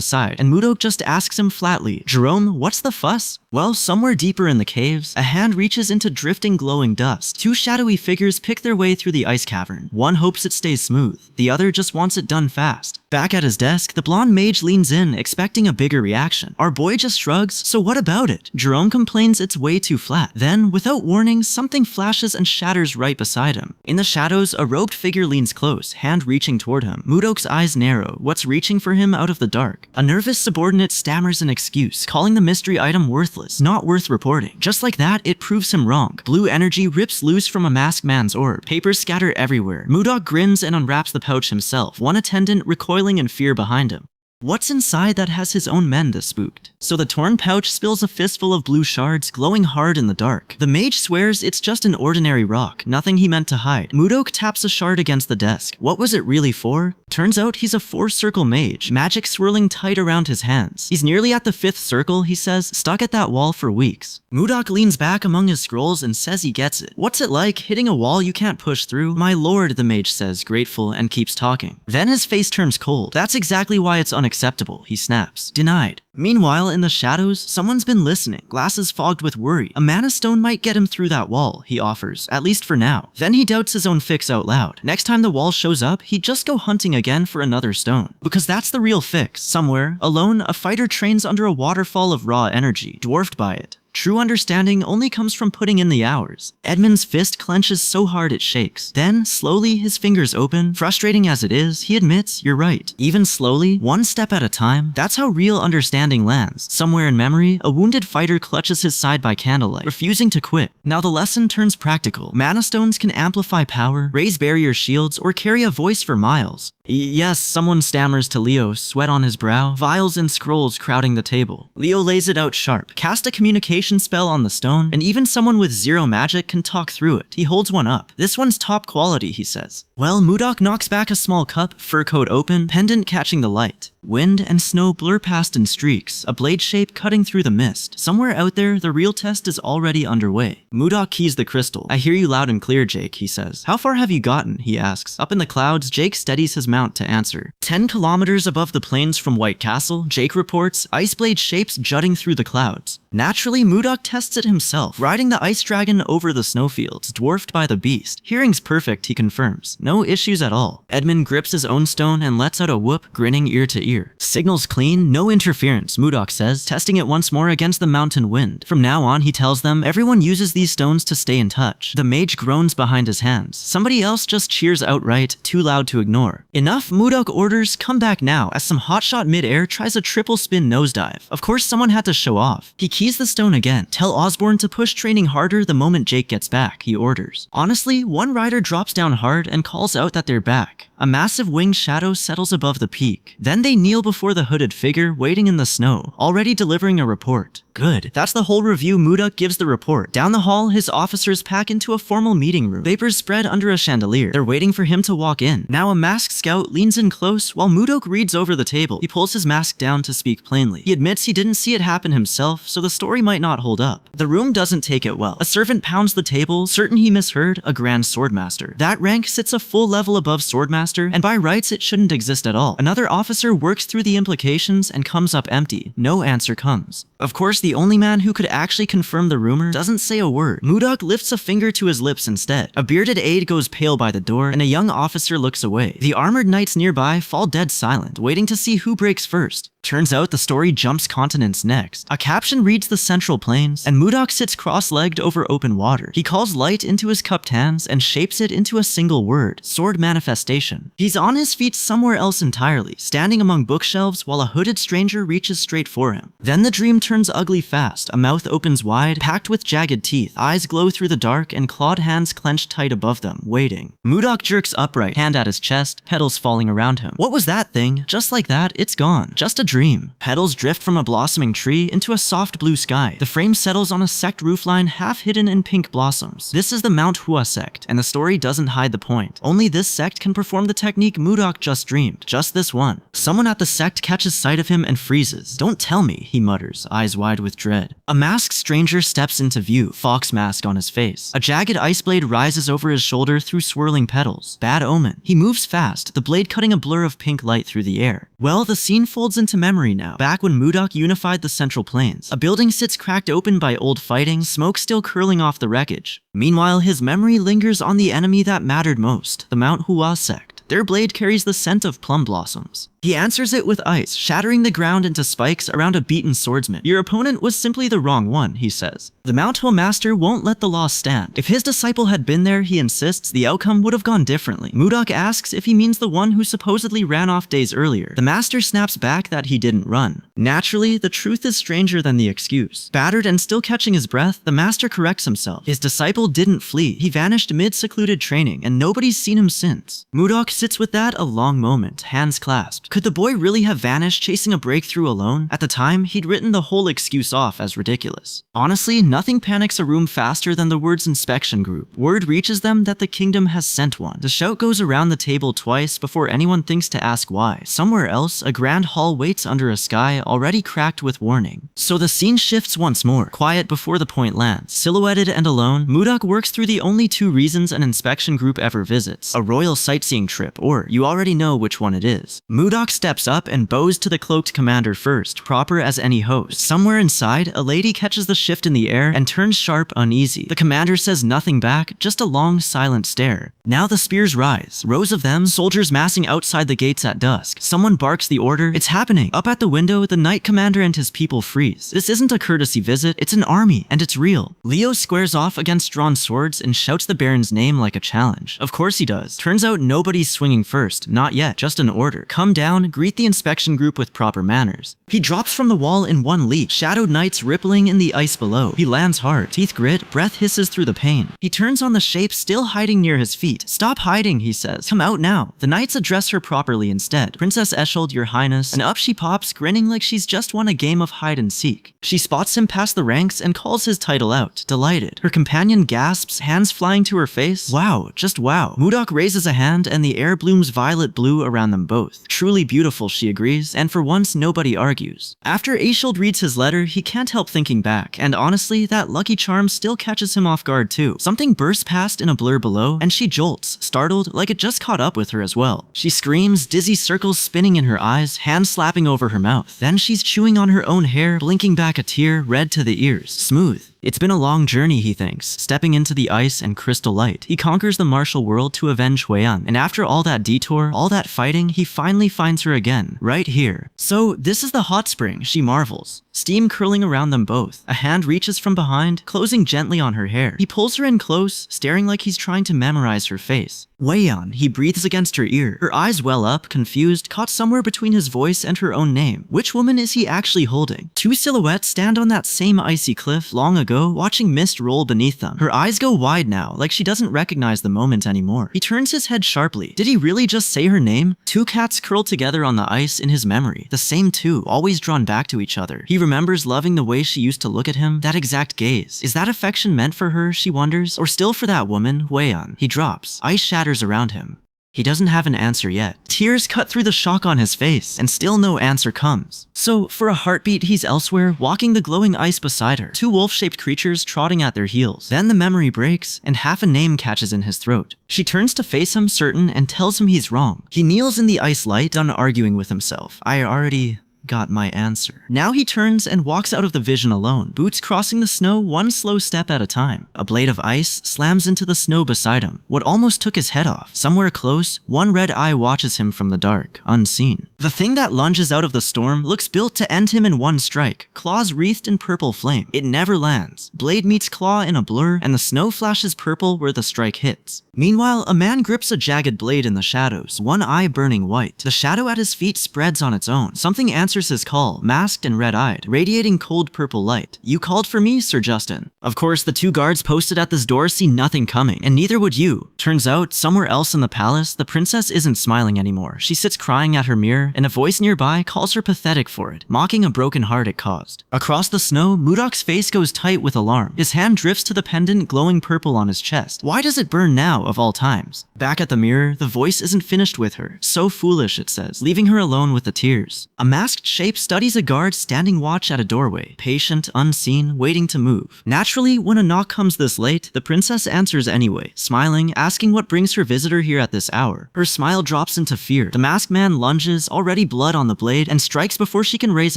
[SPEAKER 1] side, and Mudok just asks him flatly, Jerome, what's the fuss? Well, somewhere deeper in the caves, a hand reaches into drifting glowing dust. Two shadowy figures pick their way through the ice cavern. One hopes it stays smooth. The other just wants it done fast. Back at his desk, the blonde mage leans in, expecting a bigger reaction. Our boy just shrugs, so what about it? Jerome complains it's way too flat. Then, without warning, something flashes and shatters right beside him. In the shadows, a robed figure leans close, hand reaching toward him. Mudok's eyes narrow, what's reaching for him out of the dark? A nervous subordinate stammers an excuse, calling the mystery item worthless, not worth reporting. Just like that, it proves him wrong. Blue energy rips loose from a masked man's orb. Papers scatter everywhere. Mudok grins and unwraps the pouch himself, one attendant recoiling in fear behind him. What's inside that has his own men this spooked? So the torn pouch spills a fistful of blue shards, glowing hard in the dark. The mage swears it's just an ordinary rock, nothing he meant to hide. Mudok taps a shard against the desk. What was it really for? Turns out he's a 4-circle mage, magic swirling tight around his hands. He's nearly at the 5th circle, he says, stuck at that wall for weeks. Mudok leans back among his scrolls and says he gets it. What's it like, hitting a wall you can't push through? My lord, the mage says, grateful, and keeps talking. Then his face turns cold. That's exactly why it's unacceptable, he snaps. Denied. Meanwhile, in the shadows, someone's been listening, glasses fogged with worry. A mana stone might get him through that wall, he offers, at least for now. Then he doubts his own fix out loud. Next time the wall shows up, he'd just go hunting again for another stone. Because that's the real fix. Somewhere, alone, a fighter trains under a waterfall of raw energy, dwarfed by it. True understanding only comes from putting in the hours. Edmund's fist clenches so hard it shakes. Then, slowly, his fingers open. Frustrating as it is, he admits, you're right. Even slowly, one step at a time, that's how real understanding lands. Somewhere in memory, a wounded fighter clutches his side by candlelight, refusing to quit. Now the lesson turns practical. Mana stones can amplify power, raise barrier shields, or carry a voice for miles. Yes, someone stammers to Leo, sweat on his brow, vials and scrolls crowding the table. Leo lays it out sharp. Cast a communication spell on the stone, and even someone with 0 magic can talk through it. He holds one up. This one's top quality, he says. Well, Mudok knocks back a small cup, fur coat open, pendant catching the light. Wind and snow blur past in streaks, a blade shape cutting through the mist. Somewhere out there, the real test is already underway. Mudok keys the crystal. I hear you loud and clear, Jake, he says. How far have you gotten, he asks. Up in the clouds, Jake steadies his mount to answer. 10 kilometers above the plains from White Castle, Jake reports, ice blade shapes jutting through the clouds. Naturally, Mudok tests it himself, riding the ice dragon over the snowfields, dwarfed by the beast. Hearing's perfect, he confirms. No issues at all. Edmund grips his own stone and lets out a whoop, grinning ear to ear. Signal's clean, no interference, Mudok says, testing it once more against the mountain wind. From now on, he tells them, everyone uses these stones to stay in touch. The mage groans behind his hands. Somebody else just cheers outright, too loud to ignore. Enough, Mudok orders, come back now, as some hotshot mid-air tries a triple spin nosedive. Of course, someone had to show off. He keys the stone again. Tell Osborne to push training harder the moment Jake gets back, he orders. Honestly, one rider drops down hard and calls out that they're back. A massive winged shadow settles above the peak. Then they kneel before the hooded figure waiting in the snow, already delivering a report. Good. That's the whole review. Mudok gives the report. Down the hall, his officers pack into a formal meeting room. Vapors spread under a chandelier. They're waiting for him to walk in. Now a masked scout leans in close while Mudok reads over the table. He pulls his mask down to speak plainly. He admits he didn't see it happen himself, so the story might not hold up. The room doesn't take it well. A servant pounds the table, certain he misheard a grand swordmaster. That rank sits a full level above swordmaster, and by rights it shouldn't exist at all. Another officer works through the implications and comes up empty. No answer comes. Of course, the only man who could actually confirm the rumor doesn't say a word. Mudok lifts a finger to his lips instead. A bearded aide goes pale by the door, and a young officer looks away. The armored knights nearby fall dead silent, waiting to see who breaks first. Turns out the story jumps continents next. A caption reads the Central Plains, and Mudok sits cross-legged over open water. He calls light into his cupped hands and shapes it into a single word, sword manifestation. He's on his feet somewhere else entirely, standing among bookshelves while a hooded stranger reaches straight for him. Then the dream turns ugly fast. A mouth opens wide, packed with jagged teeth. Eyes glow through the dark, and clawed hands clenched tight above them, waiting. Mudok jerks upright, hand at his chest, petals falling around him. What was that thing? Just like that, it's gone. Just a dream. Petals drift from a blossoming tree into a soft blue sky. The frame settles on a sect roofline half hidden in pink blossoms. This is the Manhwa sect, and the story doesn't hide the point. Only this sect can perform the technique Mudok just dreamed. Just this one. Someone at the sect catches sight of him and freezes. Don't tell me, he mutters, eyes wide with dread. A masked stranger steps into view, fox mask on his face. A jagged ice blade rises over his shoulder through swirling petals. Bad omen. He moves fast, the blade cutting a blur of pink light through the air. Well, the scene folds into memory now. Back when Mudok unified the Central Plains. A building sits cracked open by old fighting, smoke still curling off the wreckage. Meanwhile, his memory lingers on the enemy that mattered most, the Manhwa sect. Their blade carries the scent of plum blossoms. He answers it with ice, shattering the ground into spikes around a beaten swordsman. Your opponent was simply the wrong one, he says. The Manhwa master won't let the loss stand. If his disciple had been there, he insists, the outcome would have gone differently. Mudok asks if he means the one who supposedly ran off days earlier. The master snaps back that he didn't run. Naturally, the truth is stranger than the excuse. Battered and still catching his breath, the master corrects himself. His disciple didn't flee. He vanished mid-secluded training, and nobody's seen him since. Mudok sits with that a long moment, hands clasped. Could the boy really have vanished chasing a breakthrough alone? At the time, he'd written the whole excuse off as ridiculous. Honestly, nothing panics a room faster than the words inspection group. Word reaches them that the kingdom has sent one. The shout goes around the table twice before anyone thinks to ask why. Somewhere else, a grand hall waits under a sky already cracked with warning. So the scene shifts once more, quiet before the point lands. Silhouetted and alone, Mudok works through the only two reasons an inspection group ever visits. A royal sightseeing trip, or you already know which one it is. Mudok steps up and bows to the cloaked commander first, proper as any host. Somewhere inside, a lady catches the shift in the air and turns sharp, uneasy. The commander says nothing back, just a long, silent stare. Now the spears rise, rows of them, soldiers massing outside the gates at dusk. Someone barks the order. It's happening. Up at the window, the knight commander and his people freeze. This isn't a courtesy visit, it's an army, and it's real. Leo squares off against drawn swords and shouts the baron's name like a challenge. Of course he does. Turns out nobody's swinging first, not yet, just an order. Come down, greet the inspection group with proper manners. He drops from the wall in one leap, shadowed knights rippling in the ice below. He lands hard, teeth grit, breath hisses through the pain. He turns on the shape still hiding near his feet. Stop hiding, he says. Come out now. The knights address her properly instead. Princess Eshold, your highness, and up she pops, grinning like she's just won a game of hide and seek. She spots him past the ranks and calls his title out, delighted. Her companion gasps, hands flying to her face. Wow, just wow. Mudok raises a hand and the air blooms violet blue around them both. Truly beautiful, she agrees, and for once nobody argues. After Eshold reads his letter, he can't help thinking back, and honestly, that lucky charm still catches him off guard too. Something bursts past in a blur below, and she jolts, startled, like it just caught up with her as well. She screams, dizzy circles spinning in her eyes, hands slapping over her mouth. Then she's chewing on her own hair, blinking back a tear, red to the ears. Smooth. It's been a long journey, he thinks, stepping into the ice and crystal light. He conquers the martial world to avenge Huiyan, and after all that detour, all that fighting, he finally finds her again, right here. So, this is the hot spring, she marvels. Steam curling around them both. A hand reaches from behind, closing gently on her hair. He pulls her in close, staring like he's trying to memorize her face. Huiyan, he breathes against her ear. Her eyes well up, confused, caught somewhere between his voice and her own name. Which woman is he actually holding? Two silhouettes stand on that same icy cliff long ago, watching mist roll beneath them. Her eyes go wide now, like she doesn't recognize the moment anymore. He turns his head sharply. Did he really just say her name? Two cats curl together on the ice in his memory. The same two, always drawn back to each other. He remembers loving the way she used to look at him, that exact gaze. Is that affection meant for her, she wonders, or still for that woman, Huiyan? He drops. Ice shatters around him. He doesn't have an answer yet. Tears cut through the shock on his face, and still no answer comes. So, for a heartbeat, he's elsewhere, walking the glowing ice beside her. Two wolf-shaped creatures trotting at their heels. Then the memory breaks, and half a name catches in his throat. She turns to face him, certain, and tells him he's wrong. He kneels in the ice light, done arguing with himself. I already got my answer. Now he turns and walks out of the vision alone, boots crossing the snow one slow step at a time. A blade of ice slams into the snow beside him, what almost took his head off. Somewhere close, one red eye watches him from the dark, unseen. The thing that lunges out of the storm looks built to end him in one strike, claws wreathed in purple flame. It never lands. Blade meets claw in a blur, and the snow flashes purple where the strike hits. Meanwhile, a man grips a jagged blade in the shadows, one eye burning white. The shadow at his feet spreads on its own. Something answers his call, masked and red-eyed, radiating cold purple light. "You called for me, Sir Justin." Of course, the two guards posted at this door see nothing coming, and neither would you. Turns out, somewhere else in the palace, the princess isn't smiling anymore. She sits crying at her mirror, and a voice nearby calls her pathetic for it, mocking a broken heart it caused. Across the snow, Mudok's face goes tight with alarm. His hand drifts to the pendant glowing purple on his chest. Why does it burn now, of all times? Back at the mirror, the voice isn't finished with her. So foolish, it says, leaving her alone with the tears. A masked shape studies a guard standing watch at a doorway, patient, unseen, waiting to move. Naturally, when a knock comes this late, the princess answers anyway, smiling, asking what brings her visitor here at this hour. Her smile drops into fear. The masked man lunges, already blood on the blade, and strikes before she can raise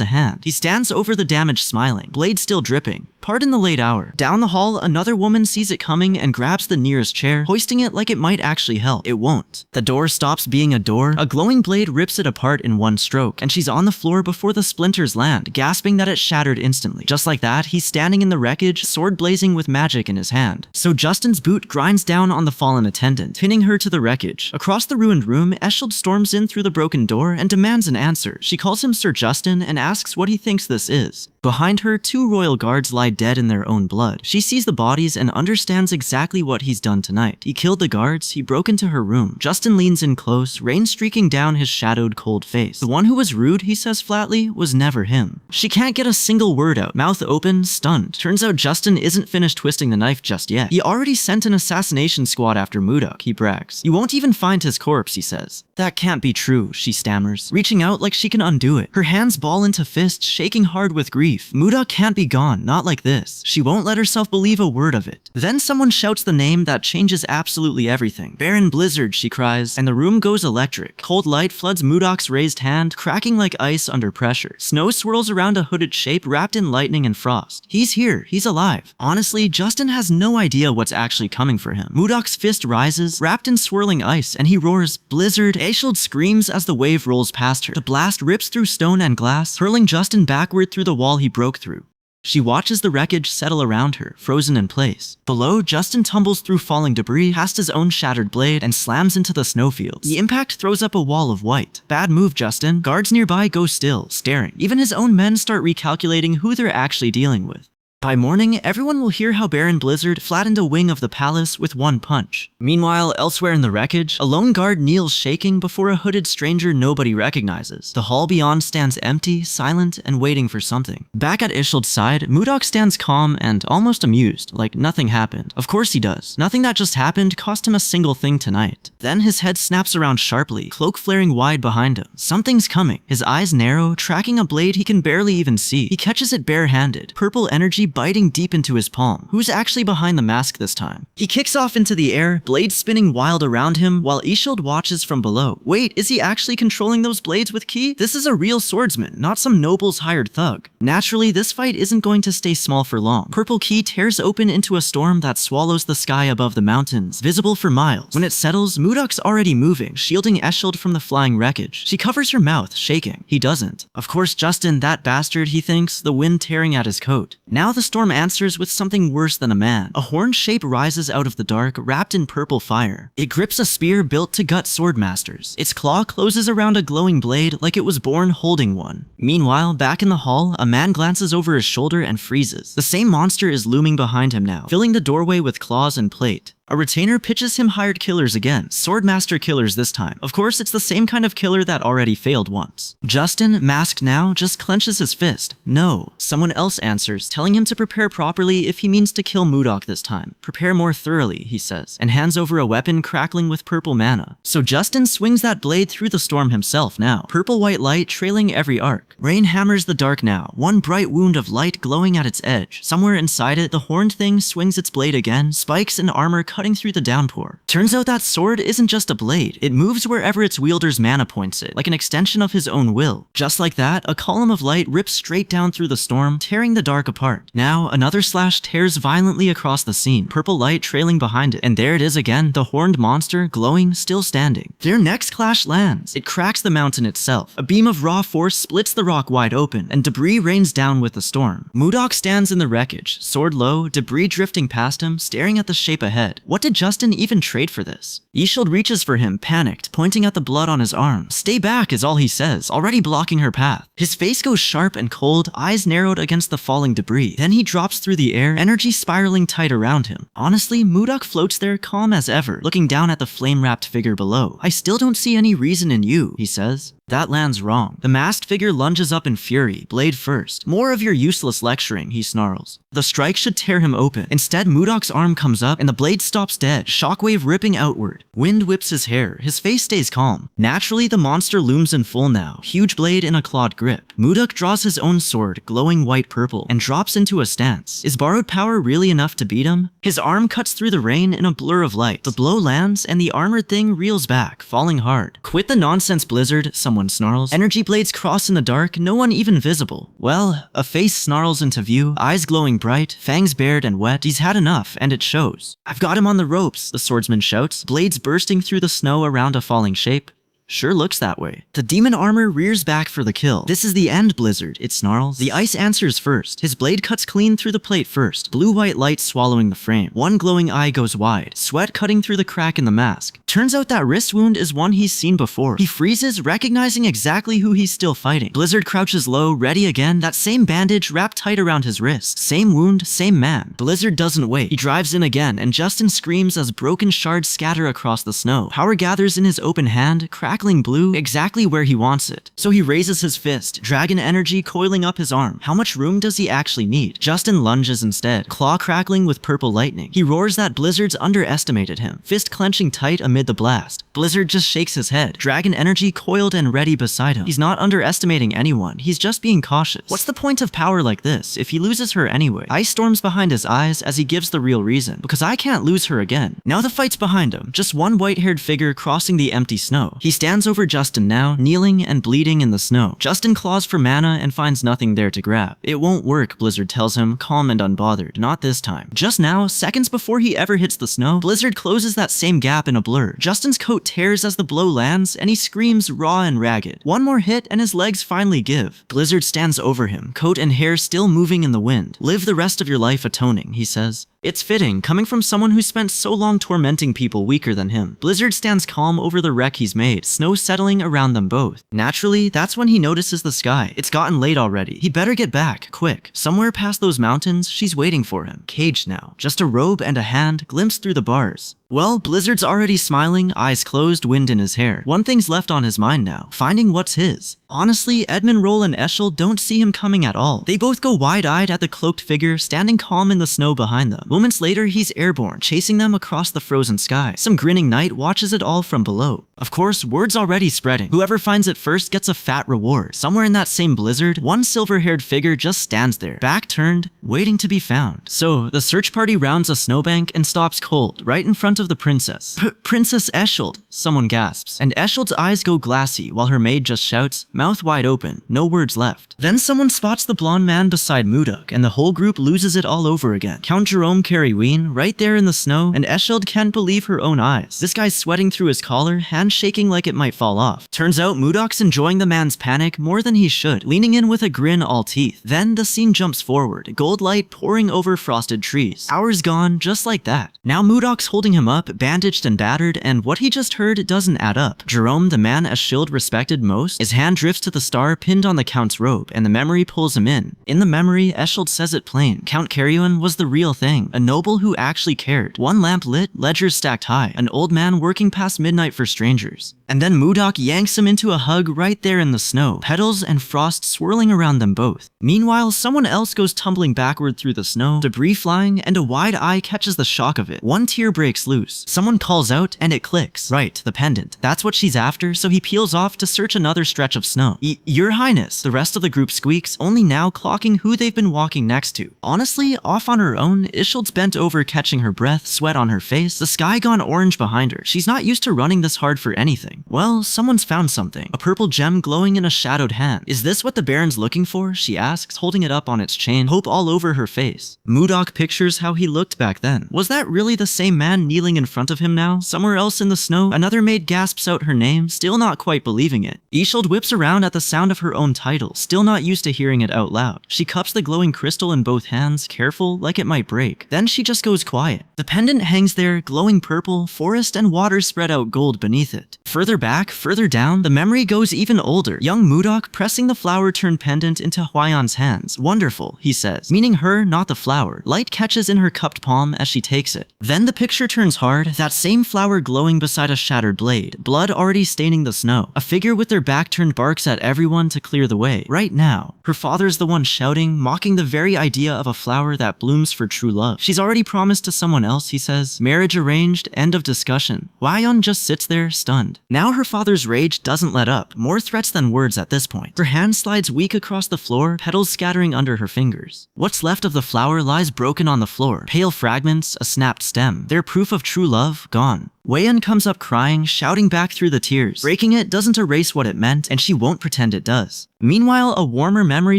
[SPEAKER 1] a hand. He stands over the damage, smiling, blade still dripping. Pardon the late hour. Down the hall, another woman sees it coming and grabs the nearest chair, hoisting it like it might actually help. It won't. The door stops being a door, a glowing blade rips it apart in one stroke, and she's on the floor before the splinters land, gasping that it shattered instantly. Just like that, he's standing in the wreckage, sword blazing with magic in his hand. So Justin's boot grinds down on the fallen attendant, pinning her to the wreckage. Across the ruined room, Escheld storms in through the broken door and demands an answer. She calls him Sir Justin and asks what he thinks this is. Behind her, two royal guards lie dead in their own blood. She sees the bodies and understands exactly what he's done tonight. He killed the guards, he broke into her room. Justin leans in close, rain streaking down his shadowed cold face. The one who was rude, he says flatly, was never him. She can't get a single word out, mouth open, stunned. Turns out Justin isn't finished twisting the knife just yet. He already sent an assassination squad after Mudok, he brags. You won't even find his corpse, he says. That can't be true, she stammers, reaching out like she can undo it. Her hands ball into fists, shaking hard with grief. Mudok can't be gone, not like this. She won't let herself believe a word of it. Then someone shouts the name that changes absolutely everything. Baron Blizzard, she cries, and the room goes electric. Cold light floods Mudok's raised hand, cracking like ice under pressure. Snow swirls around a hooded shape wrapped in lightning and frost. He's here, he's alive. Honestly, Justin has no idea what's actually coming for him. Mudok's fist rises, wrapped in swirling ice, and he roars, "Blizzard!" Aishield screams as the wave rolls past her. The blast rips through stone and glass, hurling Justin backward through the wall he broke through. She watches the wreckage settle around her, frozen in place. Below, Justin tumbles through falling debris, past his own shattered blade, and slams into the snowfields. The impact throws up a wall of white. Bad move, Justin. Guards nearby go still, staring. Even his own men start recalculating who they're actually dealing with. By morning, everyone will hear how Baron Blizzard flattened a wing of the palace with one punch. Meanwhile, elsewhere in the wreckage, a lone guard kneels shaking before a hooded stranger nobody recognizes. The hall beyond stands empty, silent, and waiting for something. Back at Ishild's side, Mudok stands calm and almost amused, like nothing happened. Of course he does. Nothing that just happened cost him a single thing tonight. Then his head snaps around sharply, cloak flaring wide behind him. Something's coming. His eyes narrow, tracking a blade he can barely even see. He catches it barehanded, purple energy biting deep into his palm. Who's actually behind the mask this time? He kicks off into the air, blades spinning wild around him, while Ishild watches from below. Wait, is he actually controlling those blades with ki? This is a real swordsman, not some noble's hired thug. Naturally, this fight isn't going to stay small for long. Purple ki tears open into a storm that swallows the sky above the mountains, visible for miles. When it settles, Mudok's already moving, shielding Ishild from the flying wreckage. She covers her mouth, shaking. He doesn't. Of course, Justin, that bastard, he thinks, the wind tearing at his coat. Now the storm answers with something worse than a man. A horned shape rises out of the dark, wrapped in purple fire. It grips a spear built to gut swordmasters. Its claw closes around a glowing blade like it was born holding one. Meanwhile, back in the hall, a man glances over his shoulder and freezes. The same monster is looming behind him now, filling the doorway with claws and plate. A retainer pitches him hired killers again, swordmaster killers this time. Of course, it's the same kind of killer that already failed once. Justin, masked now, just clenches his fist. No. Someone else answers, telling him to prepare properly if he means to kill Mudok this time. Prepare more thoroughly, he says, and hands over a weapon crackling with purple mana. So Justin swings that blade through the storm himself now, purple-white light trailing every arc. Rain hammers the dark now, one bright wound of light glowing at its edge. Somewhere inside it, the horned thing swings its blade again, spikes and armor cut cutting through the downpour. Turns out that sword isn't just a blade, it moves wherever its wielder's mana points it, like an extension of his own will. Just like that, a column of light rips straight down through the storm, tearing the dark apart. Now, another slash tears violently across the scene, purple light trailing behind it, and there it is again, the horned monster, glowing, still standing. Their next clash lands. It cracks the mountain itself. A beam of raw force splits the rock wide open, and debris rains down with the storm. Mudok stands in the wreckage, sword low, debris drifting past him, staring at the shape ahead. What did Justin even trade for this? Ishield reaches for him, panicked, pointing at the blood on his arm. Stay back is all he says, already blocking her path. His face goes sharp and cold, eyes narrowed against the falling debris. Then he drops through the air, energy spiraling tight around him. Honestly, Mudok floats there calm as ever, looking down at the flame-wrapped figure below. I still don't see any reason in you, he says. That lands wrong. The masked figure lunges up in fury, blade first. More of your useless lecturing, he snarls. The strike should tear him open. Instead, Mudok's arm comes up and the blade stops dead, shockwave ripping outward. Wind whips his hair, his face stays calm. Naturally, the monster looms in full now, huge blade in a clawed grip. Mudok draws his own sword, glowing white-purple, and drops into a stance. Is borrowed power really enough to beat him? His arm cuts through the rain in a blur of light. The blow lands, and the armored thing reels back, falling hard. Quit the nonsense, Blizzard, someone snarls. Energy blades cross in the dark, no one even visible. Well, a face snarls into view, eyes glowing bright, fangs bared and wet. He's had enough, and it shows. I've got him on the ropes, the swordsman shouts, blades bursting through the snow around a falling shape. Sure looks that way. The demon armor rears back for the kill. This is the end, Blizzard, it snarls. The ice answers first. His blade cuts clean through the plate first, blue-white light swallowing the frame. One glowing eye goes wide, sweat cutting through the crack in the mask. Turns out that wrist wound is one he's seen before. He freezes, recognizing exactly who he's still fighting. Blizzard crouches low, ready again, that same bandage wrapped tight around his wrist. Same wound, same man. Blizzard doesn't wait. He drives in again, and Justin screams as broken shards scatter across the snow. Power gathers in his open hand, crackling blue, exactly where he wants it. So he raises his fist, dragon energy coiling up his arm. How much room does he actually need? Justin lunges instead, claw crackling with purple lightning. He roars that Blizzard's underestimated him, fist clenching tight amid the blast. Blizzard just shakes his head, dragon energy coiled and ready beside him. He's not underestimating anyone, he's just being cautious. What's the point of power like this if he loses her anyway? Ice storms behind his eyes as he gives the real reason, because I can't lose her again. Now the fight's behind him, just one white-haired figure crossing the empty snow. He stands over Justin now, kneeling and bleeding in the snow. Justin claws for mana and finds nothing there to grab. It won't work, Blizzard tells him, calm and unbothered. Not this time. Just now, seconds before he ever hits the snow, Blizzard closes that same gap in a blur. Justin's coat tears as the blow lands, and he screams raw and ragged. One more hit and his legs finally give. Blizzard stands over him, coat and hair still moving in the wind. Live the rest of your life atoning, he says. It's fitting, coming from someone who spent so long tormenting people weaker than him. Blizzard stands calm over the wreck he's made, snow settling around them both. Naturally, that's when he notices the sky. It's gotten late already. He better get back, quick. Somewhere past those mountains, she's waiting for him. Caged now. Just a robe and a hand, glimpsed through the bars. Well, Blizzard's already smiling, eyes closed, wind in his hair. One thing's left on his mind now, finding what's his. Honestly, Edmund, Roll, and Isekai'd don't see him coming at all. They both go wide-eyed at the cloaked figure standing calm in the snow behind them. Moments later, he's airborne, chasing them across the frozen sky. Some grinning knight watches it all from below. Of course, word's already spreading. Whoever finds it first gets a fat reward. Somewhere in that same blizzard, one silver-haired figure just stands there, back turned, waiting to be found. So, the search party rounds a snowbank and stops cold, right in front of the princess. Princess Isekai'd, someone gasps, and Ishild's eyes go glassy while her maid just shouts, mouth wide open, no words left. Then someone spots the blonde man beside Mudok, and the whole group loses it all over again. Count Jerome Carryween, right there in the snow, and Isekai'd can't believe her own eyes. This guy's sweating through his collar, hand shaking like it might fall off. Turns out Mudok's enjoying the man's panic more than he should, leaning in with a grin all teeth. Then the scene jumps forward, gold light pouring over frosted trees. Hours gone, just like that. Now Mudok's holding him up, bandaged and battered, and what he just heard doesn't add up. Jerome, the man Isekai'd respected most, his hand drifts to the star pinned on the Count's robe, and the memory pulls him in. In the memory, Isekai'd says it plain. Count Carryween was the real thing, a noble who actually cared. One lamp lit, ledgers stacked high, an old man working past midnight for strangers. And then Mudok yanks him into a hug right there in the snow, petals and frost swirling around them both. Meanwhile, someone else goes tumbling backward through the snow, debris flying, and a wide eye catches the shock of it. One tear breaks loose. Someone calls out, and it clicks. Right, the pendant. That's what she's after, so he peels off to search another stretch of snow. Your Highness, the rest of the group squeaks, only now clocking who they've been walking next to. Honestly, off on her own, Ishold's bent over catching her breath, sweat on her face, the sky gone orange behind her. She's not used to running this hard for anything. Well, someone's found something. A purple gem glowing in a shadowed hand. Is this what the Baron's looking for? She asks, holding it up on its chain, hope all over her face. Mudok pictures how he looked back then. Was that really the same man kneeling in front of him now? Somewhere else in the snow, another maid gasps out her name, still not quite believing it. Ishold whips around at the sound of her own title, still not used to hearing it out loud. She cups the glowing crystal in both hands, careful, like it might break. Then she just goes quiet. The pendant hangs there, glowing purple, forest and water spread out gold beneath it. Further back, further down, the memory goes even older. Young Mudok pressing the flower-turned pendant into Hwayeon's hands. Wonderful, he says, meaning her, not the flower. Light catches in her cupped palm as she takes it. Then the picture turns hard, that same flower glowing beside a shattered blade, blood already staining the snow. A figure with their back turned barks at everyone to clear the way. Right now, her father's the one shouting, mocking the very idea of a flower that blooms for true love. She's already promised to someone else, he says. Marriage arranged, end of discussion. Hwayeon just sits there, stunned. Now her father's rage doesn't let up, more threats than words at this point. Her hand slides weak across the floor, petals scattering under her fingers. What's left of the flower lies broken on the floor, pale fragments, a snapped stem. Their proof of true love, gone. Hwayeon comes up crying, shouting back through the tears. Breaking it doesn't erase what it meant, and she won't pretend it does. Meanwhile, a warmer memory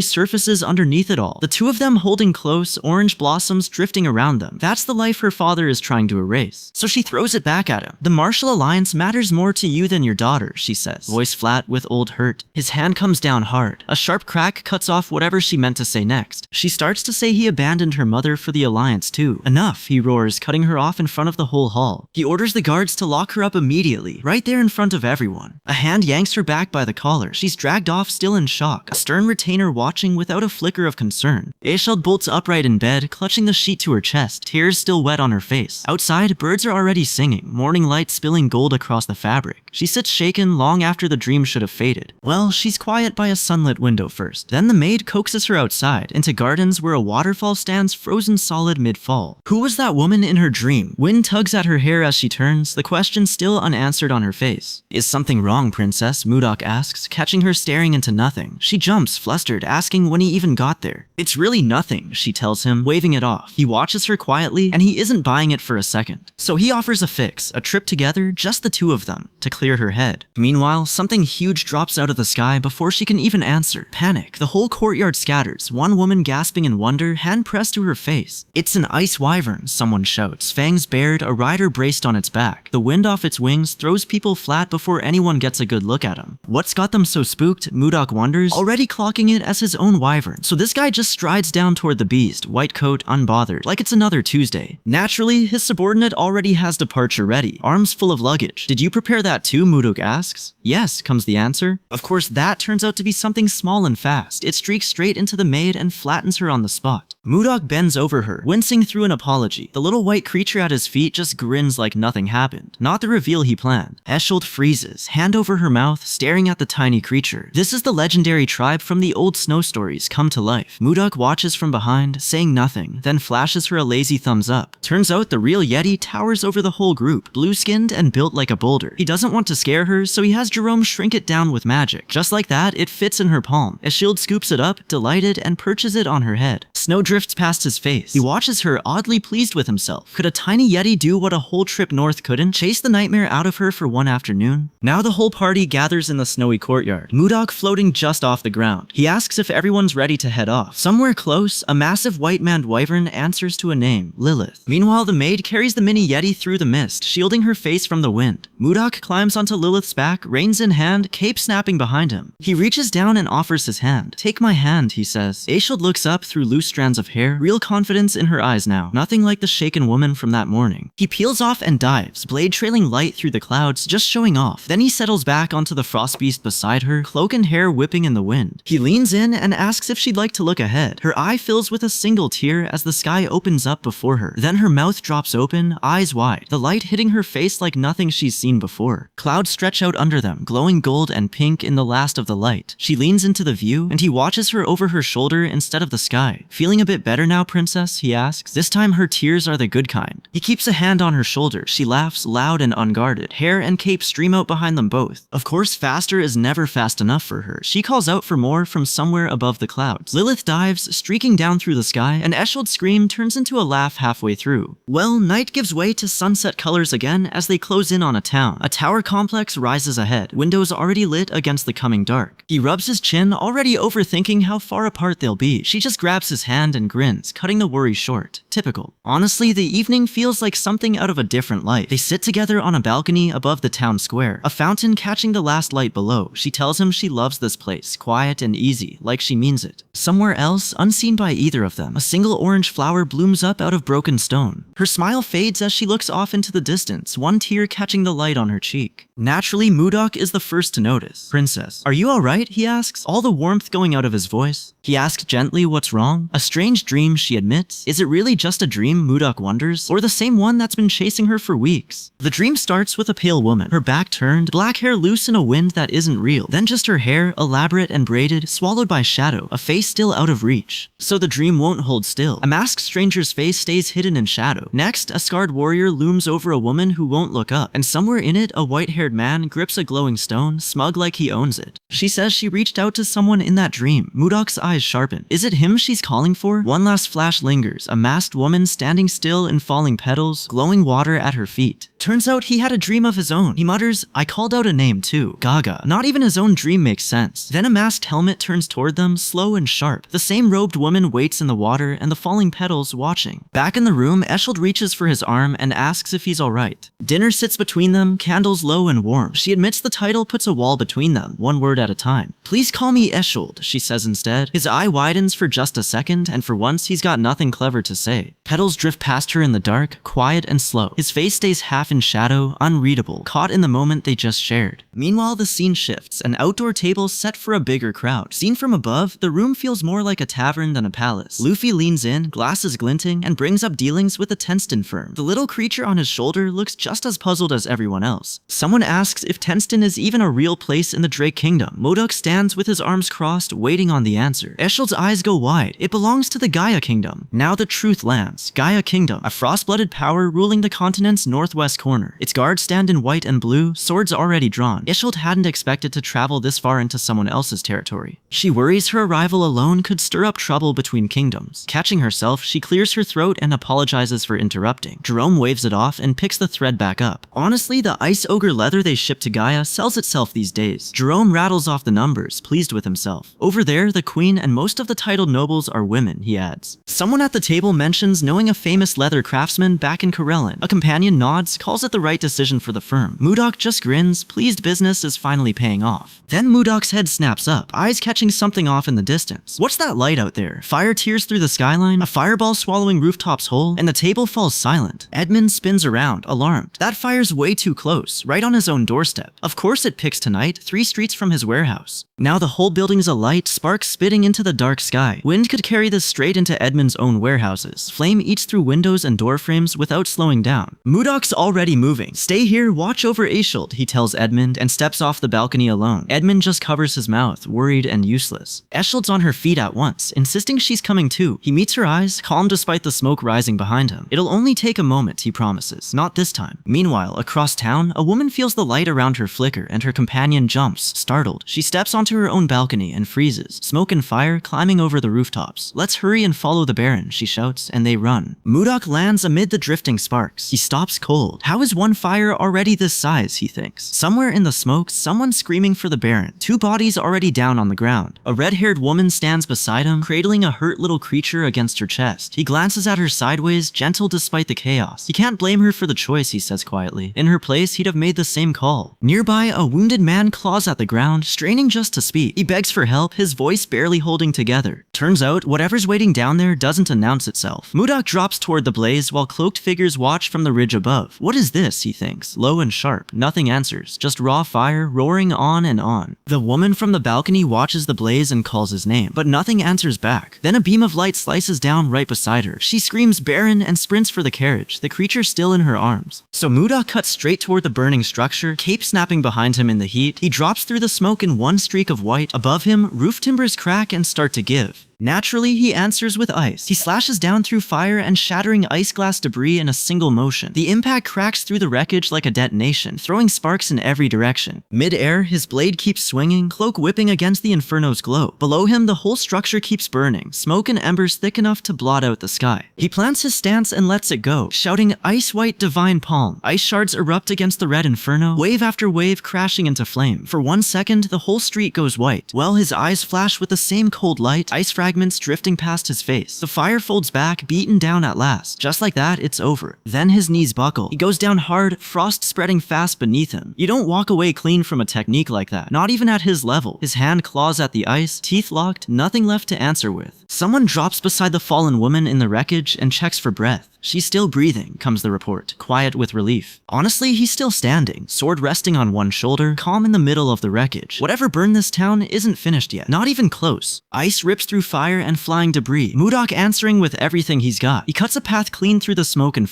[SPEAKER 1] surfaces underneath it all. The two of them holding close, orange blossoms drifting around them. That's the life her father is trying to erase. So she throws it back at him. The martial alliance matters more to you than your daughter, she says, voice flat with old hurt. His hand comes down hard. A sharp crack cuts off whatever she meant to say next. She starts to say he abandoned her mother for the alliance too. Enough, he roars, cutting her off in front of the whole hall. He orders the guards to lock her up immediately, right there in front of everyone. A hand yanks her back by the collar. She's dragged off, still in shock, a stern retainer watching without a flicker of concern. Ishold bolts upright in bed, clutching the sheet to her chest, tears still wet on her face. Outside, birds are already singing, morning light spilling gold across the fabric. She sits shaken long after the dream should have faded. Well, she's quiet by a sunlit window first. Then the maid coaxes her outside, into gardens where a waterfall stands frozen solid mid-fall. Who was that woman in her dream? Wind tugs at her hair as she turns, the question still unanswered on her face. Is something wrong, princess? Mudok asks, catching her staring into nothing. She jumps, flustered, asking when he even got there. It's really nothing, she tells him, waving it off. He watches her quietly, and he isn't buying it for a second. So he offers a fix, a trip together, just the two of them, to clear her head. Meanwhile, something huge drops out of the sky before she can even answer. Panic. The whole courtyard scatters, one woman gasping in wonder, hand pressed to her face. It's an ice wyvern, someone shouts, fangs bared, a rider braced on its back. The wind off its wings throws people flat before anyone gets a good look at him. What's got them so spooked? Mudok wonders, already clocking it as his own wyvern. So this guy just strides down toward the beast, white coat, unbothered, like it's another Tuesday. Naturally, his subordinate already has departure ready, arms full of luggage. Did you prepare that too? Mudok asks. Yes, comes the answer. Of course, that turns out to be something small and fast. It streaks straight into the maid and flattens her on the spot. Mudok bends over her, wincing through an apology. The little white creature at his feet just grins like nothing happened. Not the reveal he planned. Ishold freezes, hand over her mouth, staring at the tiny creature. This is the legendary tribe from the old snow stories come to life. Mudok watches from behind, saying nothing, then flashes her a lazy thumbs up. Turns out the real Yeti towers over the whole group, blue-skinned and built like a boulder. He doesn't want to scare her, so he has Jerome shrink it down with magic. Just like that, it fits in her palm. Ishold scoops it up, delighted, and perches it on her head. Snow drifts past his face. He watches her, oddly pleased with himself. Could a tiny Yeti do what a whole trip north couldn't? Chase the nightmare out of her for one afternoon? Now the whole party gathers in the snowy courtyard, Mudok floating just off the ground. He asks if everyone's ready to head off. Somewhere close, a massive white-maned wyvern answers to a name, Lilith. Meanwhile, the maid carries the mini Yeti through the mist, shielding her face from the wind. Mudok climbs onto Lilith's back, reins in hand, cape snapping behind him. He reaches down and offers his hand. Take my hand, he says. Ishold looks up through loose strands of of hair, real confidence in her eyes now. Nothing like the shaken woman from that morning. He peels off and dives, blade trailing light through the clouds, just showing off. Then he settles back onto the frost beast beside her, cloak and hair whipping in the wind. He leans in and asks if she'd like to look ahead. Her eye fills with a single tear as the sky opens up before her. Then her mouth drops open, eyes wide, the light hitting her face like nothing she's seen before. Clouds stretch out under them, glowing gold and pink in the last of the light. She leans into the view, and he watches her over her shoulder instead of the sky. Feeling a bit better now, princess? He asks. This time her tears are the good kind. He keeps a hand on her shoulder. She laughs, loud and unguarded. Hair and cape stream out behind them both. Of course, faster is never fast enough for her. She calls out for more from somewhere above the clouds. Lilith dives, streaking down through the sky. An Eschald's scream turns into a laugh halfway through. Well, night gives way to sunset colors again as they close in on a town. A tower complex rises ahead, windows already lit against the coming dark. He rubs his chin, already overthinking how far apart they'll be. She just grabs his hand and grins, cutting the worry short. Typical. Honestly, the evening feels like something out of a different life. They sit together on a balcony above the town square, a fountain catching the last light below. She tells him she loves this place, quiet and easy, like she means it. Somewhere else, unseen by either of them, a single orange flower blooms up out of broken stone. Her smile fades as she looks off into the distance, one tear catching the light on her cheek. Naturally, Mudok is the first to notice. Princess, are you alright? He asks, all the warmth going out of his voice. He asks gently what's wrong. A strange dream, she admits. Is it really just a dream, Mudok wonders, or the same one that's been chasing her for weeks? The dream starts with a pale woman, her back turned, black hair loose in a wind that isn't real. Then just her hair, elaborate and braided, swallowed by shadow, a face still out of reach. So the dream won't hold still. A masked stranger's face stays hidden in shadow. Next, a scarred warrior looms over a woman who won't look up, and somewhere in it, a white-haired man grips a glowing stone, smug like he owns it. She says she reached out to someone in that dream. Mudok's eyes sharpen. Is it him she's calling for? One last flash lingers, a masked woman standing still in falling petals, glowing water at her feet. Turns out he had a dream of his own. He mutters, I called out a name too. Gaga. Not even his own dream makes sense. Then a masked helmet turns toward them, slow and sharp. The same robed woman waits in the water and the falling petals watching. Back in the room, Eschald reaches for his arm and asks if he's alright. Dinner sits between them, candles low and warm. She admits the title puts a wall between them, one word at a time. Please call me Eschald, she says instead. His eye widens for just a second, and for once he's got nothing clever to say. Petals drift past her in the dark, quiet and slow. His face stays half in shadow, unreadable, caught in the moment they just shared. Meanwhile, the scene shifts, an outdoor table set for a bigger crowd. Seen from above, the room feels more like a tavern than a palace. Luffy leans in, glasses glinting, and brings up dealings with the Tenston firm. The little creature on his shoulder looks just as puzzled as everyone else. Someone asks if Tenston is even a real place in the Drake Kingdom. Modok stands with his arms crossed, waiting on the answer. Eschald's eyes go wide. It belongs to the Gaia Kingdom. Now the truth lands. Gaia Kingdom, a frost-blooded power ruling the continent's northwest corner. Its guards stand in white and blue, swords already drawn. Eschald hadn't expected to travel this far into someone else's territory. She worries her arrival alone could stir up trouble between kingdoms. Catching herself, she clears her throat and apologizes for interrupting. Jerome waves it off and picks the thread back up. Honestly, the ice ogre leather they shipped to Gaia sells itself these days. Jerome rattles off the numbers, pleased with himself. Over there, the queen and most of the titled nobles are women, he adds. Someone at the table mentions knowing a famous leather craftsman back in Karelin. A companion nods, calls it the right decision for the firm. Mudok just grins, pleased business is finally paying off. Then Mudok's head snaps up, eyes catching something off in the distance. What's that light out there? Fire tears through the skyline, a fireball swallowing rooftops whole, and the table falls silent. Edmund spins around, alarmed. That fire's way too close, right on his own doorstep. Of course it picks tonight, 3 streets from his warehouse. Now the whole building's alight, sparks spitting into the dark sky. Wind could carry this straight into Edmund's own warehouses. Flame eats through windows and door frames without slowing down. Mudok's already moving. Stay here, watch over Eschald, he tells Edmund, and steps off the balcony alone. Edmund just covers his mouth, worried and useless. Eschald's on her feet at once, insisting she's coming too. He meets her eyes, calm despite the smoke rising behind him. It'll only take a moment, he promises. Not this time. Meanwhile, across town, a woman feels the light around her flicker, and her companion jumps, startled. She steps onto her own balcony and freezes, smoke and fire climbing over the rooftops. Let's hurry and follow the Baron, she shouts, and they run. Mudok lands amid the drifting sparks. He stops cold. How is one fire already this size, he thinks. Somewhere in the smoke, someone's screaming for the Baron. 2 bodies already down on the ground. A red-haired woman stands beside him, cradling a hurt little creature against her chest. He glances at her sideways, gentle despite the chaos. He can't blame her for the choice, he says quietly. In her place, he'd have made the same call. Nearby, a wounded man claws at the ground, straining just to speak. He begs for help, his voice barely holding together. Turns out, whatever's waiting down there doesn't announce itself. Mudok drops toward the blaze while cloaked figures watch from the ridge above. What is this, he thinks, low and sharp. Nothing answers, just raw fire roaring on and on. The woman from the balcony watches the blaze and calls his name, but nothing answers back. Then a beam of light slices down right beside her. She screams Baron and sprints for the carriage, the creature still in her arms. So Mudok cuts straight toward the burning structure, cape snapping behind him in the heat. He drops through the smoke in one streak of white. Above him, roof timbers crack and start to give. Naturally, he answers with ice. He slashes down through fire and shattering ice glass debris in a single motion. The impact cracks through the wreckage like a detonation, throwing sparks in every direction. Mid-air, his blade keeps swinging, cloak whipping against the inferno's glow. Below him, the whole structure keeps burning, smoke and embers thick enough to blot out the sky. He plants his stance and lets it go, shouting, "Ice-white divine palm." Ice shards erupt against the red inferno, wave after wave crashing into flame. For 1 second, the whole street goes white. Well, his eyes flash with the same cold light, ice fragments drifting past his face. The fire folds back, beaten down at last. Just like that, it's over. Then his knees buckle. He goes down hard, frost spreading fast beneath him. You don't walk away clean from a technique like that, not even at his level. His hand claws at the ice, teeth locked, nothing left to answer with. Someone drops beside the fallen woman in the wreckage and checks for breath. She's still breathing, comes the report, quiet with relief. Honestly, he's still standing, sword resting on one shoulder, calm in the middle of the wreckage. Whatever burned this town isn't finished yet, not even close. Ice rips through fire and flying debris, Mudok answering with everything he's got. He cuts a path clean through the smoke and